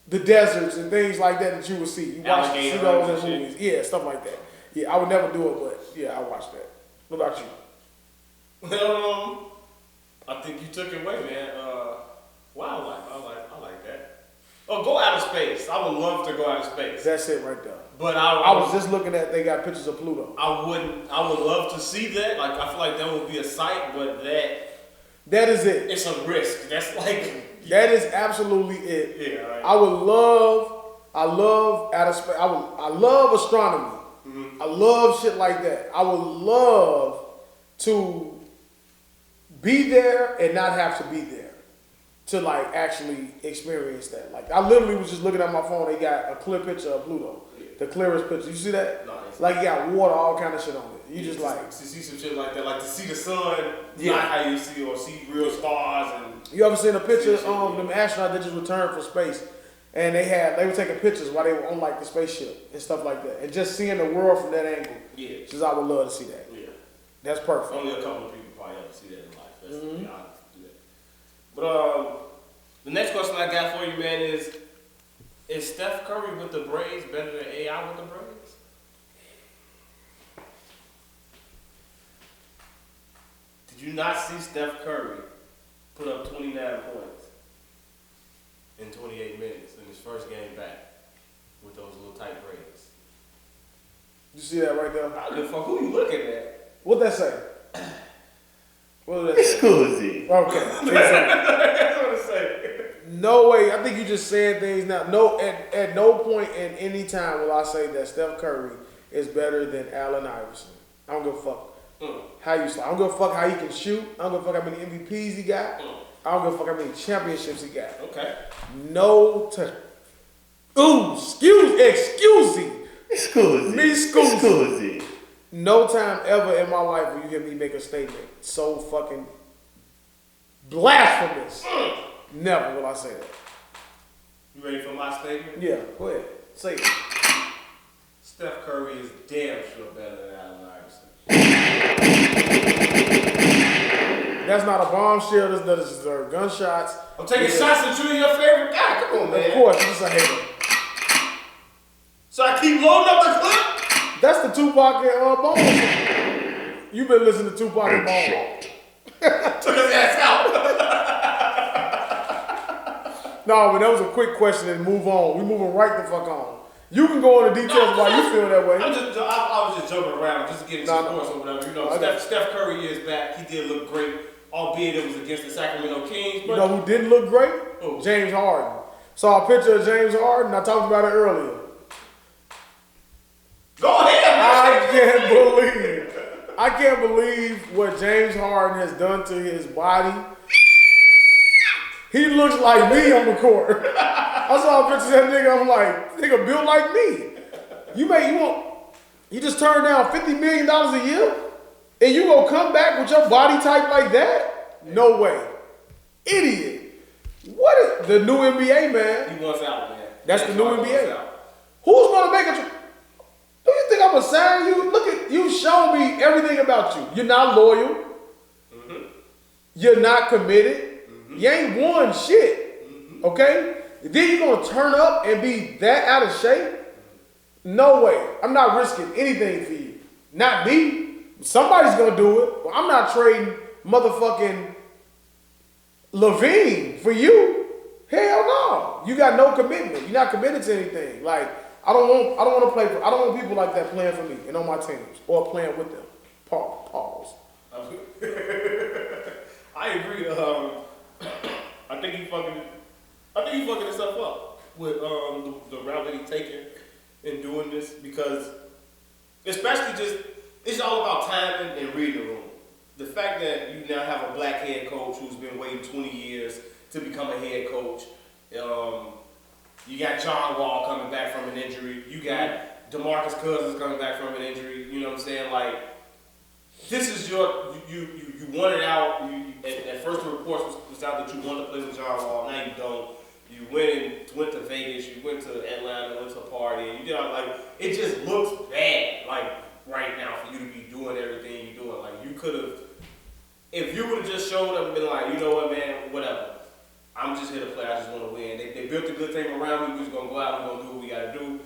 Speaker 1: the deserts and things like that you would see. You watch see those in movies, yeah, stuff like that. Yeah, I would never do it, but yeah, I watch that. What about you?
Speaker 2: I think you took it away, man. Wildlife, I like that. Oh, go out of space. I would love to go out of space.
Speaker 1: That's it right there.
Speaker 2: But
Speaker 1: I was just looking at. They got pictures of Pluto.
Speaker 2: I would love to see that. Like I feel like that would be a sight, but
Speaker 1: that is it.
Speaker 2: It's a risk. That's like
Speaker 1: that is absolutely it.
Speaker 2: Yeah. Right.
Speaker 1: I love outer space. I love astronomy. Mm-hmm. I love shit like that. I would love to be there and not have to be there to like actually experience that. Like I literally was just looking at my phone. They got a clear picture of Pluto, the clearest picture. You see that?
Speaker 2: No,
Speaker 1: like you got water, all kind of shit on it. You just like
Speaker 2: to see some shit like that, like to see the sun, not how you see or see real stars and.
Speaker 1: You ever seen a picture of them astronauts that just returned from space, and they were taking pictures while they were on like the spaceship and stuff like that, and just seeing the world from that angle.
Speaker 2: Yeah.
Speaker 1: Just I would love to see that.
Speaker 2: Yeah.
Speaker 1: That's perfect.
Speaker 2: Only a couple of people probably ever see that in life. That's to be honest. But the next question I got for you, man, is Steph Curry with the braids better than AI with the braids? Did you not see Steph Curry put up 29 points in 28 minutes in his first game back with those little tight braids?
Speaker 1: You see that right there?
Speaker 2: I don't give a fuck who you looking at.
Speaker 1: What'd that say? What did that say?
Speaker 3: Scuzi.
Speaker 1: Okay.
Speaker 2: That's what it say.
Speaker 1: No way. I think you just said things now. No, at no point in any time will I say that Steph Curry is better than Allen Iverson. I don't give a fuck how you slide. I don't give a fuck how he can shoot. I don't give a fuck how many MVPs he got. I don't give a fuck how many championships he got.
Speaker 2: Okay.
Speaker 1: No time. Ooh, excuse me.
Speaker 3: Scuzi.
Speaker 1: Me, Scuzi.
Speaker 3: Scuzi.
Speaker 1: No time ever in my life will you hear me make a statement so fucking blasphemous. Never will I say that.
Speaker 2: You ready for my statement?
Speaker 1: Yeah, go ahead. Say it.
Speaker 2: Steph Curry is damn sure better than Allen Iverson.
Speaker 1: That's not a bombshell. That doesn't deserve gunshots.
Speaker 2: I'm taking shots at you and your favorite guy. Come on, man.
Speaker 1: Of course, you're just a hater.
Speaker 2: So I keep loading up the clip?
Speaker 1: That's the Tupac and Bone. You been listening to Tupac and Bone.
Speaker 2: Took his ass out.
Speaker 1: No, but that was a quick question and move on. We moving right the fuck on. You can go into details why you feel that way.
Speaker 2: I was just joking around, just to get into sports or whatever. You know, Steph Curry is back. He did look great, albeit it was against the Sacramento Kings. But
Speaker 1: you know who didn't look great?
Speaker 2: Who?
Speaker 1: James Harden. Saw a picture of James Harden. I talked about it earlier.
Speaker 2: Go ahead,
Speaker 1: I can't believe what James Harden has done to his body. He looks like me on the court. I saw a picture of that nigga. I'm like, nigga built like me. You just turned down $50 million a year, and you gonna come back with your body type like that? No way, idiot. What is the new NBA, man?
Speaker 2: He wants out, man.
Speaker 1: That's the new NBA. Who's gonna make a? Do you think I'm gonna sign you? Look at you. Show me everything about you. You're not loyal.
Speaker 2: Mm-hmm.
Speaker 1: You're not committed.
Speaker 2: Mm-hmm.
Speaker 1: You ain't won shit.
Speaker 2: Mm-hmm.
Speaker 1: Okay? Then you gonna turn up and be that out of shape? No way. I'm not risking anything for you. Not me. Somebody's gonna do it. But I'm not trading motherfucking Levine for you. Hell no. You got no commitment. You're not committed to anything. Like I don't want people like that playing for me and on my teams or playing with them. Pause.
Speaker 2: I agree. I think he fucking himself up with the route that he's taking in doing this because, especially it's all about timing and reading the room. The fact that you now have a black head coach who's been waiting 20 years to become a head coach. You got John Wall coming back from an injury. You got DeMarcus Cousins coming back from an injury. You know what I'm saying? Like, this is you wanted out. At first the reports was out that you wanted to play with John Wall. Now you don't. You went to Vegas. You went to Atlanta. Went to a party. And you did like it just looks bad. Like right now for you to be doing everything you're doing. Like you could have, if you would have just showed up and been like, you know what, man, whatever. I'm just here to play. I just want to win. They built a good thing around me. We're just gonna go out. We're gonna do what we gotta do.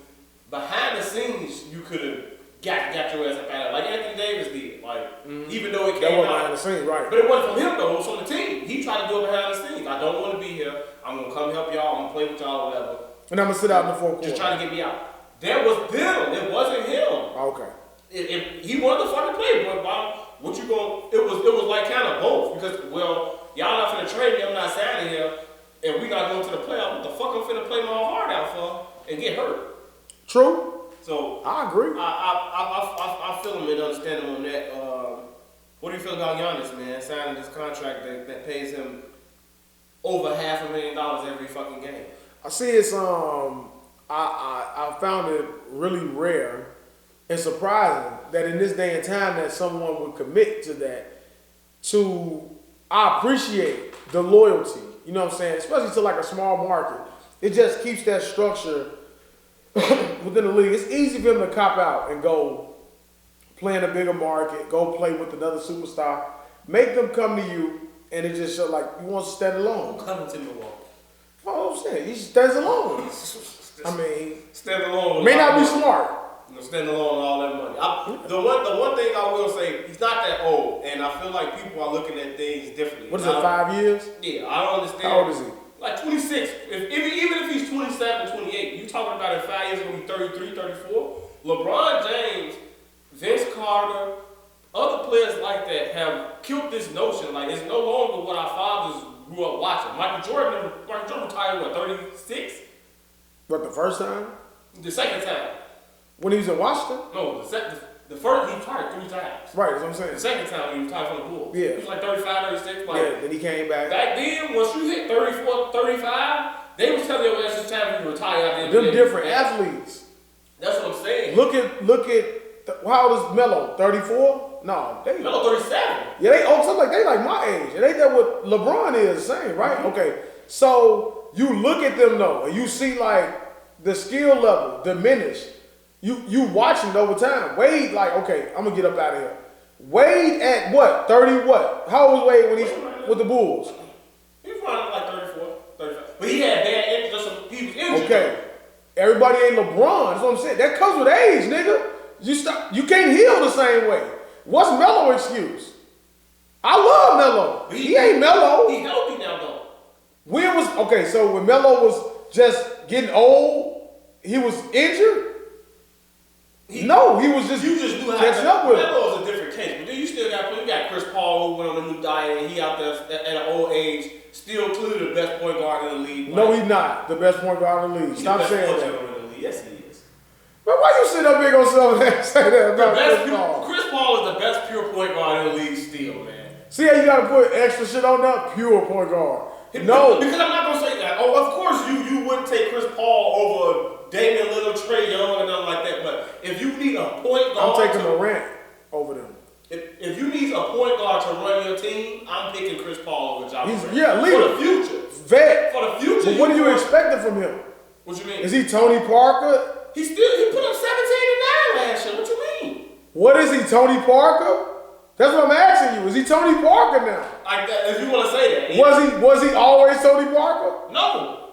Speaker 2: Behind the scenes, you could have got your ass up out of it, like Anthony Davis did. Like even though it came out
Speaker 1: behind the scenes, right?
Speaker 2: But it wasn't from him though. It was from the team. He tried to do it behind the scenes. I don't want to be here. I'm gonna come help y'all. I'm gonna play with y'all, whatever.
Speaker 1: And I'm gonna sit out in the fourth quarter.
Speaker 2: Just trying to get me out. That was them. It wasn't him.
Speaker 1: Okay.
Speaker 2: He wanted to fucking play, but what you going? It was like kind of both because y'all not finna trade me. I'm not signing here. And we not going to the playoffs, what the fuck I'm finna play my heart out for and get hurt?
Speaker 1: True.
Speaker 2: So
Speaker 1: I agree.
Speaker 2: I feel him and understand him on that. What do you feel about Giannis, man? Signing this contract that pays him over $500,000 every fucking game.
Speaker 1: I see it's I found it really rare and surprising that in this day and time that someone would commit to that. I appreciate the loyalty. You know what I'm saying? Especially to like a small market. It just keeps that structure within the league. It's easy for them to cop out and go play in a bigger market, go play with another superstar. Make them come to you, and it just show like you want to stand alone.
Speaker 2: Coming to Milwaukee.
Speaker 1: Well, I'm saying he stands alone. I mean,
Speaker 2: stand alone.
Speaker 1: May not be smart.
Speaker 2: Stand alone on all that money. The one thing I will say, he's not that old, and I feel like people are looking at things differently.
Speaker 1: What is it, 5 years?
Speaker 2: Yeah, I don't understand.
Speaker 1: How old is he?
Speaker 2: Like 26. Even if he's 27, 28, you talking about in 5 years going to be 33, 34. LeBron James, Vince Carter, other players like that have killed this notion. Like it's no longer what our fathers grew up watching. Michael Jordan retired what, 36?
Speaker 1: What, the first time?
Speaker 2: The second time.
Speaker 1: When he was in Washington?
Speaker 2: No, the first he retired 3 times.
Speaker 1: Right, that's what I'm saying.
Speaker 2: The second time he retired from the Bulls.
Speaker 1: Yeah.
Speaker 2: He was like 35, 36. Like,
Speaker 1: yeah, then he came back.
Speaker 2: Back then, once you hit 34, 35, they was telling your ass it's time to retire.
Speaker 1: Them different athletes.
Speaker 2: That's what I'm saying.
Speaker 1: Look at how old is Melo? 34? No, they
Speaker 2: Melo 37.
Speaker 1: Yeah, they like my age. It ain't that what LeBron is saying, right?
Speaker 2: Mm-hmm.
Speaker 1: Okay, so you look at them though, and you see like the skill level diminish. You watching it over time. Wade, like, okay, I'm gonna get up out of here. Wade at what? 30 what? How old was Wade when he's with the Bulls?
Speaker 2: He was running like 34, 35. But he had bad injuries. He was injured.
Speaker 1: Okay. Everybody ain't LeBron. That's what I'm saying. That comes with age, nigga. You can't heal the same way. What's Melo excuse? I love Melo. He ain't Melo.
Speaker 2: He healthy now though.
Speaker 1: So when Melo was just getting old, he was injured. He was just
Speaker 2: you just knew how
Speaker 1: catching up with him.
Speaker 2: Melo is a different case, but then you still got Chris Paul who went on a new diet and he out there at an old age, still clearly the best point guard in the league.
Speaker 1: No, he's not the best point guard in the league. Stop saying that.
Speaker 2: In the league. Yes, he is.
Speaker 1: But why you sit up here gonna say that about Chris Paul?
Speaker 2: Chris Paul is the best pure point guard in the league still, man.
Speaker 1: See how you gotta put extra shit on that? Pure point guard. No.
Speaker 2: Because I'm not gonna say that. Oh, of course you wouldn't take Chris Paul over Damian Lillard, Trae Young, and nothing like that. But if you need a point guard,
Speaker 1: I'm taking Morant over them.
Speaker 2: If you need a point guard to run your team, I'm picking Chris Paul over John Morant.
Speaker 1: Yeah, leader.
Speaker 2: For the future.
Speaker 1: Vet.
Speaker 2: For the future.
Speaker 1: But what are you expecting from him?
Speaker 2: What you mean?
Speaker 1: Is he Tony Parker?
Speaker 2: He put up 17 and 9 last year. What you mean?
Speaker 1: What is he, Tony Parker? That's what I'm asking you. Is he Tony Parker now?
Speaker 2: Like that, if you want to say that.
Speaker 1: Yeah. Was he always Tony Parker?
Speaker 2: No.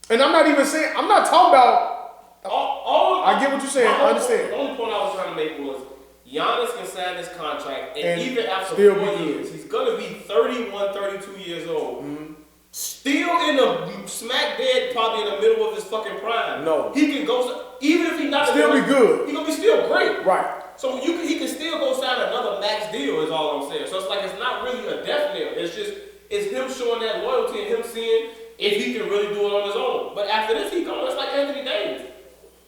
Speaker 1: And I'm not even saying, I'm not talking about, I get what you're saying, I understand.
Speaker 2: The only point I was trying to make was Giannis can sign this contract, and even after
Speaker 1: still
Speaker 2: 4 years, he's going to be 31, 32 years old. Mm-hmm. Still in the smack dead, probably in the middle of his fucking prime.
Speaker 1: No.
Speaker 2: He can go, even if he's not
Speaker 1: still be good.
Speaker 2: He's going to be still great.
Speaker 1: Right.
Speaker 2: So he can still go sign another max deal is all I'm saying. So it's like it's not really a definite. It's him showing that loyalty and him seeing if he can really do it on his own. But after this, he goes. It's like Anthony Davis.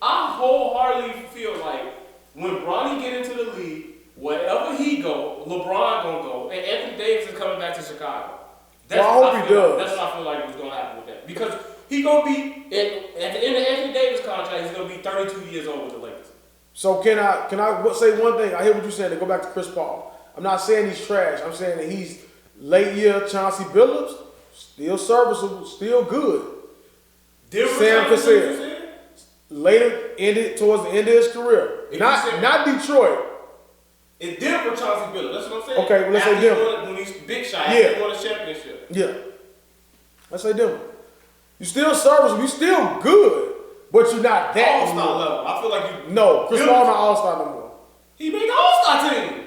Speaker 2: I wholeheartedly feel like when Bronny get into the league, wherever he go, LeBron gonna go, and Anthony Davis is coming back to Chicago.
Speaker 1: I hope he does.
Speaker 2: That's what I feel like was gonna happen with that because he gonna be at the end of Anthony Davis' contract. He's gonna be 32 years old with the Lakers.
Speaker 1: So can I say one thing? I hear what you're saying. To go back to Chris Paul, I'm not saying he's trash. I'm saying that he's late year Chauncey Billups, still serviceable, still good. Sam Cassell later ended towards the end of his career. Not Detroit.
Speaker 2: It Denver Chauncey Billups. That's what I'm saying.
Speaker 1: Okay, well, let's say Denver.
Speaker 2: When he's big shot, he won a championship.
Speaker 1: Yeah. Let's say Denver. You still serviceable. You still good. But you're not that
Speaker 2: all-star level. I feel like you.
Speaker 1: No, Chris Paul not all-star no more.
Speaker 2: He made the all-star team.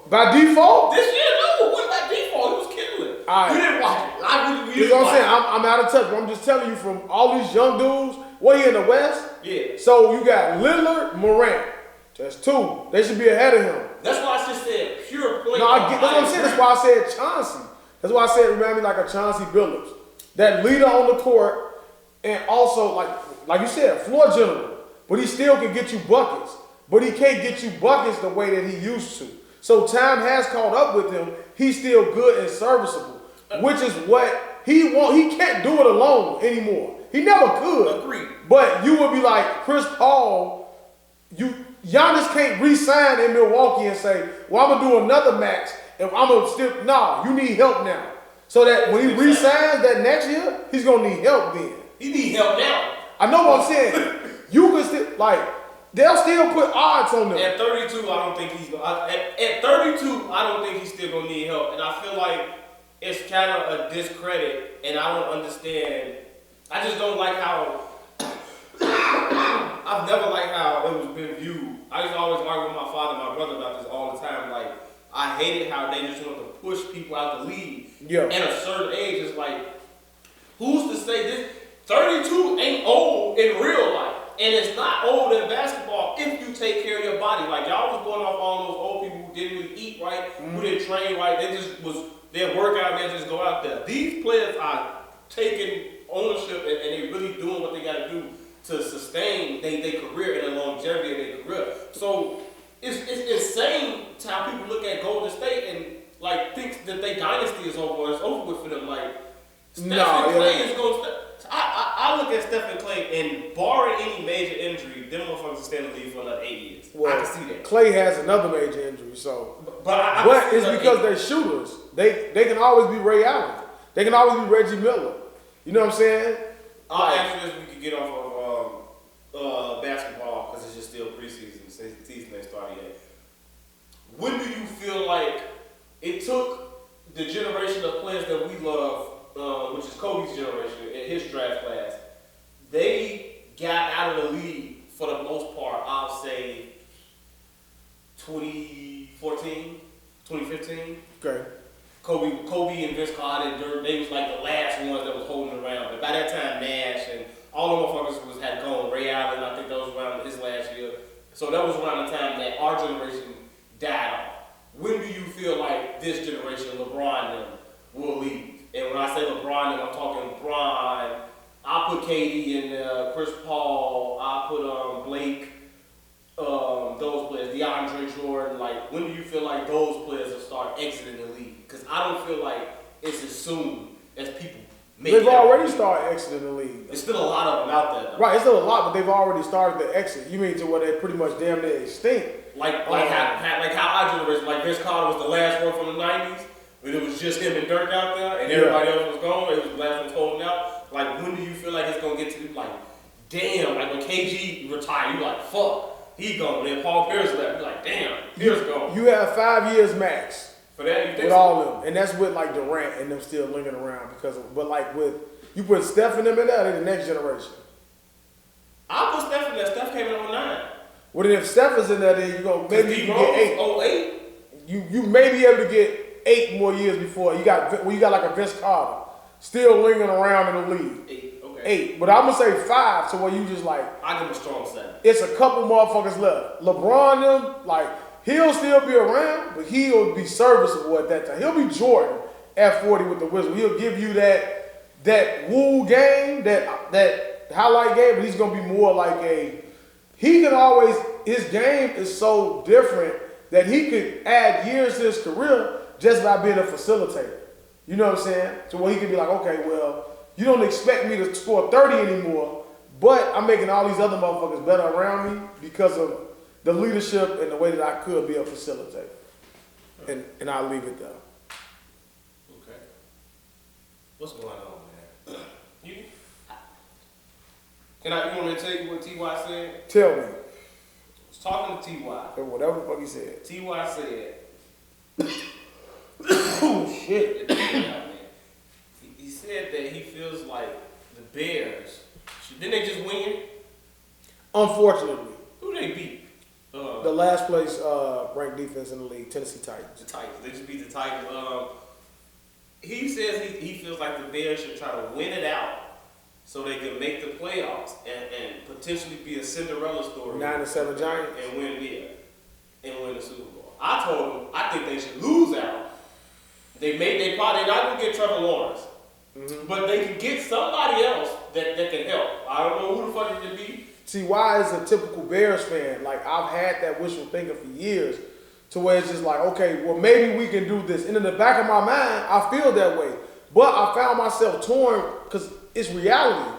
Speaker 1: By default?
Speaker 2: This year, no. It wasn't by default. He was killing it.
Speaker 1: Right.
Speaker 2: You didn't watch it.
Speaker 1: You know what I'm saying? I'm out of touch, but I'm just telling you from all these young dudes, what, he in the West?
Speaker 2: Yeah.
Speaker 1: So you got Lillard, Morant. That's two. They should be ahead of him.
Speaker 2: That's why I just said pure point.
Speaker 1: No, I get, that's what I'm saying. That's why I said Chauncey. That's why I said remind me like a Chauncey Billups. That leader on the court, and also like you said, floor general. But he still can get you buckets. But he can't get you buckets the way that he used to. So time has caught up with him. He's still good and serviceable, which is what he want. He can't do it alone anymore. He never could.
Speaker 2: Agreed.
Speaker 1: But you would be like Chris Paul. Giannis can't re-sign in Milwaukee and say, "Well, I'm gonna do another max, and I'm gonna still." No, you need help now. So that when he re-signs that next year, he's gonna need help then.
Speaker 2: He need help now.
Speaker 1: I know what I'm saying. You can still they'll still put odds on them.
Speaker 2: At 32, I don't think he's gonna. At 32, I don't think he's still gonna need help, and I feel like it's kind of a discredit, and I don't understand. I just don't like how. I've never liked how it was been viewed. I used to always argue with my father and my brother about this all the time. Like, I hated how they just want to push people out the league.
Speaker 1: Yeah.
Speaker 2: At a certain age, it's like, who's to say this? 32 ain't old in real life. And it's not old in basketball if you take care of your body. Like, y'all was going off all those old people who didn't really eat right, who didn't train right. They just their workout, they just go out there. These players are taking ownership and they really doing what they got to do to sustain their career and the longevity of their career. So it's insane to how people look at Golden State and like think that their dynasty is over. It's over with for them. Like Stephen Clay is going to. I look at Stephen Clay and barring any major injury, them motherfuckers will stay in the league for another 8 years. Well, I can see that.
Speaker 1: Clay has another major injury, so.
Speaker 2: But
Speaker 1: it's because they're shooters. They can always be Ray Allen. They can always be Reggie Miller. You know what I'm saying?
Speaker 2: I'll ask you this: we could get off of basketball because it's just still preseason since the season ain't started yet. When do you feel like it took the generation of players that we love, which is Kobe's generation in his draft class, they got out of the league for the most part, I'll say 2014, 2015.
Speaker 1: Okay.
Speaker 2: Kobe and Vince Carter, they was like the last ones that was holding around. But by that time, Nash and all the motherfuckers had gone. Ray Allen, I think that was around his last year. So that was around the time that our generation died off. When do you feel like this generation, LeBron them, will leave? And when I say LeBron them, I'm talking Bron. I put KD in there, Chris Paul. I put Blake. Those players, DeAndre Jordan. Like, when do you feel like those players will start exiting the league? Because I don't feel like it's as soon as people make it.
Speaker 1: They've already started exiting the league.
Speaker 2: There's still a lot of them out there, though.
Speaker 1: Right, it's still a lot, but they've already started the exit. You mean to where they're pretty much damn near extinct.
Speaker 2: Like how our generation, like Vince Carter was the last one from the 90s, when it was just him and Dirk out there, and everybody else was gone, it was the last one holding out. Like, when do you feel like it's going to get to, like, damn, like when KG retired, you like, fuck. He gone. Then Paul Pierce left. You're like, damn, Pierce gone.
Speaker 1: You have 5 years max
Speaker 2: For that, you think
Speaker 1: with
Speaker 2: so?
Speaker 1: all of them, and that's with like Durant and them still lingering around but like with you put Steph and them in there, they're the next generation.
Speaker 2: I put Steph in there. Steph came in 09.
Speaker 1: Well, then if Steph is in there, then you go maybe you can get 8.
Speaker 2: 08?
Speaker 1: You may be able to get 8 more years before you got like a Vince Carter still lingering around in the league.
Speaker 2: 8. Okay.
Speaker 1: 8, but I'm gonna say 5. So where you just like
Speaker 2: I give him a strong 7.
Speaker 1: it's a couple motherfuckers left. LeBron them like he'll still be around, but he'll be serviceable at that time. He'll be Jordan at 40 with the Wizards. He'll give you that woo game, that highlight game, but he's gonna be more like his game is so different that he could add years to his career just by being a facilitator. You know what I'm saying? So where he could be like, okay, well, you don't expect me to score 30 anymore, but I'm making all these other motherfuckers better around me because of the leadership and the way that I could be a facilitator. And I'll leave it there.
Speaker 2: Okay. What's going on, man? You want me to tell you what T.Y. said?
Speaker 1: Tell me.
Speaker 2: I was talking to T.Y.
Speaker 1: Whatever the fuck he said.
Speaker 2: T.Y. said,
Speaker 1: Oh, shit.
Speaker 2: he said that he feels like the Bears, didn't they just win?
Speaker 1: Unfortunately.
Speaker 2: Who they beat?
Speaker 1: The last place ranked defense in the league, Tennessee Titans.
Speaker 2: The Titans. They just beat the Titans. He says he feels like the Bears should try to win it out so they can make the playoffs and potentially be a Cinderella story.
Speaker 1: 9-7 Giants.
Speaker 2: And win the Super Bowl. I told him I think they should lose out. They're probably not gonna get Trevor Lawrence, but they can get somebody else that can help. I don't know who the fuck it could be.
Speaker 1: See, why is a typical Bears fan? Like, I've had that wishful thinking for years to where it's just like, okay, well, maybe we can do this. And in the back of my mind, I feel that way. But I found myself torn because it's reality.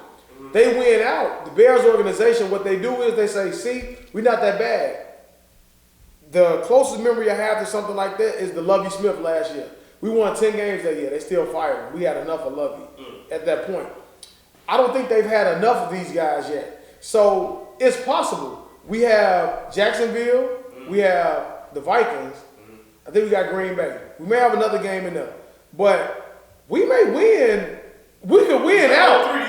Speaker 1: They win out. The Bears organization, what they do is they say, see, we're not that bad. The closest memory I have to something like that is the Lovie Smith last year. We won 10 games that year. They still fired him. We had enough of Lovie at that point. I don't think they've had enough of these guys yet. So it's possible. We have Jacksonville. We have the Vikings. I think we got Green Bay. We may have another game in there. But we may win. We could win out.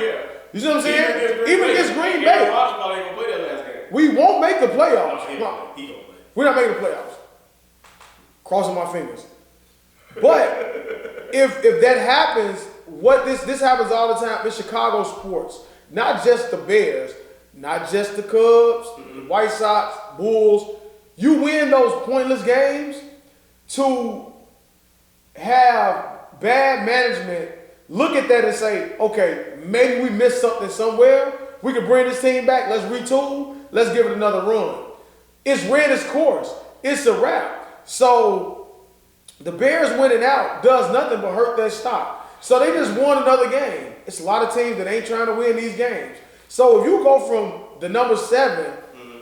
Speaker 1: You see what I'm saying? Even against Green Bay. We won't make the playoffs. We're not making the playoffs. Crossing my fingers. But if that happens, this happens all the time in Chicago sports. Not just the Bears, not just the Cubs, the White Sox, Bulls. You win those pointless games to have bad management look at that and say, okay, maybe we missed something somewhere. We can bring this team back. Let's retool. Let's give it another run. It's ran its course. It's a wrap. So the Bears winning out does nothing but hurt their stock. So they just won another game. It's a lot of teams that ain't trying to win these games. So if you go from the number 7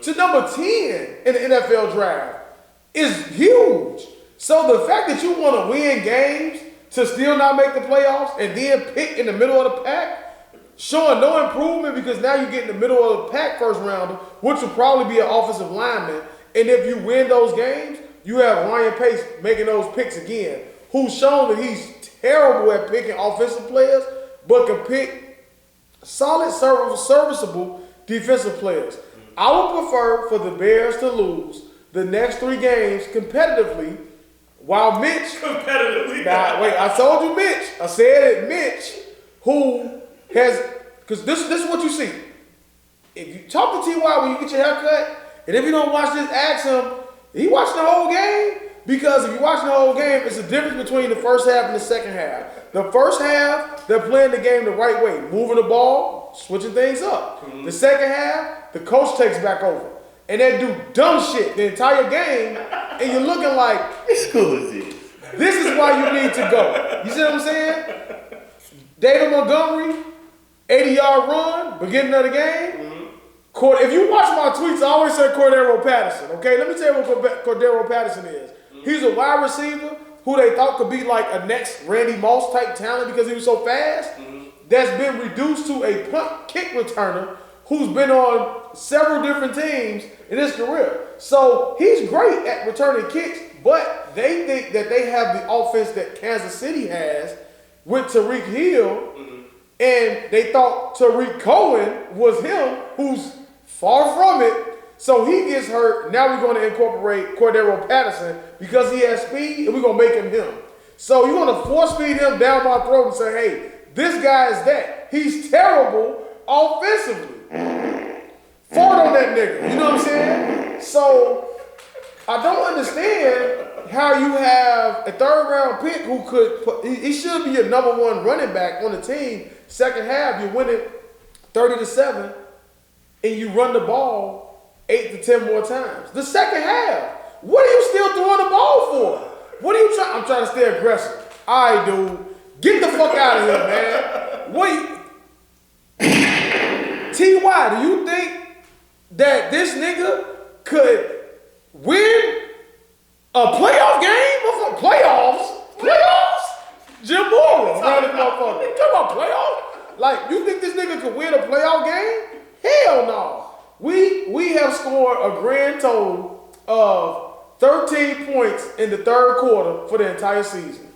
Speaker 1: to number 10 in the NFL draft, is huge. So the fact that you want to win games to still not make the playoffs and then pick in the middle of the pack, showing no improvement because now you get in the middle of the pack first rounder, which will probably be an offensive lineman. And if you win those games, you have Ryan Pace making those picks again, who's shown that he's terrible at picking offensive players, but can pick solid, serviceable defensive players. I would prefer for the Bears to lose the next 3 games competitively, while Mitch.
Speaker 2: Competitively.
Speaker 1: Now, wait, I told you Mitch. I said it, Mitch, who has, because this is what you see. If you talk to T.Y. when you get your haircut, and if you don't watch this, ask him, he watching the whole game? Because if you're watching the whole game, it's the difference between the first half and the second half. The first half, they're playing the game the right way, moving the ball, switching things up. The second half, the coach takes back over. And they do dumb shit the entire game, and you're looking like,
Speaker 3: Scuzi.
Speaker 1: this is why you need to go. You see what I'm saying? David Montgomery, 80-yard run, beginning of the game. If you watch my tweets, I always say Cordero Patterson, okay? Let me tell you what Cordero Patterson is. He's a wide receiver who they thought could be like a next Randy Moss type talent because he was so fast. That's been reduced to a punt kick returner who's been on several different teams in his career. So he's great at returning kicks, but they think that they have the offense that Kansas City has with Tariq Hill, and they thought Tariq Cohen was him, who's far from it. So he gets hurt. Now we're going to incorporate Cordero Patterson because he has speed, and we're going to make him him. So you're going to force feed him down my throat and say, hey, this guy is that. He's terrible offensively. Fart on that nigga. You know what I'm saying? So I don't understand how you have a 3rd round pick who could he should be your number 1 running back on the team. Second half, you win it 30-7, and you run the ball 8 to 10 more times. The second half, what are you still throwing the ball for? What are you trying? I'm trying to stay aggressive. All right, dude, get the fuck out of here, man. What? T.Y., do you think that this nigga could win a playoff game? Playoffs? Jim Moore around this motherfucker. You talking about playoffs? Like, you think this nigga could win a playoff game? Hell no. We have scored a grand total of 13 points in the 3rd quarter for the entire season.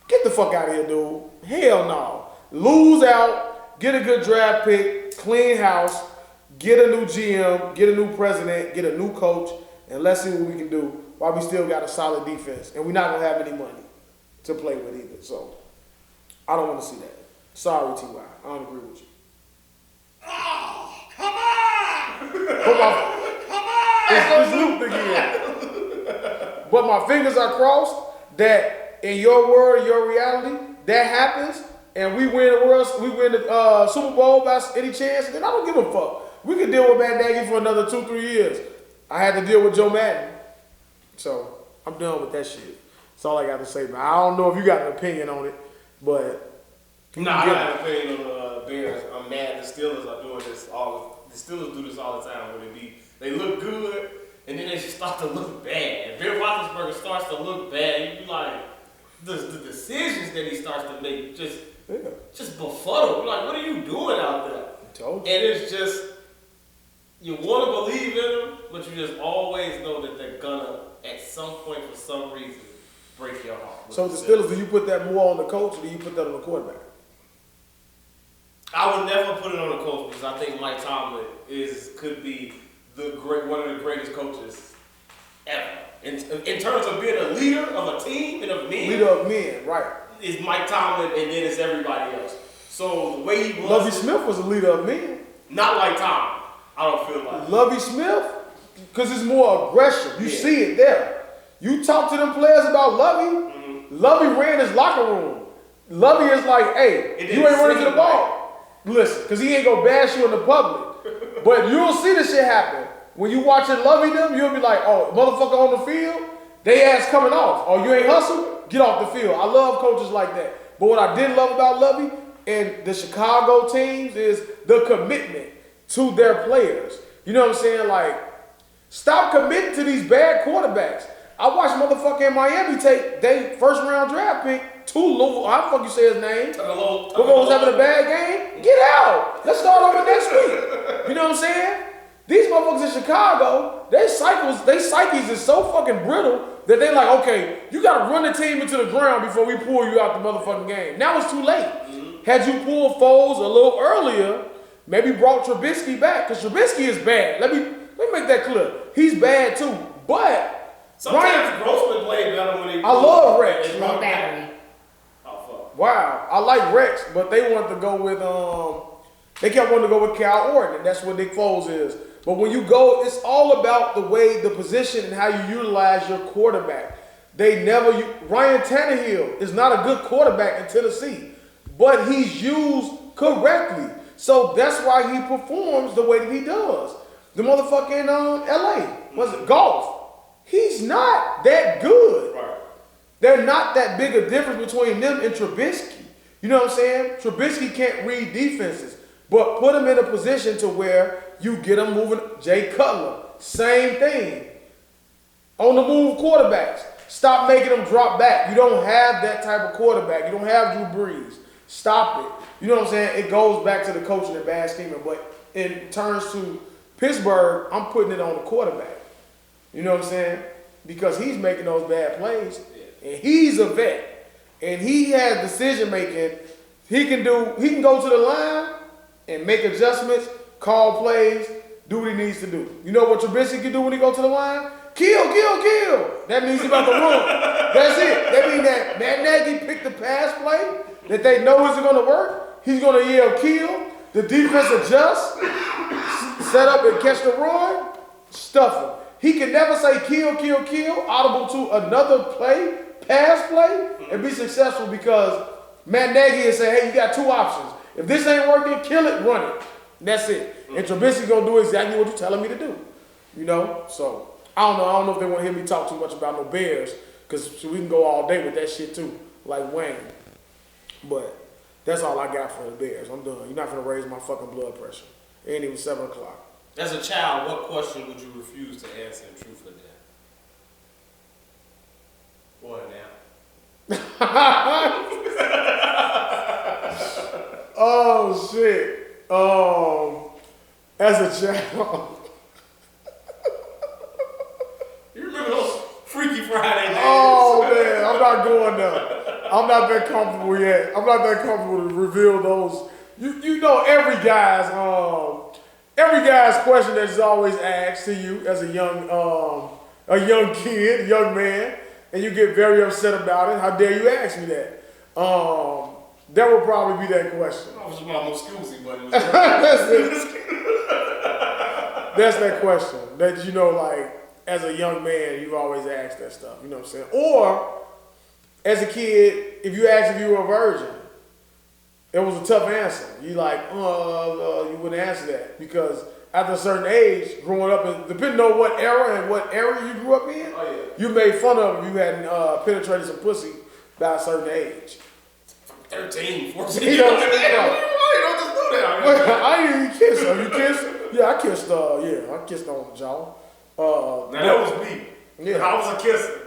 Speaker 1: Get the fuck out of here, dude. Hell no. Lose out, get a good draft pick, clean house, get a new GM, get a new president, get a new coach, and let's see what we can do while we still got a solid defense. And we're not going to have any money to play with either. So I don't want to see that. Sorry, T.Y. I don't agree with you.
Speaker 3: Oh, come on!
Speaker 1: Come on! It's looped again. But my fingers are crossed that in your world, your reality, that happens, and we win the Super Bowl by any chance, then I don't give a fuck. We can deal with Matt Nagy for another 2-3 years. I had to deal with Joe Madden. So I'm done with that shit. That's all I got to say, man. I don't know if you got an opinion on it, but
Speaker 2: no, I got an opinion on the Bears. I'm mad the Steelers are doing this the Steelers do this all the time where they look good and then they just start to look bad. If Ben Roethlisberger starts to look bad, you be like, the decisions that he starts to make just befuddle. You're like, what are you doing out there?
Speaker 1: I told you.
Speaker 2: And it's just, you want to believe in them, but you just always know that they're gonna, at some point, for some reason, break your heart.
Speaker 1: So the Steelers, do you put that more on the coach or do you put that on the quarterback?
Speaker 2: I would never put it on the coach because I think Mike Tomlin could be one of the greatest coaches ever. In terms of being a leader of a team and of men.
Speaker 1: Leader of men, right.
Speaker 2: Is Mike Tomlin and then it's everybody else. So the way he was.
Speaker 1: Lovie Smith was a leader of men.
Speaker 2: Not like Tom. I don't feel like.
Speaker 1: Lovie Smith, because it's more aggression. You see it there. You talk to them players about Lovie. Lovie ran his locker room. Lovie is like, hey, you ain't running to the ball. Listen, because he ain't gonna bash you in the public. But you'll see this shit happen. When you watching Lovie them, you'll be like, oh, motherfucker on the field, they ass coming off. Oh, you ain't hustle? Get off the field. I love coaches like that. But what I did love about Lovie and the Chicago teams is the commitment to their players. You know what I'm saying? Like, stop committing to these bad quarterbacks. I watched motherfucker in Miami take their 1st round draft pick to Louisville. How the fuck you say his name? Louisville was having a bad game. Get out. Let's start over next week. You know what I'm saying? These motherfuckers in Chicago, their psyches is so fucking brittle that they like, okay, you got to run the team into the ground before we pull you out the motherfucking game. Now it's too late. Had you pulled Foles a little earlier, maybe brought Trubisky back, because Trubisky is bad. Let me make that clear. He's bad too. But
Speaker 2: sometimes Grossman played better when he.
Speaker 1: I love Rex.
Speaker 4: Low battery.
Speaker 2: Oh fuck.
Speaker 1: Wow, I like Rex, but they wanted to go with they kept wanting to go with Cal Orton, and that's what Nick Foles is. But when you go, it's all about the way, the position, and how you utilize your quarterback. Ryan Tannehill is not a good quarterback in Tennessee, but he's used correctly. So that's why he performs the way that he does. The motherfucker in LA, was it golf? He's not that good.
Speaker 2: Right.
Speaker 1: They're not that big a difference between them and Trubisky. You know what I'm saying? Trubisky can't read defenses, but put him in a position to where you get him moving. Jay Cutler, same thing. On the move quarterbacks. Stop making them drop back. You don't have that type of quarterback. You don't have Drew Brees. Stop it. You know what I'm saying? It goes back to the coaching and bad scheming, but in turns to Pittsburgh, I'm putting it on the quarterback. You know what I'm saying? Because he's making those bad plays, and he's a vet, and he has decision making. He can go to the line and make adjustments, call plays, do what he needs to do. You know what Trubisky can do when he go to the line? Kill. That means he's about to run. That's it. That means that Matt Nagy picked the pass play that they know isn't going to work. He's going to yell kill. The defense adjusts, set up and catch the run, stuff him. He can never say kill, audible to another play, pass play, and be successful because Matt Nagy is saying, hey, you got two options. If this ain't working, kill it, run it. And that's it. And Trubisky's going to do exactly what you're telling me to do. You know? So, I don't know if they want to hear me talk too much about no Bears, because we can go all day with that shit too, like Wayne. But that's all I got for the Bears. I'm done. You're not going to raise my fucking blood pressure. It ain't even 7 o'clock.
Speaker 2: As a child, what question would you refuse to answer in truth or dare? Boy, now.
Speaker 1: Oh, shit. As a child.
Speaker 2: You remember those Freaky Friday days?
Speaker 1: Oh, man. I'm not going there. I'm not that comfortable yet. I'm not that comfortable to reveal those. You know every guy's question that's always asked to you as a young kid, young man, and you get very upset about it. How dare you ask me that? That would probably be that question.
Speaker 2: I was about no Scuzi, but it was
Speaker 1: That's that question. That, you know, like, as a young man, you've always asked that stuff. You know what I'm saying? Or, as a kid, if you asked if you were a virgin, it was a tough answer. You like, you wouldn't answer that. Because after a certain age, growing up, depending on what era and what area you grew up in, you made fun of if you hadn't penetrated some pussy by a certain age.
Speaker 2: 13, 14.
Speaker 1: You know what I'm saying?
Speaker 2: Don't just do that.
Speaker 1: Well, I didn't even kiss her. You kissed? Yeah, I kissed I kissed on the jaw.
Speaker 2: Now that was me.
Speaker 1: Yeah.
Speaker 2: I was a kisser.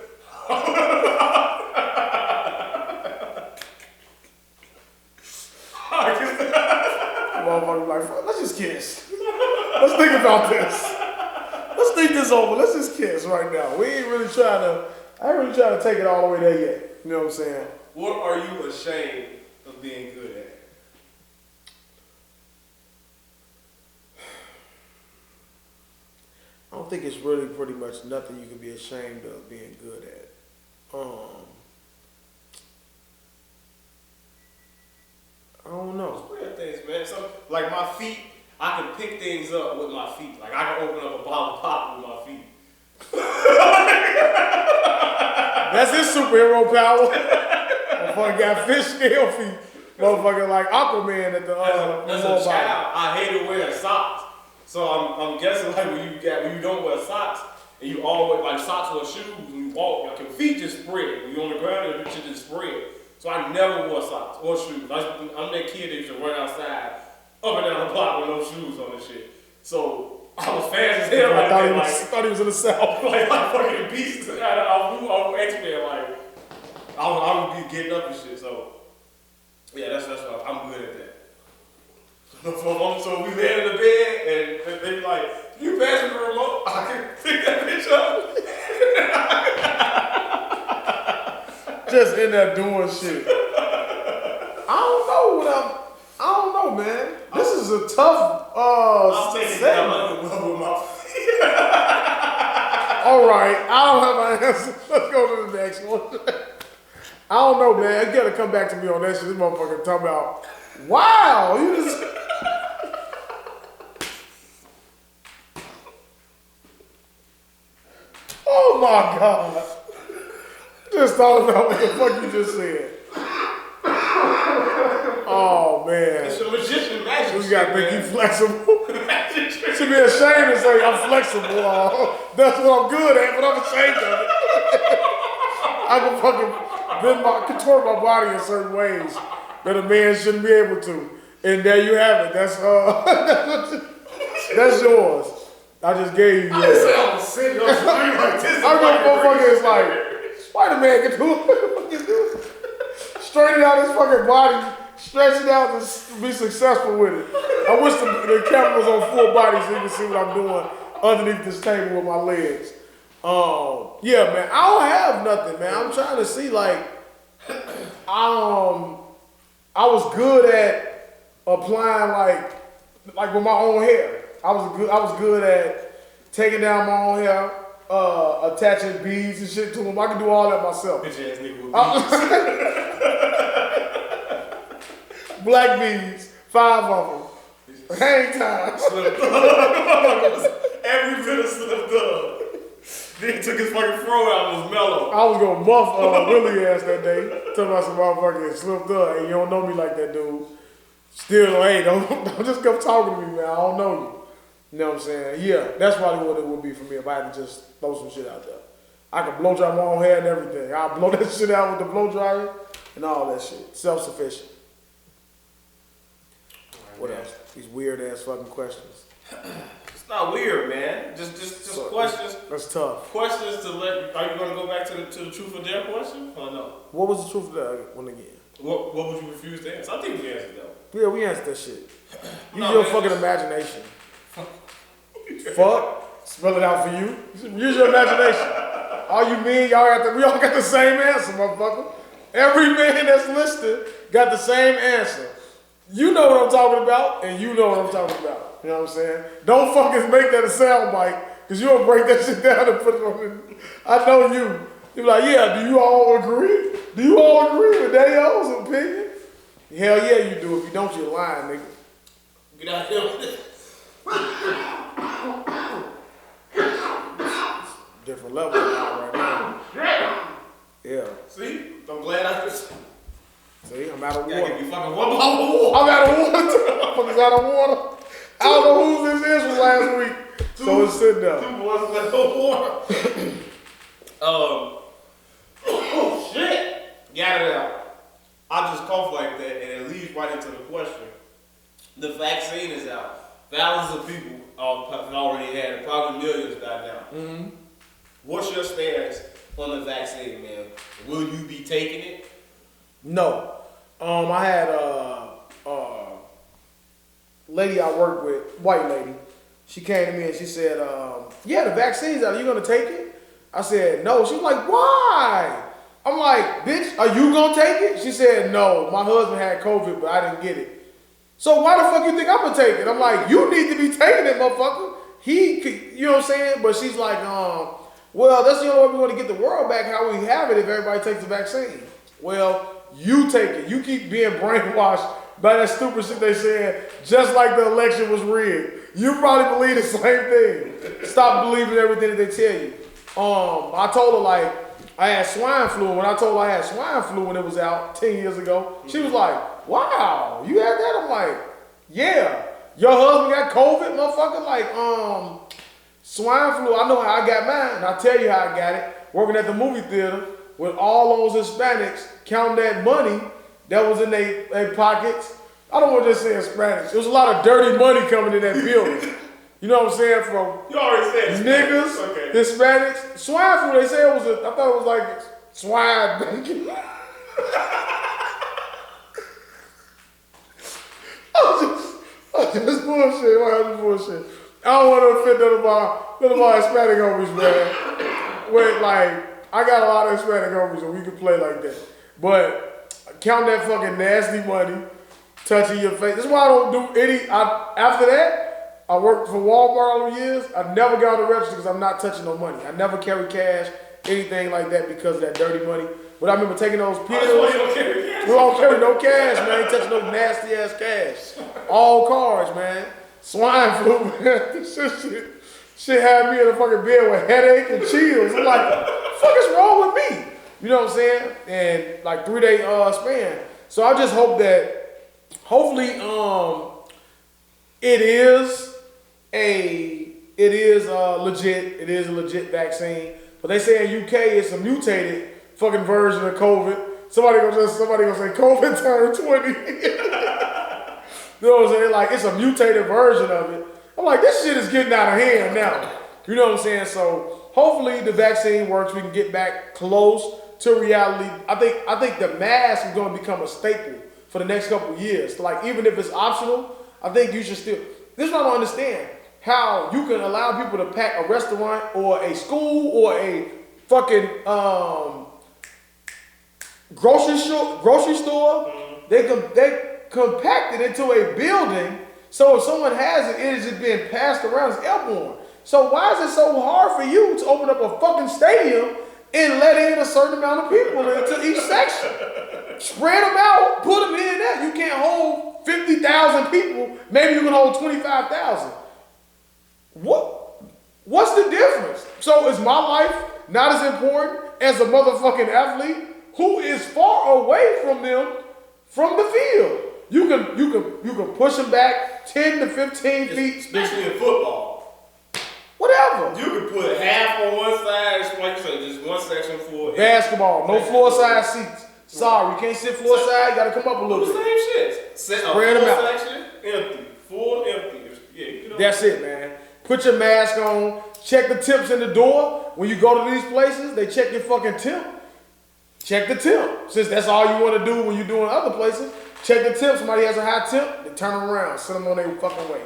Speaker 1: Motherfucker like, let's just kiss. Let's think about this. Let's think this over. Let's just kiss right now. I ain't really trying to take it all the way there yet. You know what I'm saying?
Speaker 2: What are you ashamed of being good at?
Speaker 1: I don't think it's really pretty much nothing you can be ashamed of being good at. I don't know.
Speaker 2: There's weird things, man. So, like my feet, I can pick things up with my feet. Like I can open up a bottle of pop with my feet.
Speaker 1: That's his superhero power. Motherfucker got fish scale feet. Motherfucker like Aquaman at the
Speaker 2: as a child, I hated wearing socks. So I'm guessing like when you don't wear socks and you always like socks or shoes and you walk, like your feet just spread. When you're on the ground, your shit just spread. So I never wore socks or shoes. I'm that kid that used to run outside up and down the block with no shoes on and shit. So I was fast as hell.
Speaker 1: I thought he was in the South.
Speaker 2: Like fucking beast. I was X-Men. Like I would be getting up and shit. So yeah, that's what I'm good at that. So we lay in the bed and they be like, "You pass me the remote, I can pick that bitch up."
Speaker 1: Just in there doing shit. I don't know, man. This is a tough
Speaker 2: I'm taking that
Speaker 1: segment.
Speaker 2: with my feet.
Speaker 1: All right, I don't have my answer. Let's go to the next one. I don't know, man. You gotta come back to me on that shit. This motherfucker talking about, wow, you just. Oh my God. Just thought about what the fuck you just said. Oh man.
Speaker 2: It's a magician magic.
Speaker 1: You gotta think you flexible. Should be ashamed to say I'm flexible. That's what I'm good at, but I'm ashamed of it. I can fucking contort my body in certain ways that a man shouldn't be able to. And there you have it. That's that's yours. I just gave you.
Speaker 2: I didn't say I was sitting on the screen like this.
Speaker 1: I know motherfucker is like, Spider-Man can do it. Straighten out his fucking body, stretch it out, and be successful with it. I wish the camera was on full body so you can see what I'm doing underneath this table with my legs. Yeah, man, I don't have nothing, man. I'm trying to see, like, I was good at applying, like with my own hair. I was good at taking down my own hair, attaching beads and shit to them. I can do all that myself.
Speaker 2: Bitch ass nigga with beads.
Speaker 1: Black beads, 5 of them. Hang time.
Speaker 2: Slipped up. Every bit of slipped up. Then he took his fucking throw out and was mellow.
Speaker 1: I was gonna muff Willie ass that day. Tell about some motherfucker that slipped up. Hey, you don't know me like that, dude. Still, hey, don't just come talking to me, man. I don't know you. You know what I'm saying? Yeah, that's probably what it would be for me if I had to just throw some shit out there. I can blow dry my own hair and everything. I'll blow that shit out with the blow dryer and all that shit. Self-sufficient. What else? These weird ass fucking questions.
Speaker 2: It's not weird, man. Just so, questions.
Speaker 1: That's tough.
Speaker 2: Questions to let. Are you gonna go back to the truth or dare question or no?
Speaker 1: What was the truth of that one again?
Speaker 2: What would you refuse to answer? I think we answered that.
Speaker 1: Yeah, we answered that shit. Use
Speaker 2: No,
Speaker 1: your
Speaker 2: man,
Speaker 1: fucking imagination. Fuck. Spell it out for you. Use your imagination. All you mean, we all got the same answer, motherfucker. Every man that's listed got the same answer. You know what I'm talking about, and you know what I'm talking about. You know what I'm saying? Don't fucking make that a sound bite, because you'll break that shit down and put it on the, I know you. You're like, yeah, do you all agree? Do you all agree with Daeo's opinion? Hell yeah, you do. If you don't, you're lying, nigga.
Speaker 2: Get out here with it.
Speaker 1: Different level right now. Yeah.
Speaker 2: See? I'm glad I just.
Speaker 1: See, I'm out of
Speaker 2: Gotta
Speaker 1: water.
Speaker 2: give me fucking one bottle of water.
Speaker 1: I'm out of water. Motherfuckers out of water. I don't know who this is from last week. So it's sitting there.
Speaker 2: 2 boys left no water. Oh shit! Got it out. I just cough like that and it leads right into the question. The vaccine is out. Thousands of people have already had it. Probably millions by now.
Speaker 1: Mm-hmm.
Speaker 2: What's your stance on the vaccine, man? Will you be taking it?
Speaker 1: No. I had a lady I work with, white lady. She came to me and she said, yeah, the vaccine's out. Are you going to take it? I said, no. She was like, why? I'm like, bitch, are you going to take it? She said, no. My husband had COVID, but I didn't get it. So why the fuck you think I'm going to take it? I'm like, you need to be taking it, motherfucker. He could, you know what I'm saying? But she's like, well, that's the only way we're going to get the world back how we have it if everybody takes the vaccine. Well, you take it. You keep being brainwashed by that stupid shit they said, just like the election was rigged. You probably believe the same thing. Stop believing everything that they tell you. I told her, like, I had swine flu. When I told her I had swine flu when it was out 10 years ago, she was like, wow, you had that? I'm like, yeah. Your husband got COVID, motherfucker? Like, swine flu, I know how I got mine, and I'll tell you how I got it. Working at the movie theater with all those Hispanics counting that money that was in their pockets. I don't want to just say Hispanics. There was a lot of dirty money coming in that building. You know what I'm saying? From
Speaker 2: You already said
Speaker 1: niggas,
Speaker 2: okay.
Speaker 1: Hispanics. Swine flu, they say it was I thought it was like swine bacon. I'm just bullshit. Why is bullshit? I don't want to offend none of my Hispanic homies, man. Wait, like, I got a lot of Hispanic homies, and we can play like that. But count that fucking nasty money, touching your face. That's why I don't do any. After that, I worked for Walmart all the years. I never got on the register because I'm not touching no money. I never carry cash, anything like that because of that dirty money. But I remember taking those pills. We don't carry no cash, man. Ain't touching no nasty ass cash. All cards, man. Swine flu, man. Shit had me in the fucking bed with headache and chills. I'm like, what the fuck is wrong with me? You know what I'm saying? And like 3-day span. So I just hope that hopefully it is legit. It is a legit vaccine. But they say in UK it's a mutated fucking version of COVID. Somebody gonna say COVID turned 20. You know what I'm saying? Like it's a mutated version of it. I'm like, this shit is getting out of hand now. You know what I'm saying? So hopefully the vaccine works. We can get back close to reality. I think the mask is going to become a staple for the next couple of years. Like even if it's optional, I think you should still. This is what I don't understand. How you can allow people to pack a restaurant or a school or a fucking grocery store. They compact it into a building. So if someone has it, it is just being passed around as airborne. So why is it so hard for you to open up a fucking stadium and let in a certain amount of people into each section? Spread them out, put them in there. You can't hold 50,000 people. Maybe you can hold 25,000. What's the difference? So is my life not as important as a motherfucking athlete who is far away from them from the field? You can push them back 10 to 15 feet.
Speaker 2: Especially in football.
Speaker 1: Whatever.
Speaker 2: You can put half on one side, like you say, just one section for
Speaker 1: basketball. No floor side seats. Sorry, you can't sit floor side. You gotta come up a little bit.
Speaker 2: The same shit.
Speaker 1: Spread them out.
Speaker 2: Section, empty. Full empty. Yeah,
Speaker 1: that's it, man. Put your mask on. Check the tips in the door. When you go to these places, they check your fucking tip. Check the tip. Since that's all you want to do when you're doing other places. Check the tip. Somebody has a high tip, they turn them around, send them on their fucking way.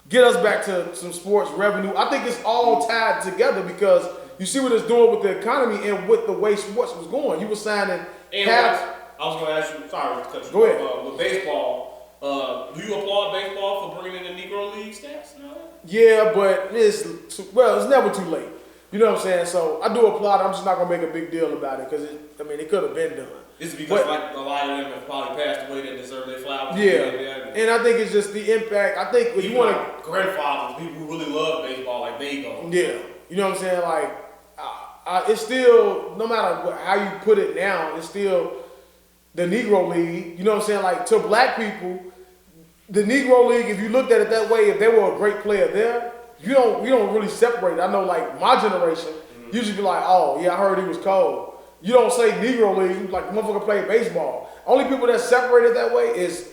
Speaker 1: Get us back to some sports revenue. I think it's all tied together because you see what it's doing with the economy and with the way sports was going. You were signing half.
Speaker 2: I was going to ask you, sorry to cut you.
Speaker 1: Go ahead.
Speaker 2: With baseball, do you applaud baseball for bringing in the Negro League stats and all that?
Speaker 1: Yeah, but it's never too late. You know what I'm saying? So I do applaud it. I'm just not going to make a big deal about it because it could have been done.
Speaker 2: It's because like a lot of them have probably passed away that deserve their flowers.
Speaker 1: Yeah, and I think it's just the impact. I think if you want
Speaker 2: like grandfathers, people who really love baseball, like they go.
Speaker 1: Yeah, you know what I'm saying? Like, it's still, no matter how you put it now, it's still the Negro League. You know what I'm saying? Like to black people, the Negro League. If you looked at it that way, if they were a great player there, you don't really separate. I know, like my generation, usually be like, oh yeah, I heard he was cold. You don't say Negro League, like the motherfucker played baseball. Only people that separated that way is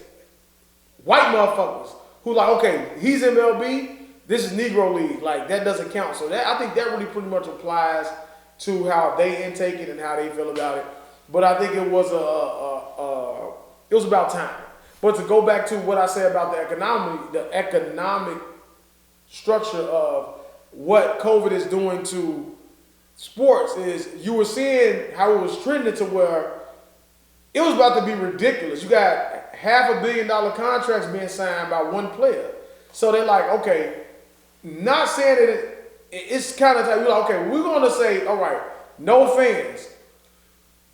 Speaker 1: white motherfuckers who like, okay, he's MLB, this is Negro League. Like that doesn't count. So I think that really pretty much applies to how they intake it and how they feel about it. But I think it was it was about time. But to go back to what I said about the economic structure of what COVID is doing to sports is you were seeing how it was trending to where it was about to be ridiculous. You got $500 million contracts being signed by one player. So they're like, okay, not saying that it's kind of like, you're like, okay, we're going to say, all right, no fans.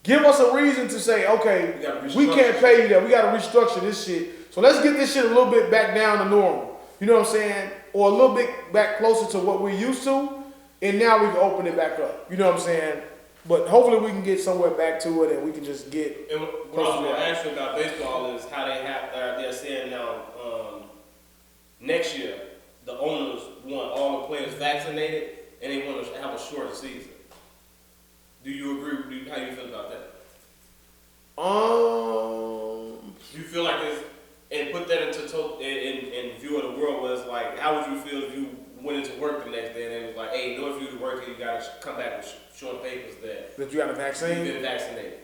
Speaker 1: Give us a reason to say, okay, we can't pay you that. We got to restructure this shit. So let's get this shit a little bit back down to normal. You know what I'm saying? Or a little bit back closer to what we're used to. And now we can open it back up. You know what I'm saying? But hopefully we can get somewhere back to it and we can just get.
Speaker 2: And what I was going to ask you about baseball is how they're saying now next year the owners want all the players vaccinated and they want to have a shorter season. Do you agree? How do you feel about that? Do you feel like it's, and put that into in view of the world where it's like, how would you feel if you went into work the next day and it was like, hey, in order for you to work here, you got to come back with showing papers that
Speaker 1: you got a vaccine?
Speaker 2: You've been vaccinated.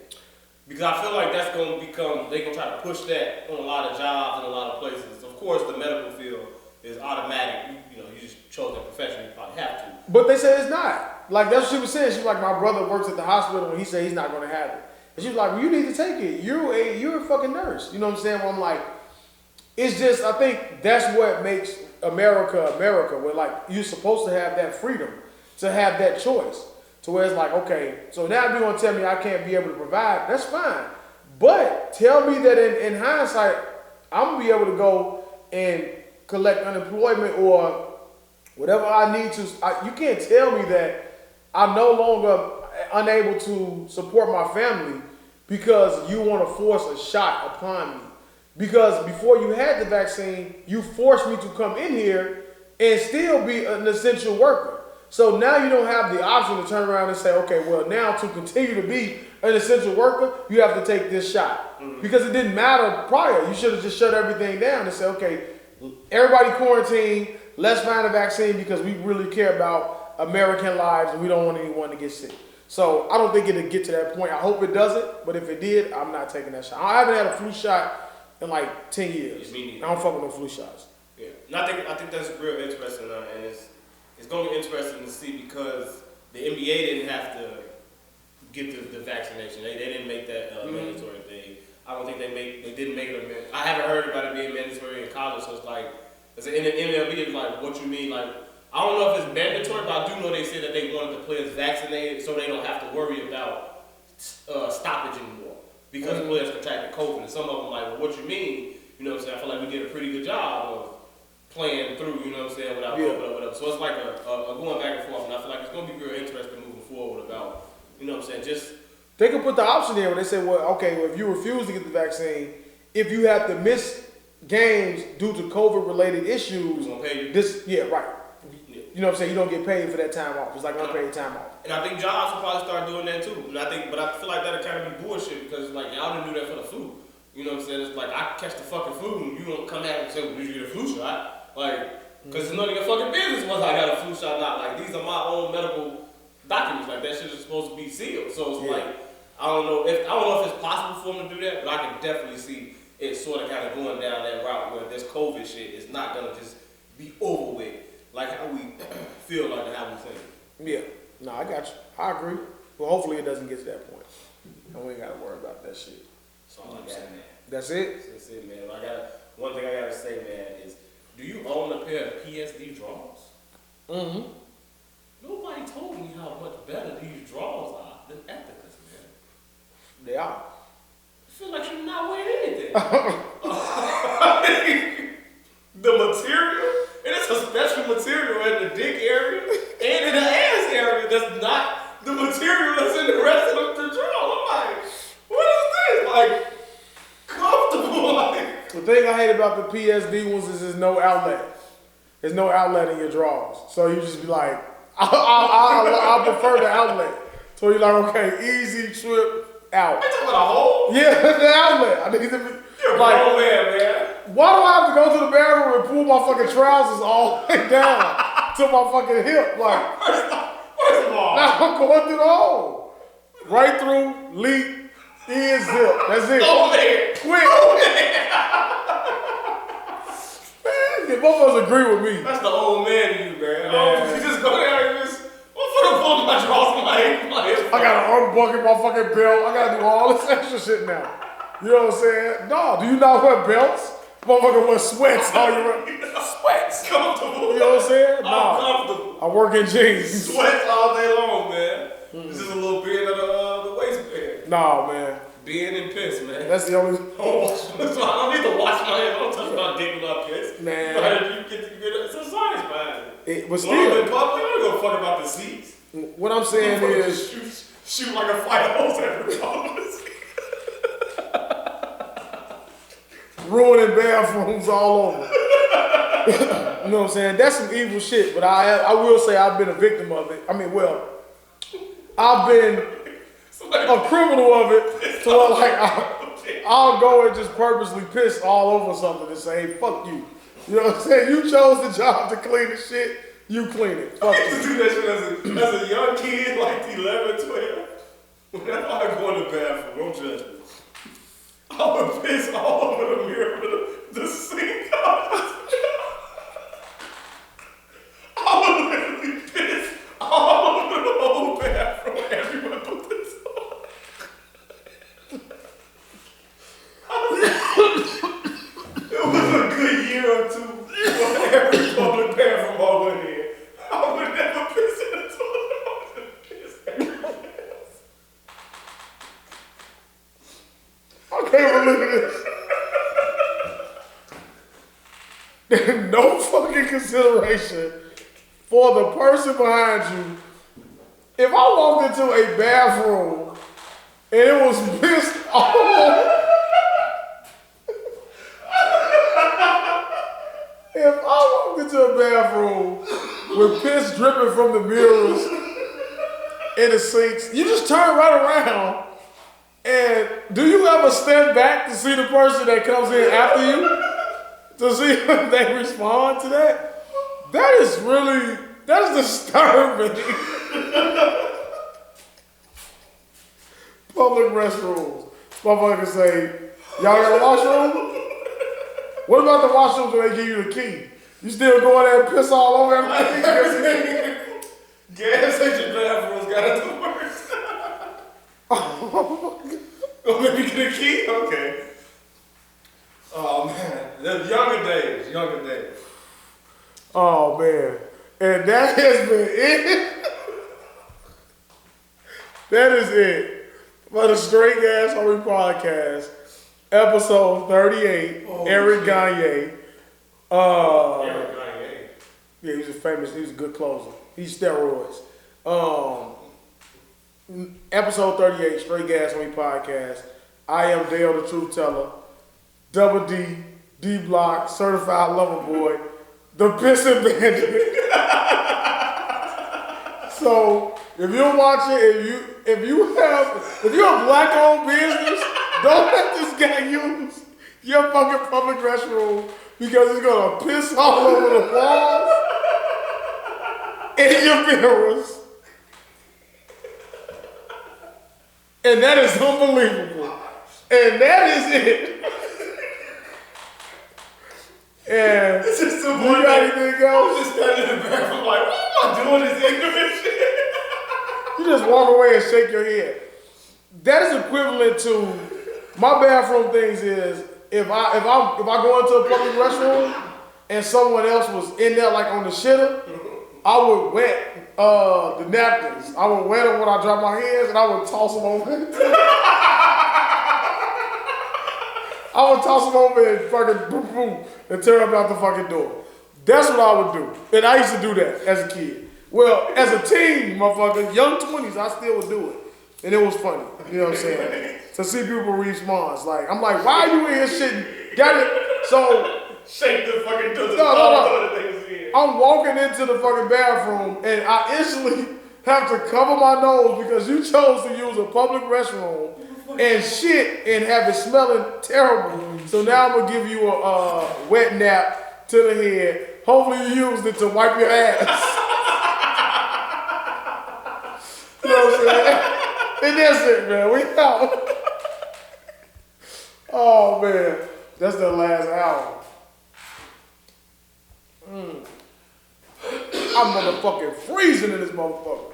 Speaker 2: Because I feel like that's going to become, they're going to try to push that on a lot of jobs and a lot of places. Of course, the medical field is automatic. You just chose that profession, you probably have to.
Speaker 1: But they say it's not. Like, that's what she was saying. She was like, my brother works at the hospital and he said he's not going to have it. And she was like, well, you need to take it. You're a fucking nurse. You know what I'm saying? Well, I'm like, it's just, I think that's what makes America, where like you're supposed to have that freedom to have that choice. To where it's like, okay, so now if you're gonna tell me I can't be able to provide, that's fine. But tell me that in hindsight, I'm gonna be able to go and collect unemployment or whatever I need to. You can't tell me that I'm no longer unable to support my family because you want to force a shot upon me. Because before you had the vaccine, you forced me to come in here and still be an essential worker. So now you don't have the option to turn around and say, okay, well, now to continue to be an essential worker, you have to take this shot. Mm-hmm. Because it didn't matter prior. You should have just shut everything down and said, okay, everybody quarantine, let's find a vaccine because we really care about American lives and we don't want anyone to get sick. So I don't think it'll get to that point. I hope it doesn't, but if it did, I'm not taking that shot. I haven't had a flu shot in like 10 years. I don't fuck with no flu shots.
Speaker 2: Yeah, and I think that's real interesting, and it's going to be interesting to see because the NBA didn't have to get the vaccination. They didn't make that mandatory thing. I don't think they didn't make it I haven't heard about it being mandatory in college. So it's like, in the MLB, it's like, what you mean? Like, I don't know if it's mandatory, but I do know they said that they wanted the players vaccinated so they don't have to worry about stoppage anymore because players contracted COVID. And some of them like, well, what you mean? You know what I'm saying? I feel like we did a pretty good job of playing through, you know what I'm saying, without whatever. So it's like a going back and forth, and I feel like it's going to be real interesting moving forward about, you know what I'm saying, just...
Speaker 1: They could put the option in where they say, well, okay, well, if you refuse to get the vaccine, if you have to miss games due to COVID-related issues,
Speaker 2: pay you.
Speaker 1: Right. You know what I'm saying? You don't get paid for that time off. It's like unpaid time off.
Speaker 2: And I think jobs will probably start doing that too. But I feel like that'll kind of be bullshit because it's like y'all didn't do that for the flu. You know what I'm saying? It's like I catch the fucking flu and you don't come out and say, well, did you get a flu shot? Like, because it's none of your fucking business whether I got a flu shot or not. Like, these are my own medical documents. Like, that shit is supposed to be sealed. So it's like, I don't know if it's possible for them to do that, but I can definitely see it sort of kind of going down that route where this COVID shit is not gonna just be over with. Like how we feel like and how we think.
Speaker 1: Yeah. No, I got you. I agree. Well, hopefully it doesn't get to that point. And we ain't got to worry about that shit.
Speaker 2: That's all I got, man.
Speaker 1: That's it?
Speaker 2: That's it, man. One thing I got to say, man, is do you own a pair of PSD draws?
Speaker 1: Mm-hmm.
Speaker 2: Nobody told me how much better these draws are than Ethicus, man.
Speaker 1: They are.
Speaker 2: I feel like you're not wearing anything. The material, and it's a special material in the dick area and in the ass area that's not the material that's in the rest of the draw. I'm like, what is this? Like, comfortable. Like,
Speaker 1: the thing I hate about the PSD ones is there's no outlet. There's no outlet in your drawers. So you just be like, I prefer the outlet. So you're like, okay, easy trip out.
Speaker 2: I talking about a hole?
Speaker 1: Yeah, the outlet. I need to be.
Speaker 2: You're
Speaker 1: like,
Speaker 2: a man.
Speaker 1: Why do I have to go to the bathroom and pull my fucking trousers all the way down to my fucking hip? Like,
Speaker 2: first of all,
Speaker 1: now I'm going through the hole. Right through, leak, in, zip. That's it.
Speaker 2: Oh, man.
Speaker 1: Quick.
Speaker 2: Oh, man.
Speaker 1: Man, both of us agree with me.
Speaker 2: That's the old man in you, man. You just go down and just, what for the fuck my drawers on my hip?
Speaker 1: I gotta unbucket my fucking belt. I gotta do all this extra shit now. You know what I'm saying? No, do you not wear belts? Motherfucker wear sweats all you run. Sweats.
Speaker 2: Comfortable.
Speaker 1: You know what I'm saying? No.
Speaker 2: I'm comfortable.
Speaker 1: I work in jeans.
Speaker 2: Sweats all day long, man. This is a little bit of the waistband.
Speaker 1: No, man.
Speaker 2: Being and piss, man.
Speaker 1: That's the only.
Speaker 2: I don't need to wash my hands. I don't touch my dick with my piss.
Speaker 1: Man.
Speaker 2: You get some science behind it.
Speaker 1: But
Speaker 2: still. In public, I
Speaker 1: still.
Speaker 2: don't give a fuck about the seats.
Speaker 1: What I'm saying is.
Speaker 2: Shoot like a fighter hose every
Speaker 1: Ruining bathrooms all over. You know what I'm saying? That's some evil shit, but I will say I've been a victim of it. I mean, well, I've been a criminal of it. So like, I'll go and just purposely piss all over something and say, hey, fuck you. You know what I'm saying? You chose the job to clean the shit, you clean it. Fuck
Speaker 2: I used to do that shit as a young kid, like 11, 12. Whenever I go in the bathroom, don't judge me. I would piss all over the mirror for the sink. I would literally piss all over the whole bathroom. Everyone put this on. It was a good year or two before everybody
Speaker 1: can't believe this. No fucking consideration for the person behind you. If I walked into a bathroom and it was pissed all over, if I walked into a bathroom with piss dripping from the mirrors and the sinks, you just turn right around. And do you ever stand back to see the person that comes in after you? To see if they respond to that? That is disturbing. Public restrooms. Motherfuckers say, y'all got a washroom? What about the washrooms when they give you the key? You still go in there and piss all over everything?
Speaker 2: Gas station bathrooms gotta do worse. Oh, maybe get a key? Okay. Oh man, the younger days.
Speaker 1: Oh man, and that has been it. That is it for the Straight Gas Homie Podcast, episode 38. Eric Gagne.
Speaker 2: Eric Gagne.
Speaker 1: Yeah, he was famous. He was a good closer. He's steroids. Episode 38, Straight Gas Homie Podcast. I am Daeo, the Truth Teller. Double D, Dblock, Certified Lover Boy, the Pissing Bandit. So if you're watching, if you're a black-owned business, don't let this guy use your fucking public restroom because he's gonna piss all over the walls and your mirrors. And that is unbelievable. And that is it. And
Speaker 2: It's just the
Speaker 1: you
Speaker 2: one
Speaker 1: got
Speaker 2: that-
Speaker 1: anything
Speaker 2: I
Speaker 1: else?
Speaker 2: was just standing in the bathroom like, what am I doing this ignorant shit?
Speaker 1: You just walk away and shake your head. That is equivalent to my bathroom things is if I go into a public restroom and someone else was in there like on the shitter, I would wet the napkins. I would wet them when I drop my hands and I would toss them over. I would toss them over and fucking boom boom and tear up out the fucking door. That's what I would do. And I used to do that as a kid. Well, as a teen, motherfucker, young 20s, I still would do it. And it was funny. You know what I'm saying? To see people respond. Like, I'm like, why are you in here shitting? Got it? So
Speaker 2: Shake the fucking door.
Speaker 1: No. I'm walking into the fucking bathroom and I instantly have to cover my nose because you chose to use a public restroom and shit and have it smelling terrible. So now I'm gonna give you a wet nap to the head. Hopefully you used it to wipe your ass. You know what I'm saying? And that's it, man. We out. Oh man, that's the last hour. I'm motherfucking freezing in this motherfucker.